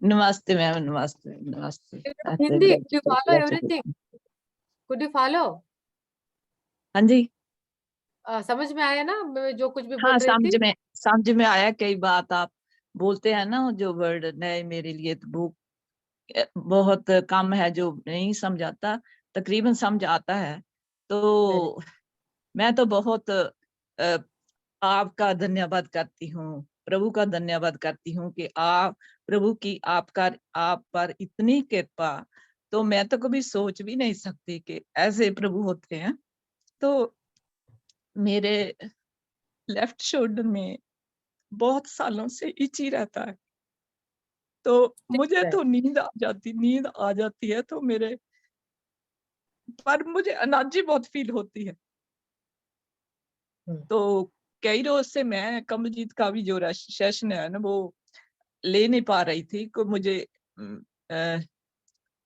Speaker 8: Namaste, ma'am. Namaste. Namaste.
Speaker 2: You know
Speaker 8: That's a
Speaker 2: Hindi? Could you
Speaker 8: gratitude.
Speaker 2: follow everything? Could you follow?
Speaker 8: हाँ जी,
Speaker 2: समझ में आया ना मैं जो कुछ भी
Speaker 8: हाँ
Speaker 2: बोल रही थी?
Speaker 8: समझ में आया। कई बात आप बोलते हैं ना, जो वर्ड नए मेरे लिए, तो वो बहुत कम है जो नहीं समझ आता, तकरीबन समझ आता है। तो मैं तो बहुत आपका धन्यवाद करती हूँ, प्रभु का धन्यवाद करती हूँ कि आप प्रभु की आप पर इतनी कृपा, तो मैं तो कभी सोच भी नहीं सकती कि ऐसे प्रभु होते हैं। तो मेरे लेफ्ट शोल्डर में बहुत सालों से इची रहता है, तो मुझे तो नींद आ जाती है, तो मेरे पर मुझे एनर्जी बहुत फील होती है। तो कई रोज से मैं कमलजीत का भी जो सेशन है ना, वो ले नहीं पा रही थी, को मुझे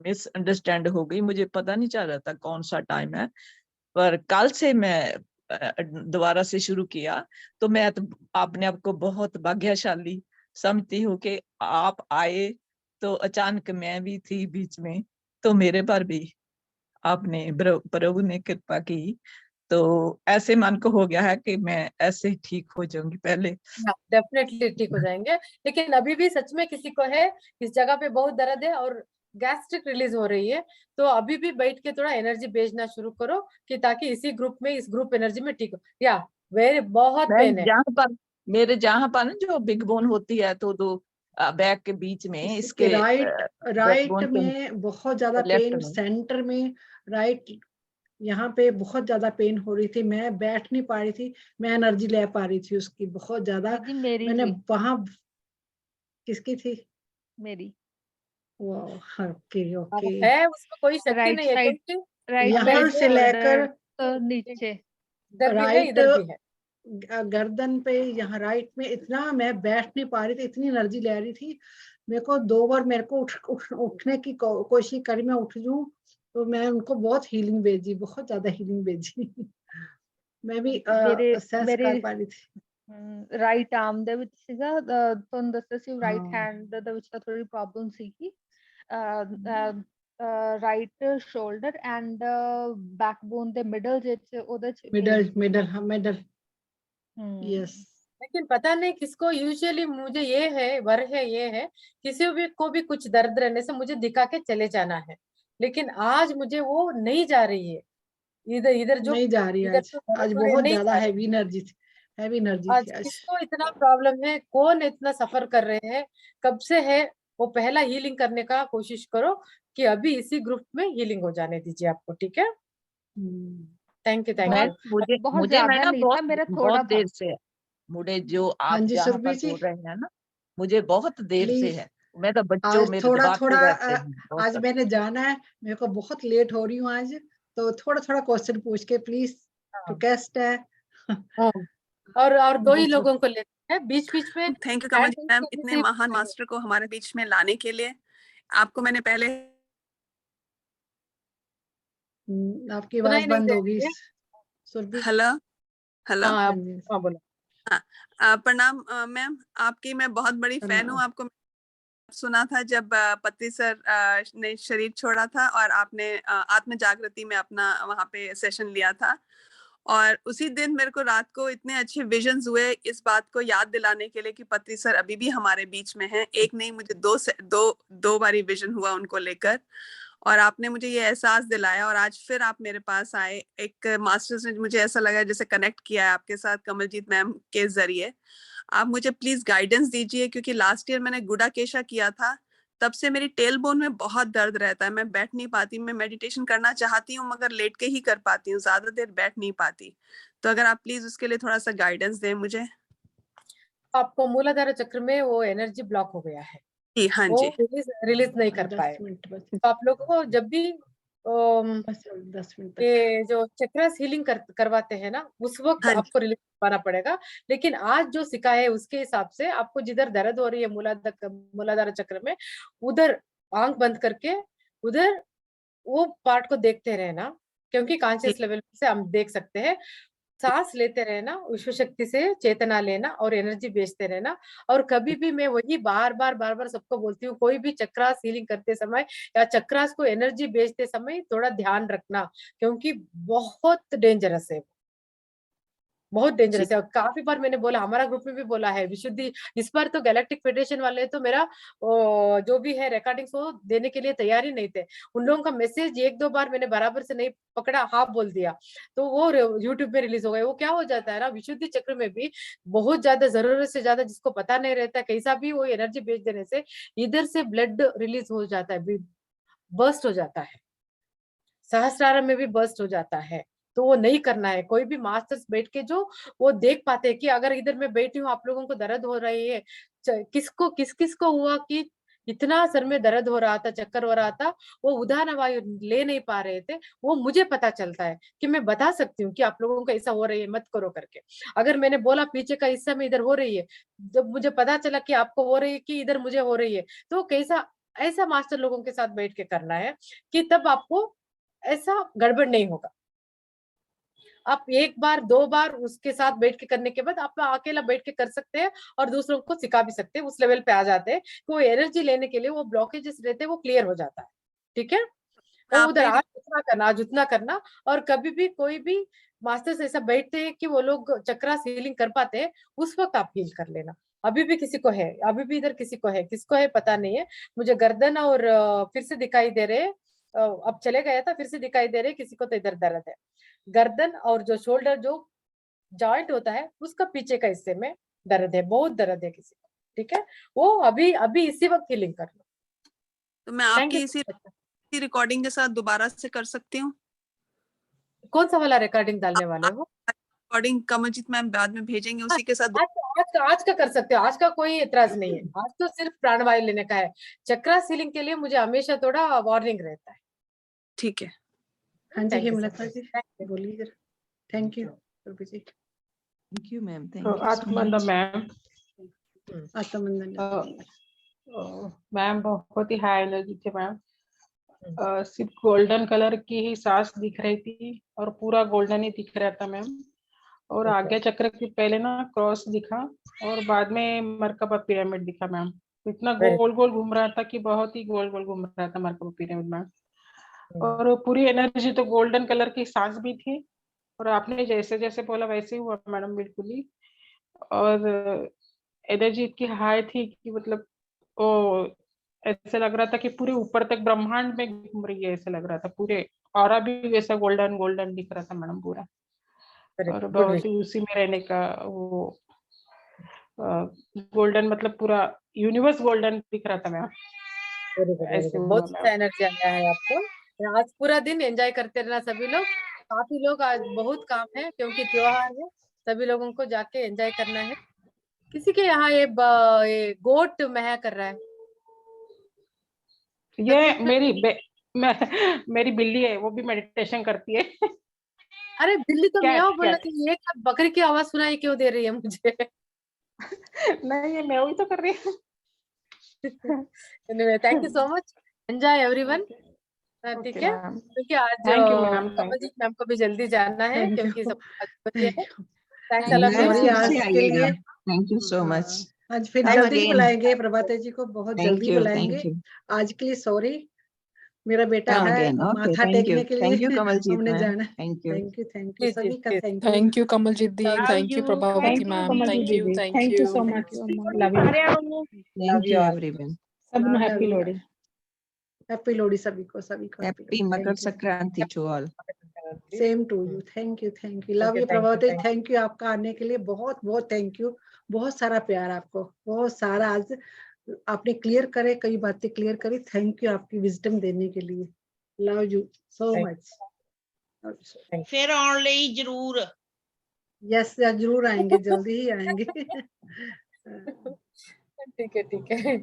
Speaker 8: मिसअंडरस्टैंड हो गई, मुझे पता नहीं चल रहा था कौन सा टाइम है। पर कल से मैं दोबारा से शुरू किया, तो मैं तो अपने आप को बहुत भाग्यशाली समझती हूँ कि आप आए, तो अचानक मैं भी थी बीच में, तो मेरे पर भी आपने प्रभु ने कृपा की, तो ऐसे मन को हो गया है कि मैं ऐसे ही ठीक हो जाऊंगी। पहले
Speaker 2: डेफिनेटली ठीक हो जाएंगे, लेकिन अभी भी सच में किसी को है इस जगह पे बहुत दर्द है और गैस्ट्रिक रिलीज हो रही है, तो अभी भी बैठ के थोड़ा एनर्जी भेजना शुरू करो कि ताकि इसी ग्रुप में, इस ग्रुप एनर्जी में ठीक हो। या वेरी बहुत
Speaker 8: मैं
Speaker 2: पेन है
Speaker 8: जहाँ पर ना जो बिग बोन होती है, तो दो बैक के बीच में, इसके
Speaker 1: राइट
Speaker 8: बैकबोन के
Speaker 1: में बहुत ज्यादा
Speaker 8: लेफ्ट
Speaker 1: पेन,
Speaker 8: में।
Speaker 1: सेंटर में राइट यहाँ पे बहुत ज्यादा पेन हो रही थी, मैं बैठ नहीं पा रही थी, मैं एनर्जी ले पा रही थी उसकी बहुत ज्यादा।
Speaker 5: मेरी
Speaker 1: मैंने
Speaker 5: भी,
Speaker 1: वहां किसकी थी
Speaker 5: मेरी
Speaker 1: वो? Okay okay.
Speaker 2: है, उसमें कोई शक ही
Speaker 5: राइट
Speaker 2: नहीं है,
Speaker 5: साइड,
Speaker 2: क्योंकि
Speaker 5: राइट
Speaker 2: अब
Speaker 1: यहाँ
Speaker 5: साइड
Speaker 1: से लेकर
Speaker 5: शोल्डर तो नीचे।
Speaker 2: इधर भी है,
Speaker 1: राइट
Speaker 2: इधर भी है।
Speaker 1: गर्दन पे, यहाँ राइट में इतना मैं बैठ नहीं पा रही थी, इतनी एनर्जी ले रही थी। मेरे को 2 बार मेरे को उठने की कोशिश करी, मैं उठ जाऊं तो मैं उनको बहुत हीलिंग भेजी, बहुत ज्यादा हीलिंग भेजी। मैं भी सेंस कर पा रही थी।
Speaker 9: ਰਾਈਟ ਆਰਮ ਦੇ ਵਿੱਚ ਸੀਗਾ ਤੁਹਾਨੂੰ ਦੱਸਿਆ ਸੀ ਰਾਈਟ
Speaker 1: ਹਾਂ।
Speaker 9: ਹੈਂਡ ਦੇ ਵਿੱਚ ਤਾਂ ਥੋੜੀ ਪ੍ਰੋਬਲਮ ਸੀਗੀ ਰਾਈਟ ਸ਼ੋਲਡਰ ਐਂਡ ਬੈਕਬੋਨ ਦੇ ਮਿਡਲ ਵਿੱਚ ਉਹਦੇ ਚ
Speaker 1: मिडल यस।
Speaker 2: लेकिन पता नहीं किसको, यूजुअली मुझे ये है किसी भी को भी कुछ दर्द रहने से मुझे दिखा के चले जाना है, लेकिन आज मुझे वो नहीं जा रही है। इधर जो
Speaker 1: नहीं जा रही
Speaker 2: इधर
Speaker 1: आज,
Speaker 2: जो दर्द
Speaker 1: आज
Speaker 2: हो रही है,
Speaker 1: बहुत
Speaker 2: नहीं
Speaker 1: ज्यादा
Speaker 2: जा रही।
Speaker 1: हैवी एनर्जी थी, हैवी एनर्जी
Speaker 2: आज
Speaker 1: थी आज।
Speaker 2: किसको इतना प्रॉब्लम है, कौन इतना सफर कर रहे हैं, कब से है, वो पहला हीलिंग करने का कोशिश करो कि अभी इसी ग्रुप में हीलिंग हो जाने दीजिए आपको, ठीक है? थैंक यू
Speaker 8: मैं
Speaker 2: यू।
Speaker 8: मुझे
Speaker 9: बहुत
Speaker 8: मुझे
Speaker 9: ज्यादा
Speaker 8: मैडम
Speaker 9: नहीं था,
Speaker 8: बहुत
Speaker 9: मेरा थोड़ा
Speaker 8: बहुत
Speaker 9: था।
Speaker 8: देर से है। मुझे जो
Speaker 1: हाँ
Speaker 8: आप
Speaker 1: जी
Speaker 8: जहाँ
Speaker 1: सुरभि
Speaker 8: पर
Speaker 1: जी,
Speaker 8: बोल रहे हैं ना, मुझे बहुत देर से
Speaker 1: प्लीज
Speaker 8: है। मैं तो बच्चों
Speaker 1: आज
Speaker 8: मेरे
Speaker 1: थोड़ा
Speaker 8: दिमाग पे
Speaker 1: थोड़ा
Speaker 8: बैठते हैं बहुत
Speaker 1: आज
Speaker 8: सारे।
Speaker 1: मैंने जाना है, मेरे को बहुत लेट हो रही हूँ आज, तो थोड़ा थोड़ा क्वेश्चन पूछ के प्लीज, रिक्वेस्ट है।
Speaker 2: और दो ही
Speaker 1: बहुत-
Speaker 2: लोगों को लेते हैं बीच बीच में।
Speaker 10: Thank you Kamal ji
Speaker 2: hand
Speaker 10: ma'am,
Speaker 2: raise
Speaker 10: इतने
Speaker 2: करने से-
Speaker 10: महान मास्टर को हमारे बीच में लाने के लिए। आपको मैंने पहले
Speaker 1: आपकी
Speaker 2: सुनाई
Speaker 1: आवाज
Speaker 2: नहीं
Speaker 1: बंद
Speaker 2: दे
Speaker 1: होगी
Speaker 2: रही है।
Speaker 1: सुरभि।
Speaker 10: हेलो हेलो
Speaker 2: हाँ
Speaker 1: हाँ जी।
Speaker 2: हाँ बोलो।
Speaker 10: प्रणाम मैम, आपकी मैं बहुत बड़ी फैन हूँ। आपको सुना था जब पत्री सर ने शरीर छोड़ा था और आपने आत्म जागृति में अपना वहाँ पे सेशन लिया था, और उसी दिन मेरे को रात को इतने अच्छे विजन्स हुए इस बात को याद दिलाने के लिए कि पत्री सर अभी भी हमारे बीच में हैं। एक नहीं, मुझे दो बारी विजन हुआ उनको लेकर, और आपने मुझे ये एहसास दिलाया, और आज फिर आप मेरे पास आए। एक मास्टर्स ने मुझे ऐसा लगा जैसे कनेक्ट किया है आपके साथ कमलजीत मैम के जरिए। आप मुझे प्लीज गाइडेंस दीजिए, क्योंकि लास्ट ईयर मैंने गुडाकेशा किया था, तब से मेरी टेल बोन में बहुत दर्द रहता है। मैं बैठ नहीं पाती, मैं मेडिटेशन करना चाहती हूँ मगर लेट के ही कर पाती हूँ, ज्यादा देर बैठ नहीं पाती। तो अगर आप प्लीज उसके लिए थोड़ा सा गाइडेंस दें मुझे।
Speaker 2: आपको मूलाधार चक्र में वो एनर्जी ब्लॉक हो गया है,
Speaker 10: जी हाँ
Speaker 2: वो
Speaker 10: जी।
Speaker 2: रिलीज नहीं कर
Speaker 1: 10
Speaker 2: पाए।
Speaker 1: मिनट बस,
Speaker 2: तो आप लोगों को जब भी
Speaker 1: 10 मिनट तक।
Speaker 2: ये जो चक्रस हीलिंग करवाते हैं ना, उस वक्त
Speaker 10: हाँ जी।
Speaker 2: आपको रिलीज करवाना पड़ेगा। लेकिन आज जो सिखाया है उसके हिसाब से आपको जिधर दर्द हो रही है मूलाधार चक्र में, उधर आंख बंद करके उधर वो पार्ट को देखते रहना, क्योंकि कॉन्शियस लेवल से हम देख सकते हैं। सांस लेते रहना, विश्व शक्ति से चेतना लेना और एनर्जी भेजते रहना। और कभी भी मैं वही बार बार सबको बोलती हूँ, कोई भी चक्रास हीलिंग करते समय या चक्रास को एनर्जी भेजते समय थोड़ा ध्यान रखना, क्योंकि बहुत डेंजरस है, बहुत डेंजरस है। और काफी बार मैंने बोला, हमारा ग्रुप में भी बोला है विशुद्धि। इस बार तो गैलेक्टिक फेडरेशन वाले तो मेरा जो भी है रिकॉर्डिंग्स वो देने के लिए तैयार ही नहीं थे। उन लोगों का मैसेज एक दो बार मैंने बराबर से नहीं पकड़ा, हाफ बोल दिया, तो वो यूट्यूब पे रिलीज हो गए। वो क्या हो जाता है ना, विशुद्धि चक्र में भी बहुत ज्यादा, जरूरत से ज्यादा, जिसको पता नहीं रहता कैसा भी वो एनर्जी भेज देने से इधर से ब्लड रिलीज हो जाता है, बर्स्ट हो जाता है, सहस्रार में भी बर्स्ट हो जाता है। तो वो नहीं करना है। कोई भी मास्टर्स बैठ के जो वो देख पाते हैं कि अगर इधर मैं बैठी हूँ, आप लोगों को दर्द हो रही है, किस किस को हुआ कि इतना सर में दर्द हो रहा था, चक्कर हो रहा था, वो उदाहरण वायु ले नहीं पा रहे थे, वो मुझे पता चलता है कि मैं बता सकती हूँ कि आप लोगों को ऐसा हो रही है, मत करो करके। अगर मैंने बोला पीछे का हिस्सा में इधर हो रही है, जब मुझे पता चला कि आपको हो रही है कि इधर मुझे हो रही है, तो कैसा ऐसा मास्टर लोगों के साथ बैठ के करना है कि तब आपको ऐसा गड़बड़ नहीं होगा। आप एक बार दो बार उसके साथ बैठ के करने के बाद आप अकेला बैठ के कर सकते हैं और दूसरों को सिखा भी सकते हैं। उस लेवल पे आ जाते हैं कि वो एनर्जी लेने के लिए वो ब्लॉकेजेस रहते हैं, वो क्लियर हो जाता है। ठीक है, तो उधर आज उतना करना। और कभी भी कोई भी मास्टर्स ऐसा बैठते हैं कि वो लोग चक्रास हीलिंग कर पाते हैं, उस वक्त आप हील कर लेना। अभी भी किसी को है, अभी भी इधर किसी को है, किसको है पता नहीं है। मुझे गर्दन और फिर से दिखाई दे रहे, अब चले गया था, फिर से दिखाई दे रहे किसी को, तो इधर दर्द है। गर्दन और जो शोल्डर जो जॉइंट होता है उसका पीछे का हिस्से में दर्द है, बहुत दर्द है किसी को। ठीक है, वो अभी इसी वक्त हीलिंग कर लो।
Speaker 10: तो मैं आपकी इसी रिकॉर्डिंग के साथ दोबारा से कर सकती हूँ?
Speaker 2: कौन सा वाला रिकॉर्डिंग डालने वाले हो?
Speaker 10: रिकॉर्डिंग कमलजीत मैम बाद में भेजेंगे, उसी के साथ
Speaker 2: आज का कर सकते हो, आज का कोई एतराज नहीं है। आज तो सिर्फ प्राणवायु लेने का है। चक्रा सीलिंग के लिए मुझे हमेशा थोड़ा वार्निंग रहता है।
Speaker 10: ठीक है।
Speaker 1: हाँ जी हेमलता जी बोलिए जरा। Thank you Surabhi ji.
Speaker 8: Thank you ma'am, thank you.
Speaker 3: Atmanandan ma'am,
Speaker 1: Atmanandan
Speaker 3: ma'am बहुत ही हाई एनर्जी थे मैम।
Speaker 11: सिर्फ गोल्डन कलर की ही सांस दिख रही थी और पूरा गोल्डन ही दिख रहा था मैम। और आज्ञा चक्र के पहले ना क्रॉस दिखा और बाद में मरकबा पिरामिड दिखा मैम। इतना गोल गोल घूम रहा था कि बहुत ही गोल गोल घूम रहा था मरकबा पिरामिड मैम। और पूरी एनर्जी तो गोल्डन कलर की सांस भी थी और आपने जैसे जैसे बोला वैसे ही हुआ मैडम, बिल्कुल ही। और एनर्जी इतनी हाई थी कि मतलब ओ ऐसे लग रहा था कि पूरे ऊपर तक ब्रह्मांड में घूम रही है, ऐसे लग रहा था। पूरे ऑरा भी वैसा गोल्डन गोल्डन दिख रहा था मैडम पूरा। और बहुत ही उसी में रहने का वो गोल्डन मतलब पूरा यूनिवर्स गोल्डन दिख रहा था मैम। ऐसे हुआ
Speaker 2: बहुत
Speaker 11: मैम।
Speaker 2: अच्छा एनर्जी आया है आपको। आज पूरा दिन एंजॉय करते रहना सभी लोग। काफी लोग आज बहुत काम है क्योंकि त्योहार है, सभी लोगों को जाके एंजॉय करना है। किसी के यहाँ ये गोट महा कर रहा है।
Speaker 11: ये मेरी बिल्ली है, वो भी मेडिटेशन करती है।
Speaker 2: अरे बिल्ली तो म्याऊं बोल
Speaker 11: क्या
Speaker 2: रही है, ये क्या बकरी की आवाज सुनाई क्यों दे रही है मुझे?
Speaker 11: नहीं, ये म्याऊं ही तो कर रही है।
Speaker 2: Anyway, thank you so much, enjoy everyone. ठीक है, क्योंकि आज
Speaker 11: thank you ma'am.
Speaker 2: Kamaljeet ma'am को भी जल्दी जाना है
Speaker 1: Thank you.
Speaker 2: क्योंकि सब आज बजे है। थैंक्स
Speaker 1: Thank
Speaker 2: अलग
Speaker 1: you. Sorry, आज
Speaker 8: फिर से
Speaker 1: के
Speaker 8: आइएगा।
Speaker 1: लिए
Speaker 8: थैंक यू सो मच।
Speaker 1: आज फिर
Speaker 8: Come
Speaker 1: जल्दी
Speaker 8: again.
Speaker 1: बुलाएंगे प्रभाते जी को, बहुत
Speaker 8: Thank
Speaker 1: जल्दी
Speaker 8: you,
Speaker 1: बुलाएंगे।
Speaker 8: thank you.
Speaker 1: आज के लिए सॉरी, मेरा बेटा
Speaker 8: Come
Speaker 1: है
Speaker 8: again. Okay,
Speaker 1: माथा
Speaker 8: thank you.
Speaker 1: टेकने के
Speaker 8: Thank you,
Speaker 1: लिए
Speaker 8: Kamaljeet
Speaker 1: हमने
Speaker 8: ma'am.
Speaker 1: जाना है।
Speaker 8: Thank you.
Speaker 1: थैंक यू
Speaker 2: जी
Speaker 1: सभी का thank you.
Speaker 12: Thank you Kamaljeet दी,
Speaker 3: Love
Speaker 12: thank you
Speaker 3: you.
Speaker 12: Prabhavati
Speaker 3: Thank you,
Speaker 12: ma'am,
Speaker 3: Kamaljeet
Speaker 12: thank you
Speaker 3: Didi.
Speaker 12: Thank
Speaker 3: Thank you
Speaker 12: you
Speaker 3: so much. Love you.
Speaker 8: Thank you everyone.
Speaker 3: सब
Speaker 1: Love
Speaker 3: happy
Speaker 1: you.
Speaker 3: Lohri.
Speaker 1: Happy Lohri सभी को
Speaker 8: Happy Makar Sankranti to all.
Speaker 1: Same to you. Thank you love you Prabhavati. Thank you आपका आने के लिए, बहुत बहुत थैंक यू। बहुत सारा प्यार आपको, बहुत सारा। आज आपने क्लियर करे, कई बातें क्लियर करी। थैंक यू आपकी विजडम देने के लिए। Love you so much.
Speaker 3: फिर आने ਲਈ जरूर।
Speaker 1: यस जरूर आएंगे, जल्दी ही आएंगे।
Speaker 2: ठीक है